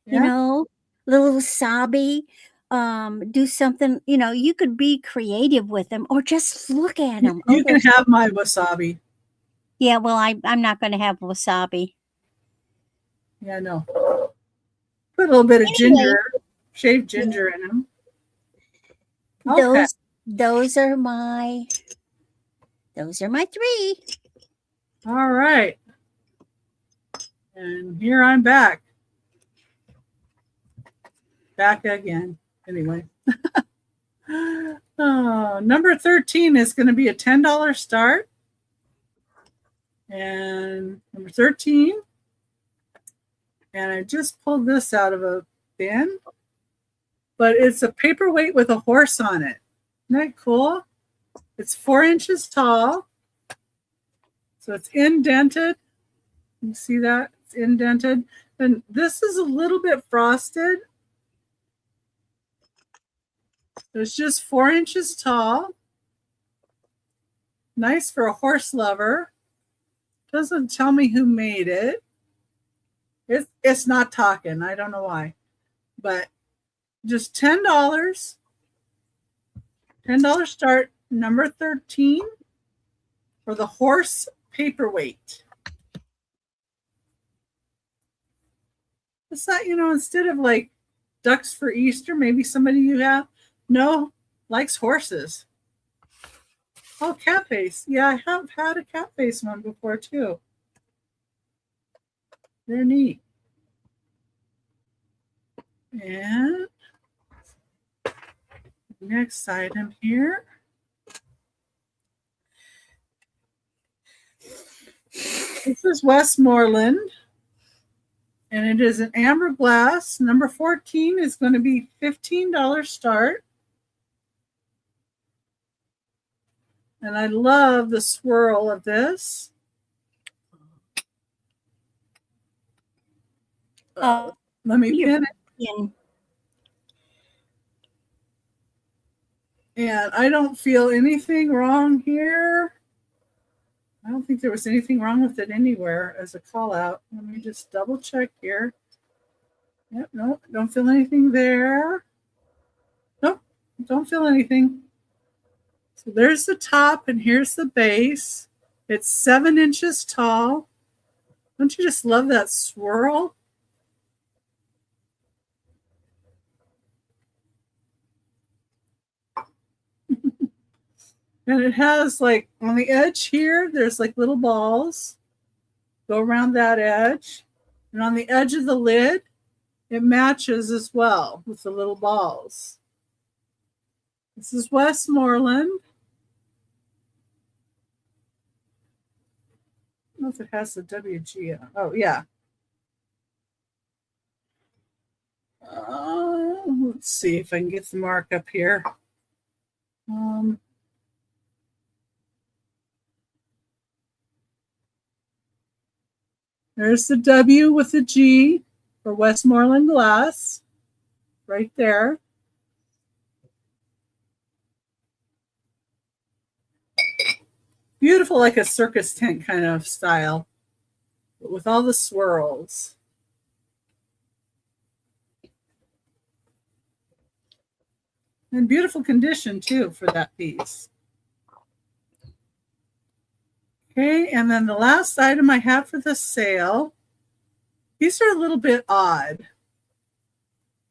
S2: Yeah.
S5: little wasabi, do something, you could be creative with them or just look at them.
S2: You can have my wasabi.
S5: Yeah, well, I'm not going to have wasabi.
S2: Yeah, no. Put a little bit of ginger, shaved ginger in them. Okay.
S5: Those are my 3.
S2: All right. And here I'm back. Back again. Anyway. Number 13 is going to be a $10 start. And number 13. And I just pulled this out of a bin. But it's a paperweight with a horse on it. Isn't that cool? It's 4 inches tall. So it's indented. You see that? It's indented. And this is a little bit frosted. It's just 4 inches tall. Nice for a horse lover. Doesn't tell me who made it. It's not talking. I don't know why. But just $10. $10 start, number 13 for the horse paperweight. It's that, instead of like ducks for Easter, maybe somebody you have likes horses. Oh, cat face. Yeah, I have had a cat face one before too. They're neat. And next item here. This is Westmoreland. And it is an amber glass. Number 14 is going to be $15 start. And I love the swirl of this. Let me pin it. And I don't feel anything wrong here. I don't think there was anything wrong with it anywhere as a call out. Let me just double check here. Yep, no, don't feel anything there. Nope, don't feel anything. So there's the top and here's the base. It's 7 inches tall. Don't you just love that swirl? And it has like on the edge here, there's like little balls. Go around that edge. And on the edge of the lid, it matches as well with the little balls. This is Westmoreland. I don't know if it has the WG on. Oh, yeah. Let's see if I can get the mark up here. There's the W with the G for Westmoreland glass, right there. Beautiful, like a circus tent kind of style, but with all the swirls. And beautiful condition, too, for that piece. Okay, and then the last item I have for the sale, these are a little bit odd.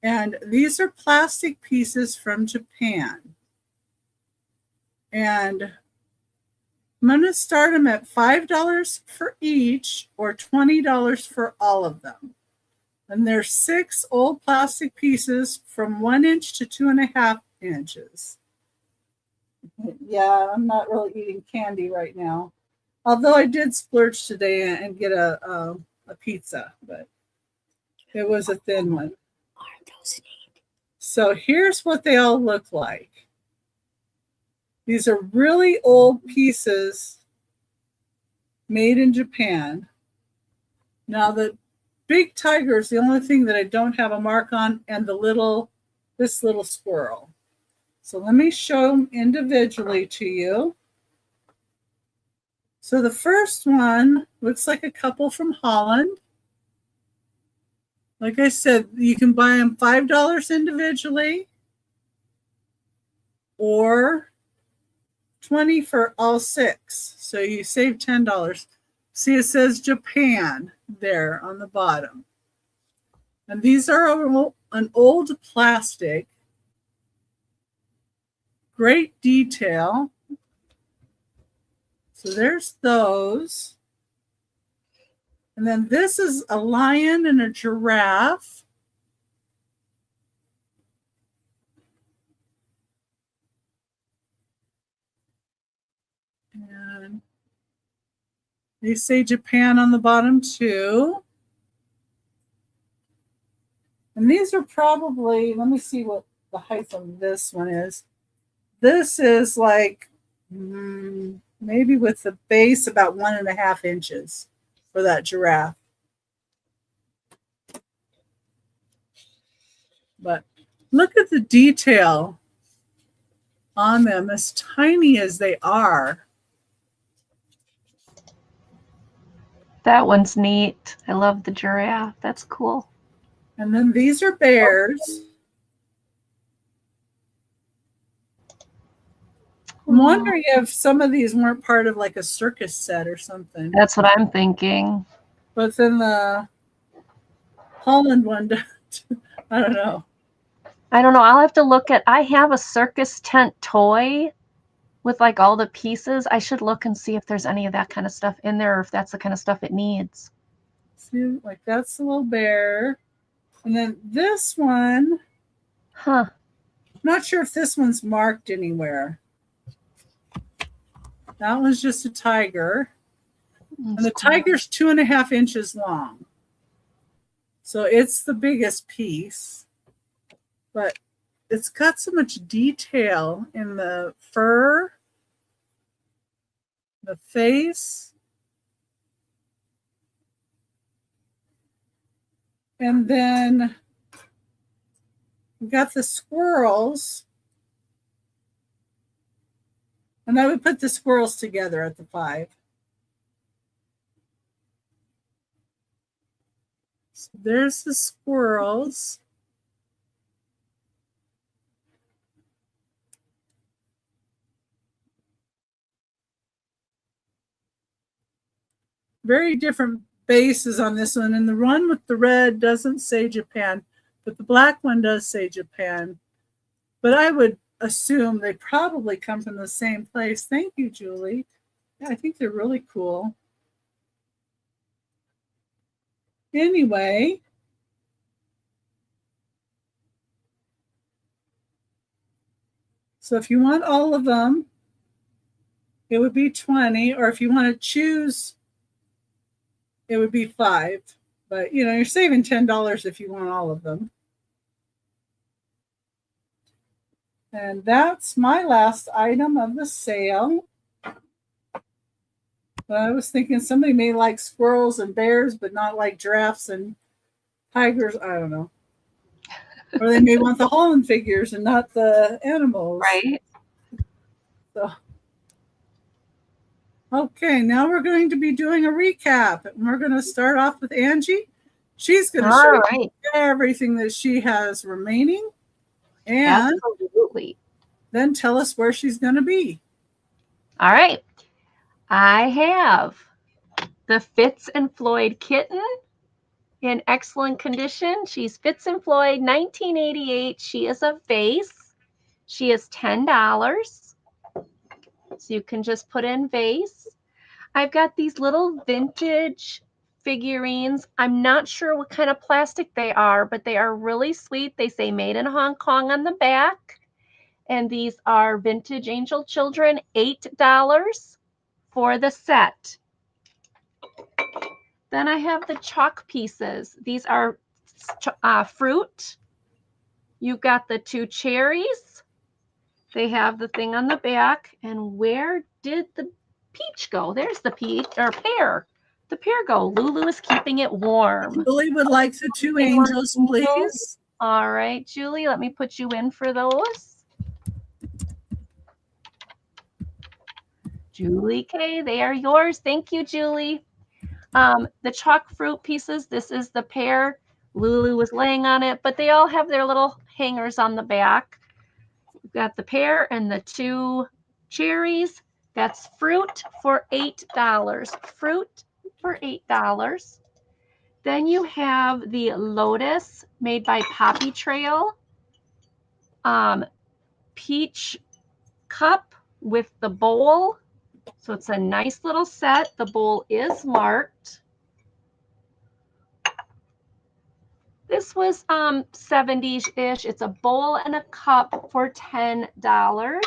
S2: And these are plastic pieces from Japan. And I'm going to start them at $5 for each or $20 for all of them. And there's 6 old plastic pieces from 1 inch to 2.5 inches. Yeah, I'm not really eating candy right now. Although I did splurge today and get a pizza, but it was a thin one. So here's what they all look like. These are really old pieces made in Japan. Now the big tiger is the only thing that I don't have a mark on, and this little squirrel. So let me show them individually to you. So the first one looks like a couple from Holland. Like I said, you can buy them $5 individually or $20 for all 6. So you save $10. See, it says Japan there on the bottom. And these are an old plastic. Great detail. So there's those. And then this is a lion and a giraffe. And they say Japan on the bottom too. And these are probably, let me see what the height of this one is. This is like maybe with the base about 1.5 inches for that giraffe. But look at the detail on them, as tiny as they are.
S3: That one's neat. I love the giraffe. That's cool.
S2: And then these are bears. I'm wondering if some of these weren't part of like a circus set or something.
S3: That's what I'm thinking.
S2: But then the Holland one, I don't know.
S3: I don't know. I'll have to look at, I have a circus tent toy with like all the pieces. I should look and see if there's any of that kind of stuff in there or if that's the kind of stuff it needs.
S2: See, like that's the little bear. And then this one,
S3: I'm
S2: not sure if this one's marked anywhere. That one's just a tiger. And the tiger's 2.5 inches long. So it's the biggest piece. But it's got so much detail in the fur, the face. And then we got the squirrels. And I would put the squirrels together at the 5. So there's the squirrels. Very different bases on this one. And the one with the red doesn't say Japan, but the black one does say Japan. But I would assume they probably come from the same place. Thank you, Julie. Yeah, I think they're really cool. Anyway, so if you want all of them, it would be 20, or if you want to choose, it would be 5. But, you know, you're saving $10 if you want all of them. And that's my last item of the sale. But I was thinking somebody may like squirrels and bears, but not like giraffes and tigers. I don't know. Or they may want the Holland figures and not the animals.
S3: Right.
S2: So, okay, now we're going to be doing a recap. And we're going to start off with Angie. She's going to show you everything that she has remaining. And
S3: absolutely.
S2: Then tell us where she's going to be.
S3: All right. I have the Fitz and Floyd kitten in excellent condition. She's Fitz and Floyd, 1988. She is a vase. She is $10. So you can just put in vase. I've got these little vintage figurines. I'm not sure what kind of plastic they are, but they are really sweet. They say made in Hong Kong on the back. And these are vintage angel children, $8 for the set. Then I have the chalk pieces. These are fruit. You've got the 2 cherries. They have the thing on the back. And where did the peach go? There's the peach, or pear. The pear go. Lulu is keeping it warm.
S2: Julie would like the 2 angels, please.
S3: All right, Julie, let me put you in for those. Julie K, they are yours. Thank you, Julie. The chalk fruit pieces, this is the pear. Lulu was laying on it, but they all have their little hangers on the back. We've got the pear and the 2 cherries. That's fruit for $8. Fruit for $8. Then you have the lotus made by Poppy Trail. Peach cup with the bowl. So it's a nice little set. The bowl is marked. This was 70s-ish. It's a bowl and a cup for $10.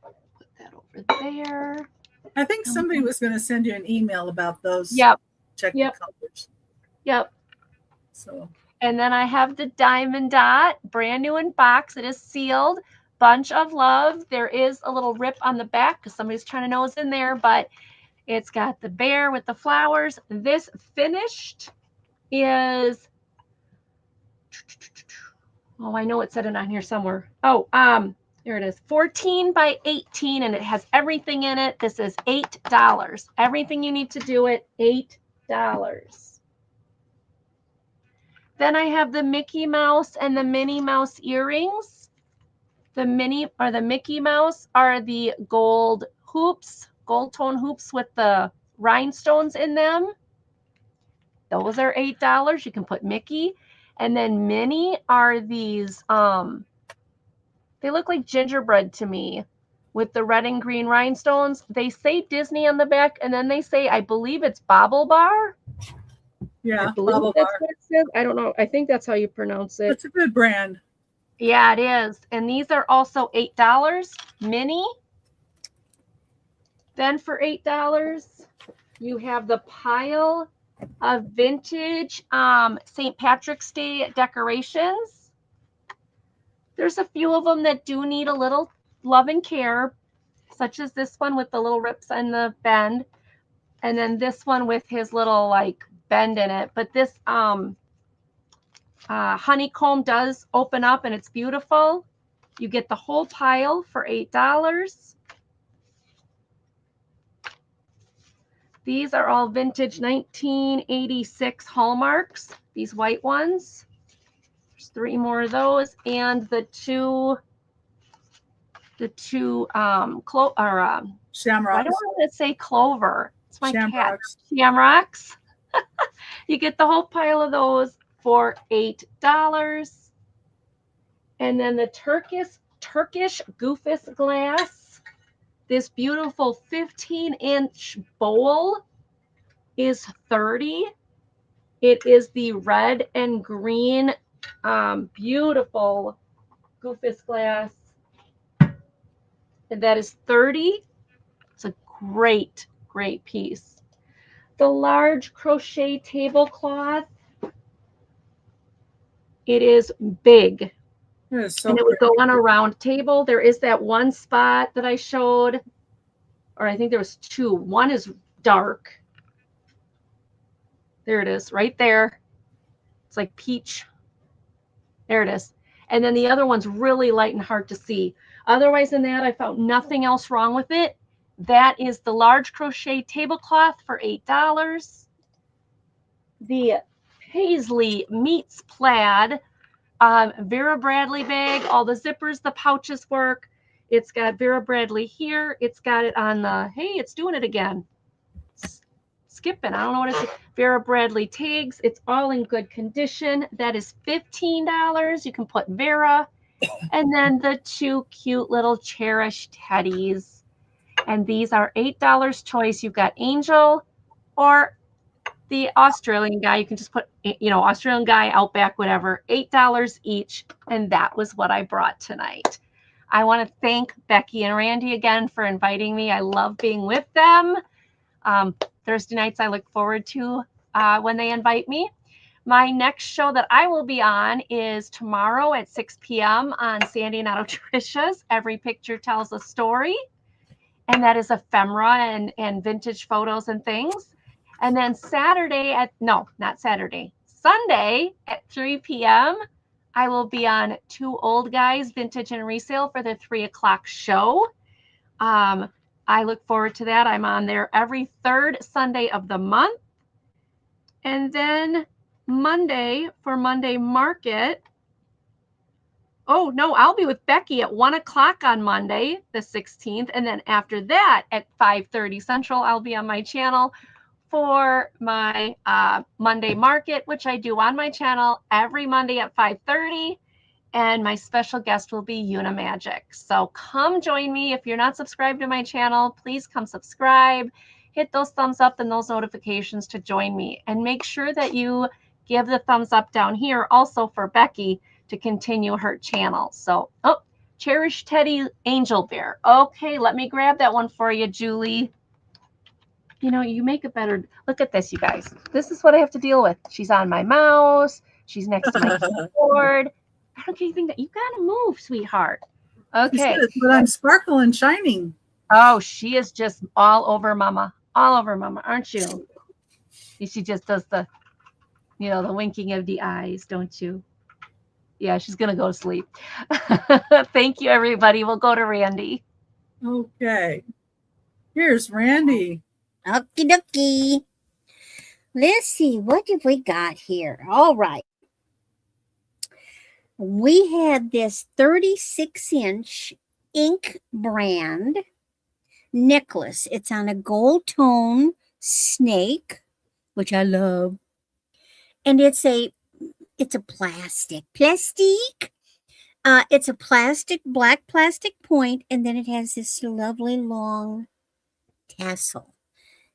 S3: Put that over there.
S2: I think somebody was going to send you an email about those.
S3: Yep.
S2: Check the colors.
S3: Yep.
S2: So.
S3: And then I have the diamond dot, brand new in box. It is sealed. Bunch of love. There is a little rip on the back because somebody's trying to know what's in there, but it's got the bear with the flowers. This finished is, oh, I know it said it on here somewhere. Oh, there it is, 14 by 18, and it has everything in it. This is $8. Everything you need to do it, $8. Then I have the Mickey Mouse and the Minnie Mouse earrings. The Mickey Mouse are the gold hoops, gold tone hoops with the rhinestones in them. Those are $8. You can put Mickey. And then Minnie are these, they look like gingerbread to me with the red and green rhinestones. They say Disney on the back, and then they say, I believe it's Bobble Bar.
S2: Yeah,
S3: I believe
S2: Bobble
S3: that's
S2: Bar.
S3: what it says. I don't know. I think that's how you pronounce it.
S2: It's a good brand.
S3: Yeah, it is. And these are also $8. Mini. Then for $8, you have the pile of vintage St. Patrick's Day decorations. There's a few of them that do need a little love and care, such as this one with the little rips and the bend. And then this one with his little like bend in it. But this honeycomb does open up and it's beautiful. You get the whole pile for $8. These are all vintage 1986 hallmarks, these white ones. There's 3 more of those, and the two
S2: Shamrocks.
S3: I don't want to say clover. It's my cat.
S2: Shamrocks.
S3: Shamrocks. You get the whole pile of those for $8. And then the Turkish Goofus glass. This beautiful 15-inch bowl is $30. It is the red and green beautiful Goofus glass. And that is $30. It's a great, great piece. The large crochet tablecloth. It is big.
S2: That is so
S3: And it would
S2: pretty.
S3: go on a round table. There is that one spot that I showed, or I think there was 2. One is dark. There it is, right there. It's like peach. There it is. And then the other one's really light and hard to see. Otherwise than that, I found nothing else wrong with it. That is the large crochet tablecloth for $8. The Paisley Meets Plaid Vera Bradley bag. All the zippers, the pouches work. It's got Vera Bradley here. It's got it on the, hey, it's doing it again. Skipping. I don't know what it is. Vera Bradley tags. It's all in good condition. That is $15. You can put Vera. And then the 2 cute little cherished teddies. And these are $8 choice. You've got Angel or the Australian guy. You can just put, Australian guy, Outback, whatever. $8 each. And that was what I brought tonight. I want to thank Becky and Randy again for inviting me. I love being with them. Thursday nights I look forward to when they invite me. My next show that I will be on is tomorrow at 6 p.m. on Sandy and Tricia's Every Picture Tells a Story. And that is ephemera and vintage photos and things. And then Sunday at 3 p.m., I will be on Two Old Guys, Vintage and Resale for the 3 o'clock show. I look forward to that. I'm on there every 3rd Sunday of the month. And then Monday for Monday Market. Oh, no, I'll be with Becky at 1 o'clock on Monday, the 16th. And then after that at 5:30 Central, I'll be on my channel for my Monday Market, which I do on my channel every Monday at 5:30. And my special guest will be Una Magic. So come join me. If you're not subscribed to my channel, please come subscribe. Hit those thumbs up and those notifications to join me. And make sure that you give the thumbs up down here also for Becky to continue her channel. So, Cherish Teddy Angel Bear. Okay, let me grab that one for you, Julie. You make it better. Look at this, you guys. This is what I have to deal with. She's on my mouse. She's next to my keyboard. I don't care anything that you gotta move, sweetheart. Okay.
S2: But I'm sparkle and shining.
S3: Oh, she is just all over mama. All over mama, aren't you? She just does the winking of the eyes, don't you? Yeah, she's gonna go to sleep. Thank you, everybody. We'll go to Randy.
S2: Okay. Here's Randy.
S5: Okie dokie. Let's see, what have we got here? All right. We had this 36-inch ink brand necklace. It's on a gold tone snake, which I love. And it's a plastic. It's a black plastic point, and then it has this lovely long tassel.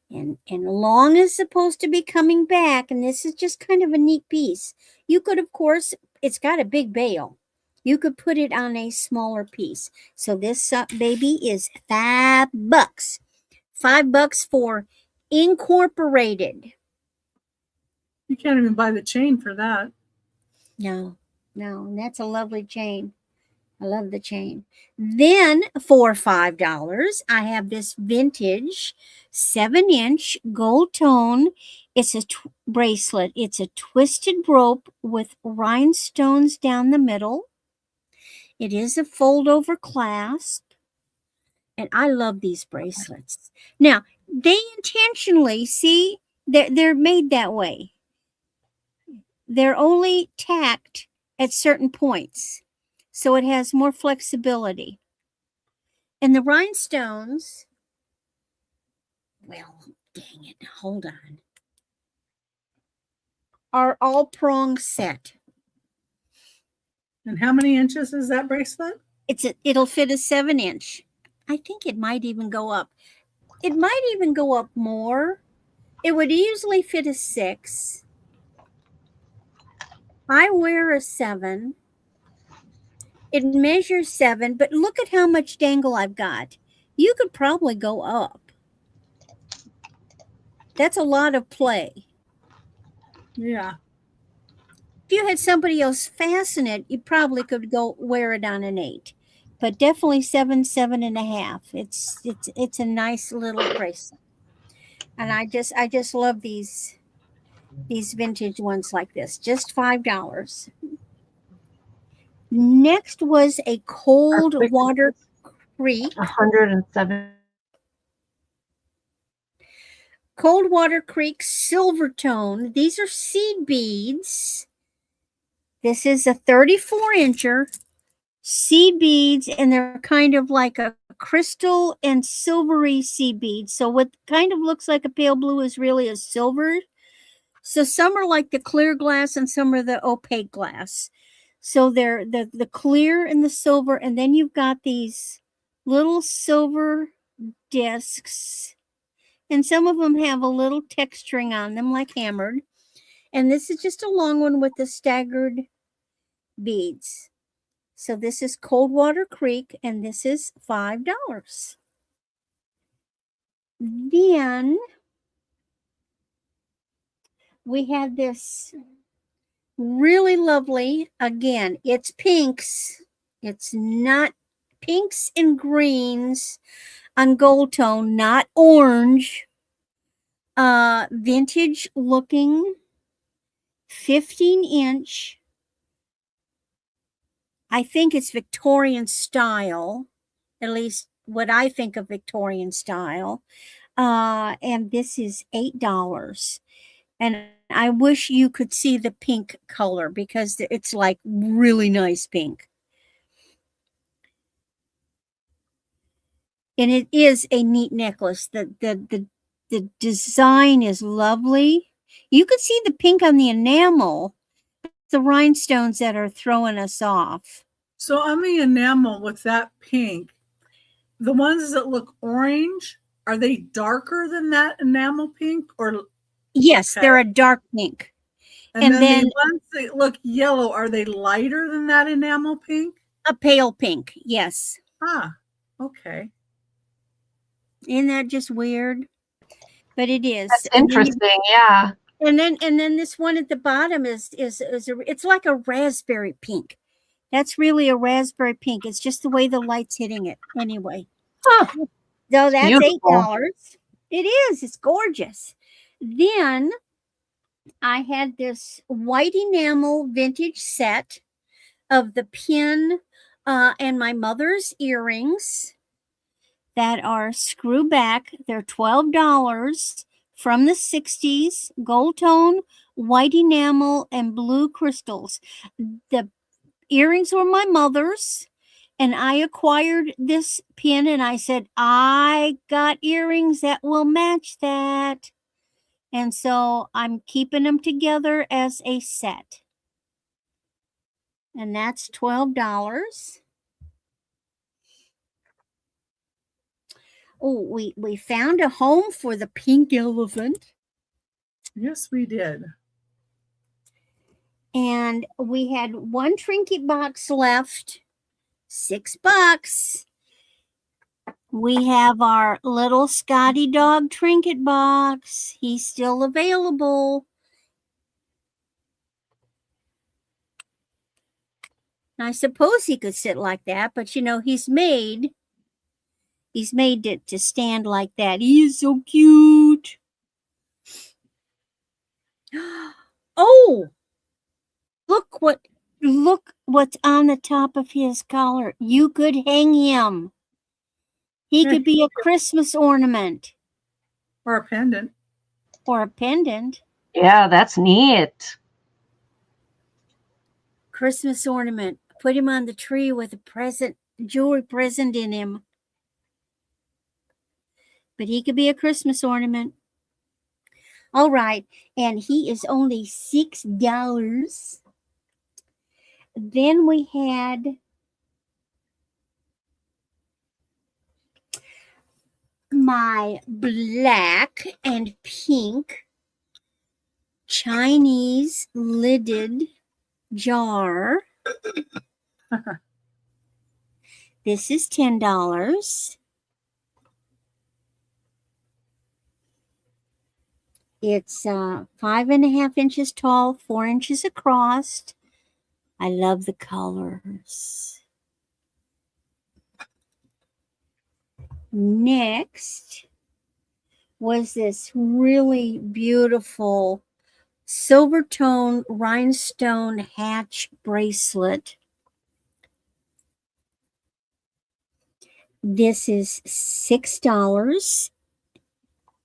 S5: And long is supposed to be coming back, and this is just kind of a neat piece. You could, of course, it's got a big bail. You could put it on a smaller piece. So this baby is $5. $5 for incorporated.
S2: You can't even buy the chain for that.
S5: No, and that's a lovely chain. I love the chain. Then for $5, I have this vintage 7-inch gold tone. It's a bracelet. It's a twisted rope with rhinestones down the middle. It is a fold-over clasp. And I love these bracelets. Now, They intentionally, see, they're made that way. They're only tacked at certain points, so it has more flexibility. And the rhinestones, well, dang it, hold on, are all prong set.
S2: And how many inches is that bracelet?
S5: It'll fit a 7-inch. I think it might even go up. It might even go up more. It would easily fit a 6. I wear a 7. It measures 7, but look at how much dangle I've got. You could probably go up. That's a lot of play.
S2: Yeah.
S5: If you had somebody else fasten it, you probably could go wear it on an 8. But definitely 7, 7.5. It's a nice little bracelet. And I just love these vintage ones like this. Just $5. Next was a Cold Water Creek.
S3: 107.
S5: Cold Water Creek silver tone. These are seed beads. This is a 34-incher seed beads, and they're kind of like a crystal and silvery seed beads. So what kind of looks like a pale blue is really a silver. So some are like the clear glass and some are the opaque glass. So they're the clear and the silver, and then you've got these little silver discs, and some of them have a little texturing on them like hammered. And this is just a long one with the staggered beads. So this is Cold Water Creek, and this is $5. Then we had this really lovely, again, it's pinks. It's not pinks and greens on gold tone, not orange. Vintage looking 15-inch. I think it's Victorian style, at least what I think of Victorian style. And this is $8. And I wish you could see the pink color because it's like really nice pink. And it is a neat necklace. The design is lovely. You could see the pink on the enamel, the rhinestones that are throwing us off.
S2: So on the enamel with that pink, the ones that look orange, are they darker than that enamel pink? Or
S5: yes,
S2: okay.
S5: They're a dark pink.
S2: And then the ones that look yellow, are they lighter than that enamel pink?
S5: A pale pink, yes.
S2: Ah, okay.
S5: Isn't that just weird? But it is.
S3: That's interesting, yeah.
S5: And then this one at the bottom is it's like a raspberry pink. That's really a raspberry pink. It's just the way the light's hitting it. Anyway.
S3: Huh.
S5: So that's
S3: Beautiful.
S5: $8. It is. It's gorgeous. Then I had this white enamel vintage set of the pin and my mother's earrings that are screw back. They're $12 from the 60s, gold tone, white enamel, and blue crystals. The earrings were my mother's, and I acquired this pin, and I said, I got earrings that will match that. And so I'm keeping them together as a set. And that's $12. Oh, we found a home for the pink elephant.
S2: Yes, we did.
S5: And we had one trinket box left, $6. We have our little Scotty dog trinket box. He's still available. I suppose he could sit like that, but you know, he's made to stand like that. He is so cute. Oh, look what's on the top of his collar. You could hang him. He could be a Christmas ornament.
S2: Or a pendant.
S5: or a pendant.
S3: Yeah, that's neat.
S5: Christmas ornament. Put him on the tree with a present, jewelry present in him. But he could be a Christmas ornament. All right, and he is only $6. Then we had my black and pink Chinese lidded jar. This is $10. It's 5.5 inches tall, 4 inches across. I love the colors. Next was this really beautiful silver tone rhinestone hatch bracelet. This is $6.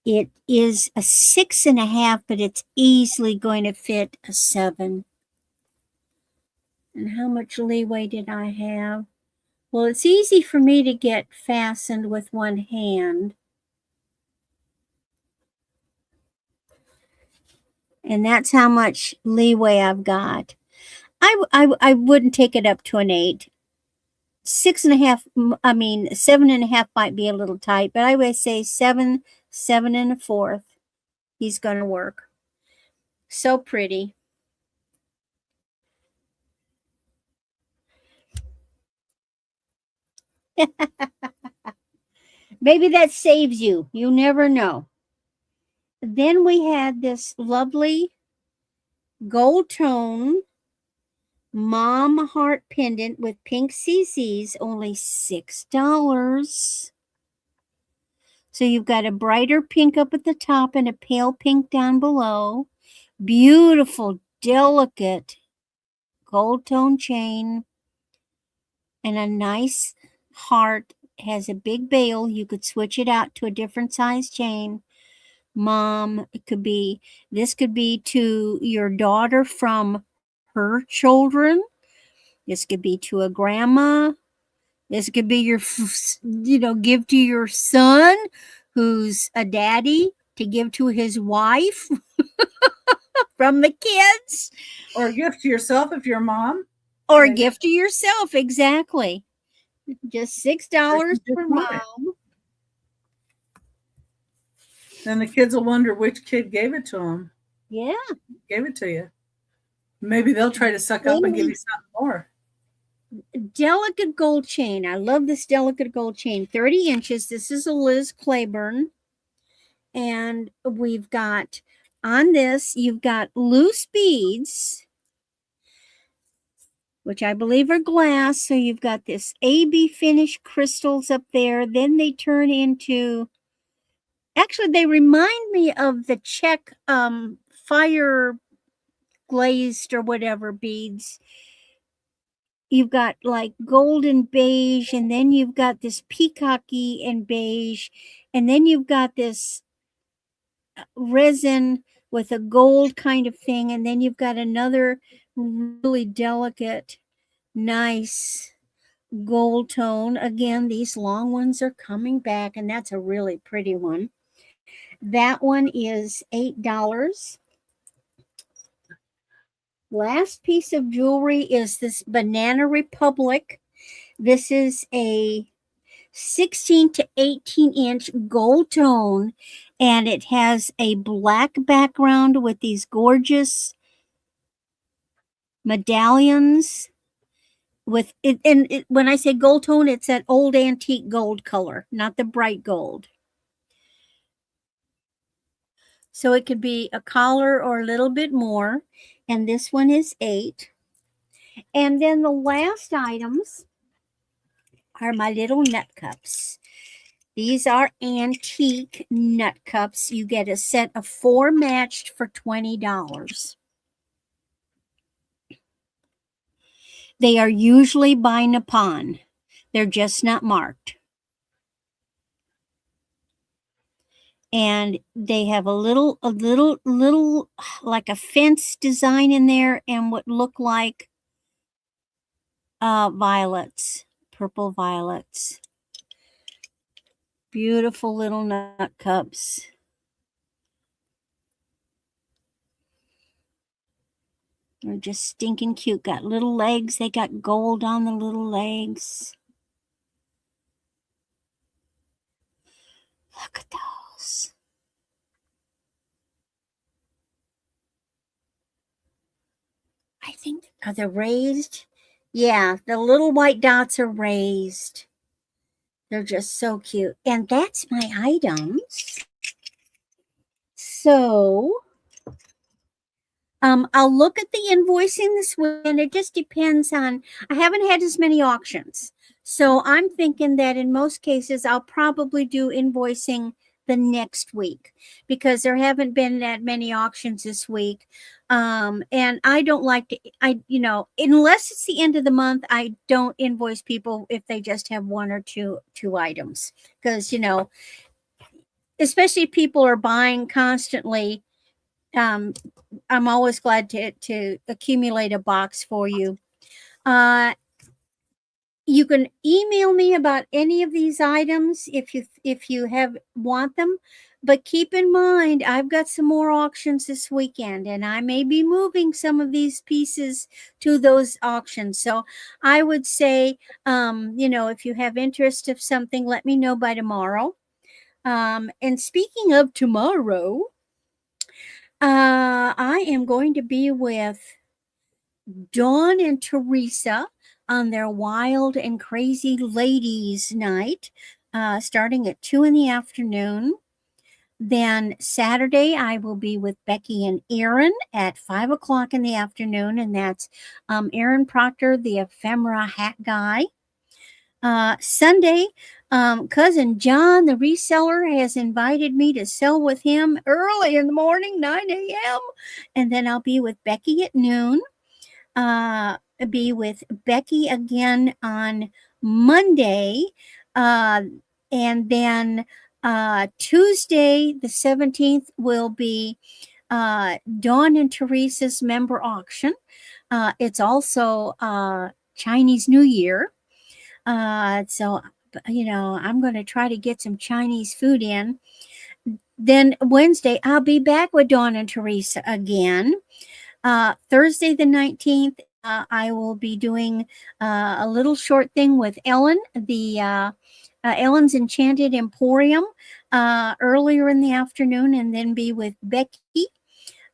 S5: It is a 6.5, but it's easily going to fit a 7. And how much leeway did I have? Well, it's easy for me to get fastened with one hand. And that's how much leeway I've got. I wouldn't take it up to an 8. 6.5, 7.5 might be a little tight, but I would say 7 1/4. He's going to work. So pretty. Maybe that saves you. You never know. Then we had this lovely gold tone mom heart pendant with pink CCs, only $6. So you've got a brighter pink up at the top and a pale pink down below. Beautiful, delicate gold tone chain and a nice heart. Has a big bail. You could switch it out to a different size chain. Mom, this could be to your daughter from her children. This could be to a grandma. This could be your, give to your son who's a daddy to give to his wife from the kids.
S2: Or a gift to yourself if you're a mom.
S5: Or
S2: Right.
S5: a gift to yourself, exactly. Just $6 for mom.
S2: Then the kids will wonder which kid gave it to them.
S5: Yeah.
S2: Gave it to you. Maybe they'll try to suck up and give you something more.
S5: Delicate gold chain. I love this delicate gold chain. 30 inches. This is a Liz Claiborne. And we've got, on this, you've got loose beads, which I believe are glass. So you've got this AB finish crystals up there. Then they turn into, actually, they remind me of the Czech fire glazed or whatever beads. You've got like golden beige, and then you've got this peacocky and beige, and then you've got this resin with a gold kind of thing, and then you've got another really delicate, nice gold tone. Again, these long ones are coming back, and that's a really pretty one. That one is $8. Last piece of jewelry is this Banana Republic. This is a 16 to 18 inch gold tone, and it has a black background with these gorgeous medallions with it. And when I say gold tone, it's that old antique gold color, not the bright gold. So it could be a collar or a little bit more. And this one is $8. And then the last items are my little nut cups. These are antique nut cups. You get a set of 4 matched for $20. They are usually by Nippon. They're just not marked. and they have a little like a fence design in there, and what look like violets, purple violets. Beautiful little nut cups. They're just stinking cute. Got little legs. They got gold on the little legs. Look at those. I think, are they raised? Yeah, the little white dots are raised. They're just so cute. And that's my items. So I'll look at the invoicing this week, and it just depends on, I haven't had as many auctions. So I'm thinking that in most cases, I'll probably do invoicing the next week because there haven't been that many auctions this week. And I don't like to, unless it's the end of the month, I don't invoice people if they just have one or two items. Because, especially if people are buying constantly, I'm always glad to accumulate a box for you. You can email me about any of these items if you want them, but keep in mind I've got some more auctions this weekend, and I may be moving some of these pieces to those auctions. So I would say, if you have interest of something, let me know by tomorrow. And speaking of tomorrow, I am going to be with Dawn and Teresa on their Wild and Crazy Ladies night, starting at 2 in the afternoon. Then Saturday, I will be with Becky and Aaron at 5 o'clock in the afternoon, and that's Aaron Proctor, the ephemera hat guy. Sunday, cousin John, the reseller, has invited me to sell with him early in the morning, 9 a.m. And then I'll be with Becky at noon. Be with Becky again on Monday. And then Tuesday, the 17th, will be Dawn and Teresa's member auction. It's also Chinese New Year. So, I'm going to try to get some Chinese food in. Then Wednesday, I'll be back with Dawn and Teresa again. Thursday, the 19th, I will be doing a little short thing with Ellen, the Ellen's Enchanted Emporium, earlier in the afternoon, and then be with Becky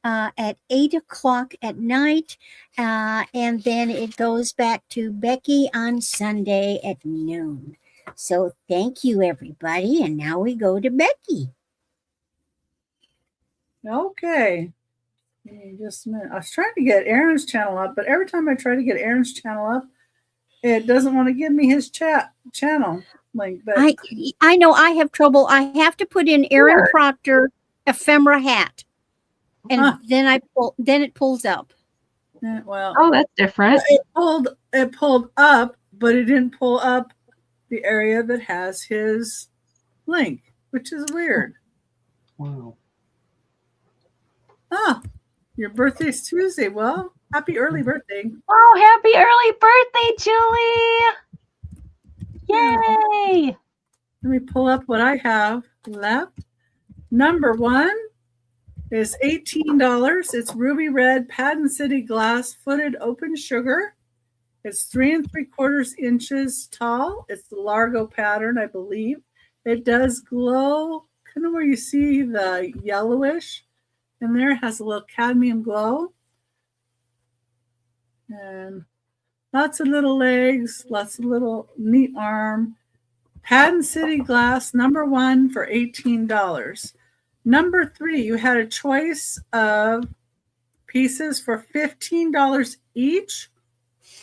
S5: at 8 o'clock at night. And then it goes back to Becky on Sunday at noon. So thank you, everybody. And now we go to Becky.
S2: Okay. Just a minute. I was trying to get Aaron's channel up, but every time I try to get Aaron's channel up, it doesn't want to give me his channel link. But
S5: I know I have trouble. I have to put in Aaron Proctor ephemera hat, and then it pulls up.
S2: Well,
S3: Oh, that's different.
S2: It pulled up, but it didn't pull up the area that has his link, which is weird.
S4: Wow.
S2: Your birthday's Tuesday. Well, happy early birthday.
S3: Oh, happy early birthday, Julie. Yay.
S2: Let me pull up what I have left. Number 1 is $18. It's ruby red Patent City glass footed open sugar. It's 3 3/4 inches tall. It's the Largo pattern, I believe. It does glow, kind of where you see the yellowish. And there it has a little cadmium glow. And lots of little legs, lots of little neat arm. Patent City glass, number 1 for $18. Number 3, you had a choice of pieces for $15 each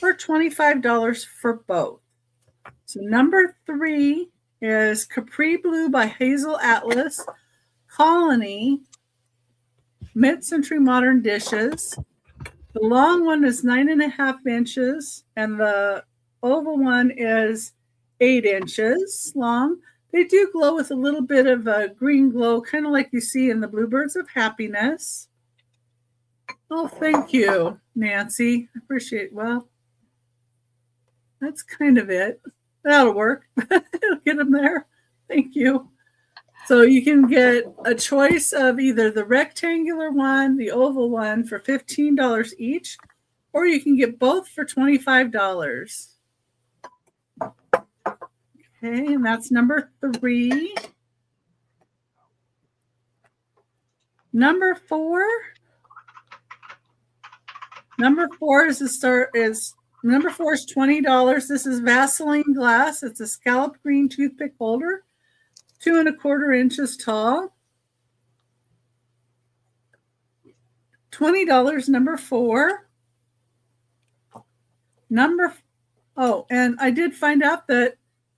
S2: or $25 for both. So number 3 is Capri Blue by Hazel Atlas, Colony, mid-century modern dishes. The long one is 9.5 inches, and the oval one is 8 inches long. They do glow with a little bit of a green glow, kind of like you see in the Bluebirds of Happiness. Oh, thank you, Nancy. I appreciate it. Well, that's kind of it. That'll work. It'll get them there. Thank you. So you can get a choice of either the rectangular one, the oval one for $15 each, or you can get both for $25. Okay, and that's number 3. Number 4 is number 4 is $20. This is Vaseline glass. It's a scalloped green toothpick holder, 2 1/4 inches tall. $20, number 4. And I did find out that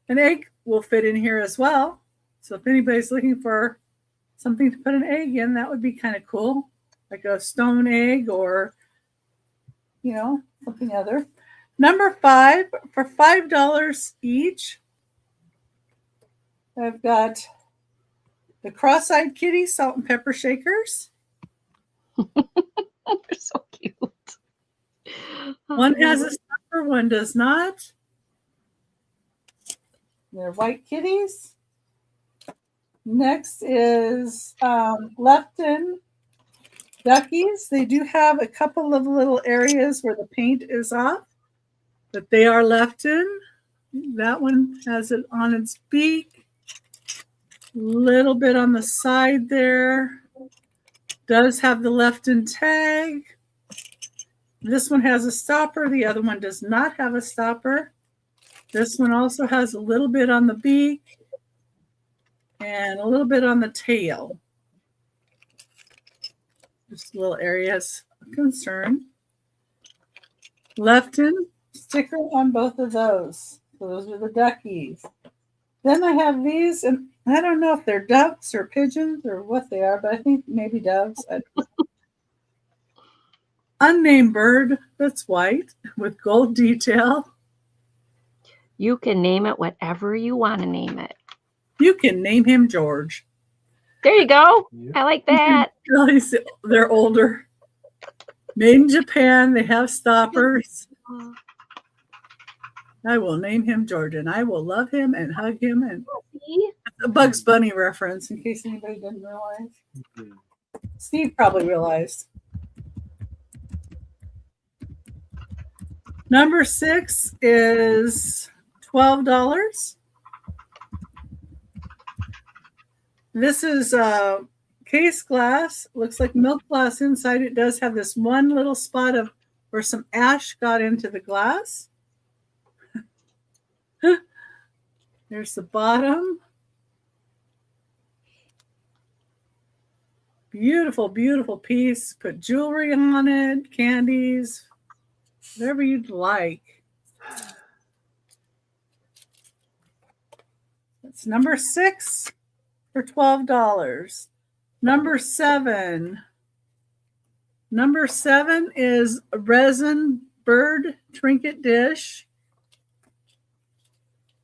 S2: an egg will fit in here as well. So if anybody's looking for something to put an egg in, that would be kind of cool. Like a stone egg or, something other. Number 5, for $5 each, I've got the cross-eyed kitty salt and pepper shakers.
S3: They're so cute.
S2: One has a stopper, one does not. They're white kitties. Next is Lefton duckies. They do have a couple of little areas where the paint is off, but they are Lefton. That one has it on its beak. Little bit on the side there. Does have the Lefton tag. This one has a stopper. The other one does not have a stopper. This one also has a little bit on the beak and a little bit on the tail. Just little areas of concern. Lefton sticker on both of those. So those are the duckies. Then I have these, and I don't know if they're ducks or pigeons or what they are, but I think maybe doves. Unnamed bird that's white with gold detail.
S3: You can name it whatever you want to name it.
S2: You can name him George.
S3: There you go.
S4: Yep.
S3: I like that.
S2: They're older. Made in Japan. They have stoppers. I will name him George, and I will love him and hug him. And a Bugs Bunny reference, in case anybody didn't realize.
S4: Mhm.
S2: Steve probably realized. Number 6 is $12. This is case glass. Looks like milk glass inside. It does have this one little spot of where some ash got into the glass. There's the bottom. Beautiful, beautiful piece. Put jewelry on it, candies, whatever you'd like. That's number 6 for $12. Number 7. Number 7 is a resin bird trinket dish.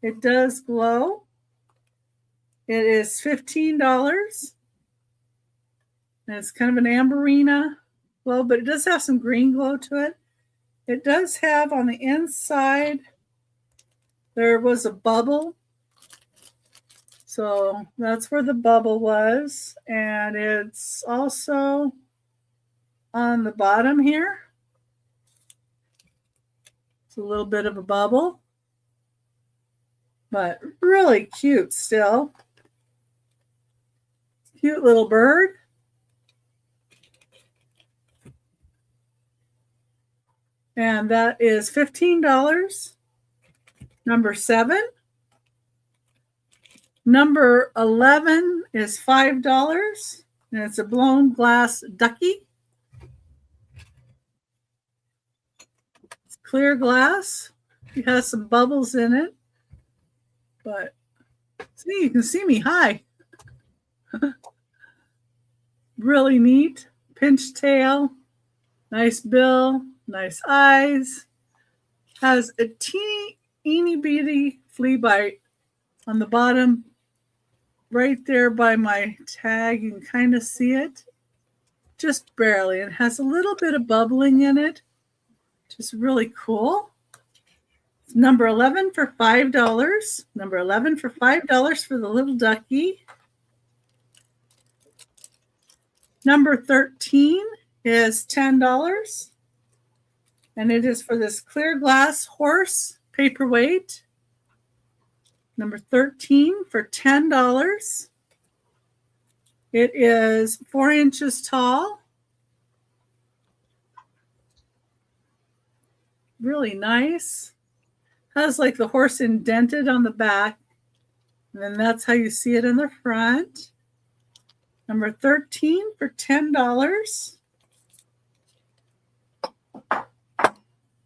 S2: It does glow. It is $15. And it's kind of an amberina glow, but it does have some green glow to it. It does have on the inside, there was a bubble. So that's where the bubble was. And it's also on the bottom here. It's a little bit of a bubble, but really cute still. Cute little bird. And that is $15. Number 7. Number 11 is $5. And it's a blown glass ducky. It's clear glass. It has some bubbles in it. But see, you can see me. Hi. Really neat. Pinch tail. Nice bill. Nice eyes. Has a teeny bitty flea bite on the bottom right there by my tag. You can kind of see it. Just barely. It has a little bit of bubbling in it. Just really cool. Number 11 for $5. Number 11 for $5 for the little ducky. Number 13 is $10. And it is for this clear glass horse paperweight. Number 13 for $10. It is 4 inches tall. Really nice. Has like the horse indented on the back. And then that's how you see it in the front. Number 13 for $10.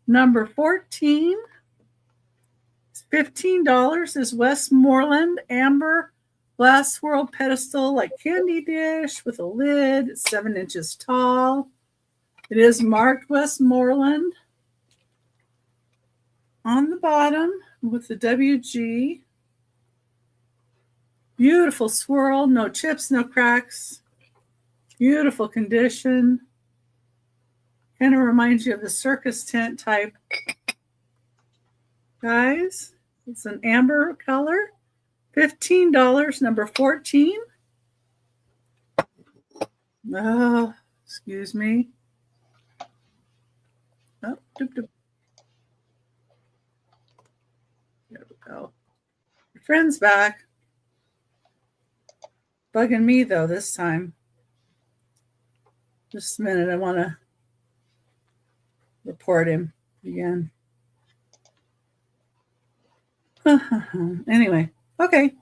S2: Number 14 is $15. Is Westmoreland Amber glass swirl pedestal, like candy dish with a lid. It's 7 inches tall. It is marked Westmoreland on the bottom with the WG. Beautiful swirl, no chips, no cracks. Beautiful condition. Kind of reminds you of the circus tent type. Guys, it's an amber color. $15, number 14. Oh, excuse me. Oh, doop, doop. There we go. Your friend's back. Bugging me, though, this time. Just a minute. I want to report him again. Anyway, okay.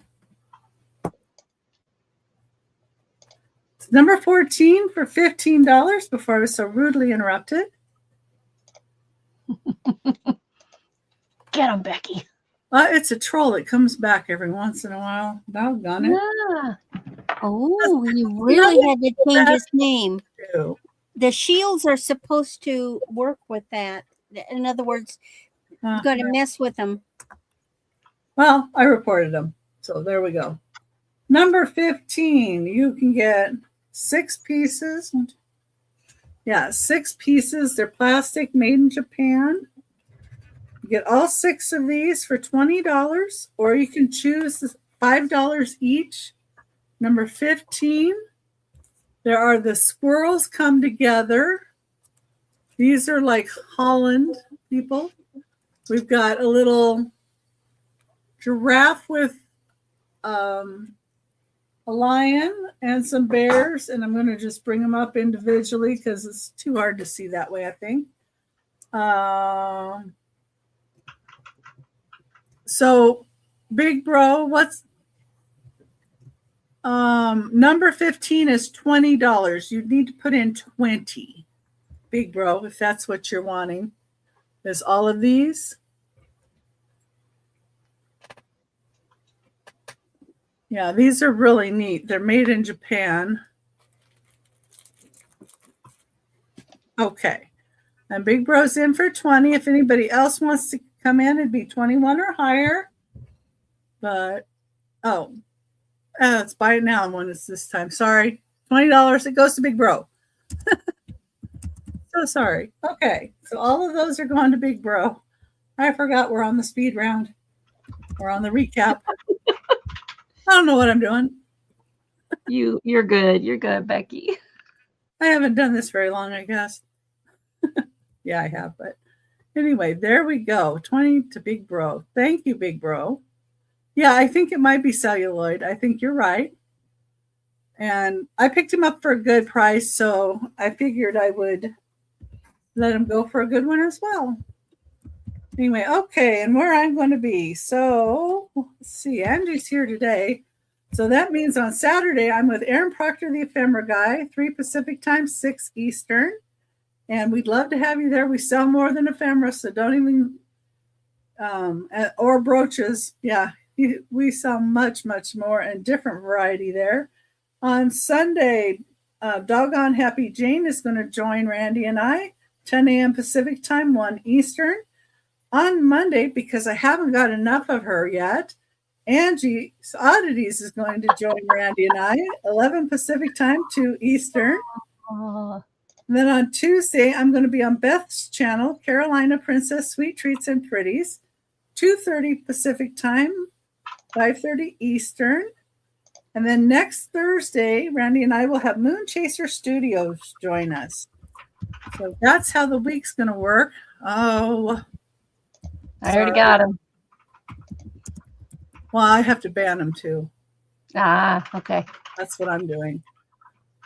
S2: It's number 14 for $15 before I was so rudely interrupted.
S3: Get him, Becky.
S2: It's a troll that comes back every once in a while. Doggone it.
S3: Yeah.
S5: Oh, you really had to change his name.
S2: Too.
S5: The shields are supposed to work with that. In other words, you got to mess with them.
S2: Well, I reported them. So there we go. Number 15, you can get 6 pieces. Yeah, 6 pieces. They're plastic, made in Japan. You get all 6 of these for $20, or you can choose $5 each. Number 15, there are the squirrels come together. These are like Holland people. We've got a little giraffe with a lion and some bears, and I'm going to just bring them up individually because it's too hard to see that way, I think. So, Big Bro, what's number 15 is $20. You need to put in 20, Big Bro, if that's what you're wanting. There's all of these. Yeah, these are really neat. They're made in Japan. Okay. And Big Bro's in for 20. If anybody else wants to come in, it'd be 21 or higher. But, it's buy it now when it's this time. Sorry. $20. It goes to Big Bro. So sorry. Okay. So all of those are going to Big Bro. I forgot we're on the speed round. We're on the recap. I don't know what I'm doing.
S3: You're good. You're good, Becky.
S2: I haven't done this very long, I guess. Yeah, I have. But anyway, there we go. 20 to Big Bro. Thank you, Big Bro. Yeah, I think it might be celluloid. I think you're right. And I picked him up for a good price, so I figured I would let him go for a good one as well. Anyway, okay, and where I'm going to be. So, let's see, Angie's here today. So that means on Saturday, I'm with Aaron Proctor, the ephemera guy, 3 Pacific time, 6 Eastern. And we'd love to have you there. We sell more than ephemera, so don't even, or brooches. Yeah, we sell much, much more and different variety there. On Sunday, Doggone Happy Jane is going to join Randy and I, 10 a.m. Pacific time, 1 Eastern. On Monday, because I haven't got enough of her yet, Angie's Oddities is going to join Randy and I, 11 Pacific time, 2 Eastern.
S3: Oh,
S2: And then on Tuesday, I'm going to be on Beth's channel, Carolina Princess Sweet Treats and Pretties, 2:30 Pacific time, 5:30 Eastern. And then next Thursday, Randy and I will have Moon Chaser Studios join us. So that's how the week's going to work. Oh,
S3: I already got him.
S2: well, I have to ban them too.
S3: Ah, okay.
S2: That's what I'm doing.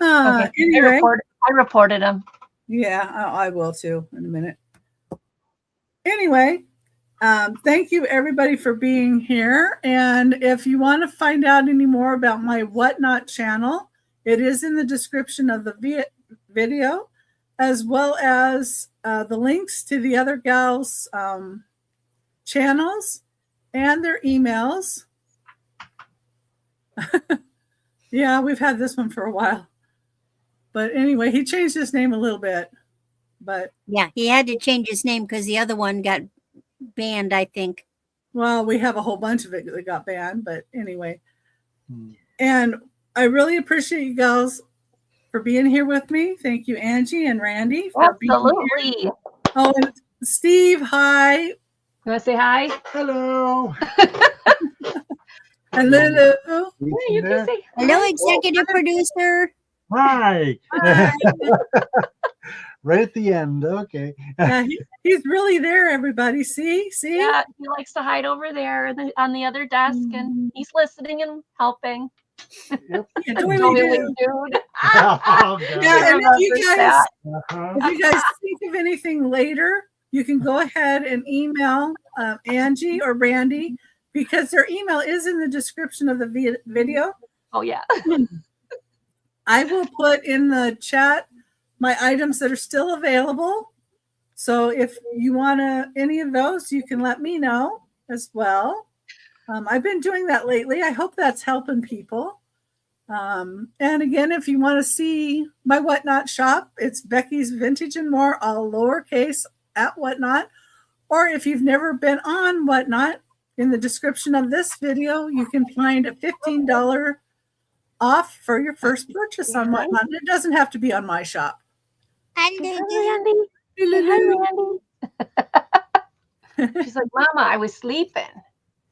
S3: Okay.
S2: Anyway,
S3: I reported him.
S2: yeah, I will too in a minute. Anyway, thank you everybody for being here. And if you want to find out any more about my Whatnot channel, it is in the description of the video, as well as the links to the other gals' channels and their emails. Yeah, we've had this one for a while. But anyway, he changed his name a little bit. But
S5: Yeah, he had to change his name because the other one got banned, I think.
S2: well, we have a whole bunch of it that got banned. But anyway,
S4: Hmm.
S2: and I really appreciate you guys for being here with me. Thank you, Angie and Randy, for being here.
S3: Absolutely.
S2: Oh, and Steve, hi.
S3: You want to say hi?
S4: Hello.
S2: And Lulu.
S3: Yeah, you can say hi.
S5: Hello, executive producer.
S4: Hi. Right at the end. Okay.
S2: Yeah, he's really there, everybody. See?
S3: Yeah, he likes to hide over there on the other desk, and he's listening and helping.
S4: Yep.
S2: Yeah, do we
S3: Totally,
S2: do?
S3: dude.
S4: Oh, God.
S2: Yeah, and if you guys,
S4: Uh-huh.
S2: if you guys think of anything later, you can go ahead and email Angie or Randy, because their email is in the description of the video.
S3: Oh yeah.
S2: I will put in the chat my items that are still available. So if you want any of those, you can let me know as well. I've been doing that lately. I hope that's helping people. And again, if you want to see my Whatnot shop, it's Becky's Vintage and More, all lowercase, at Whatnot. Or if you've never been on Whatnot, in the description of this video, you can find a $15 off for your first purchase on Whatnot. It doesn't have to be on my shop.
S3: Hi, Randy. Hi, Randy. She's like, Mama, I was sleeping.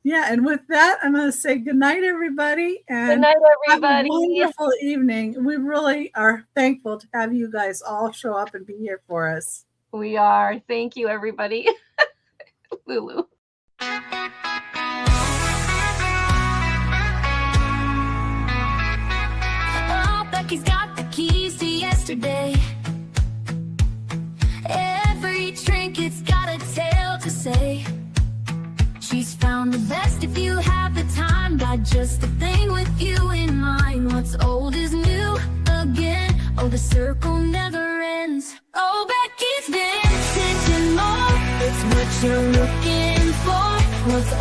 S2: Yeah, and with that, I'm going to say good night, everybody. And
S3: Good night,
S2: have a
S3: everybody.
S2: wonderful evening. We really are thankful to have you guys all show up and be here for us.
S3: We are. Thank you, everybody. Lulu.
S1: Oh, Becky's got the keys to yesterday. Every trinket's got a tale to say. She's found the best if you have the time. Got just the thing with you in mind. What's old is new again. Oh, the circle never ends. Oh, Becky's vintage and more. It's what you're looking for. What's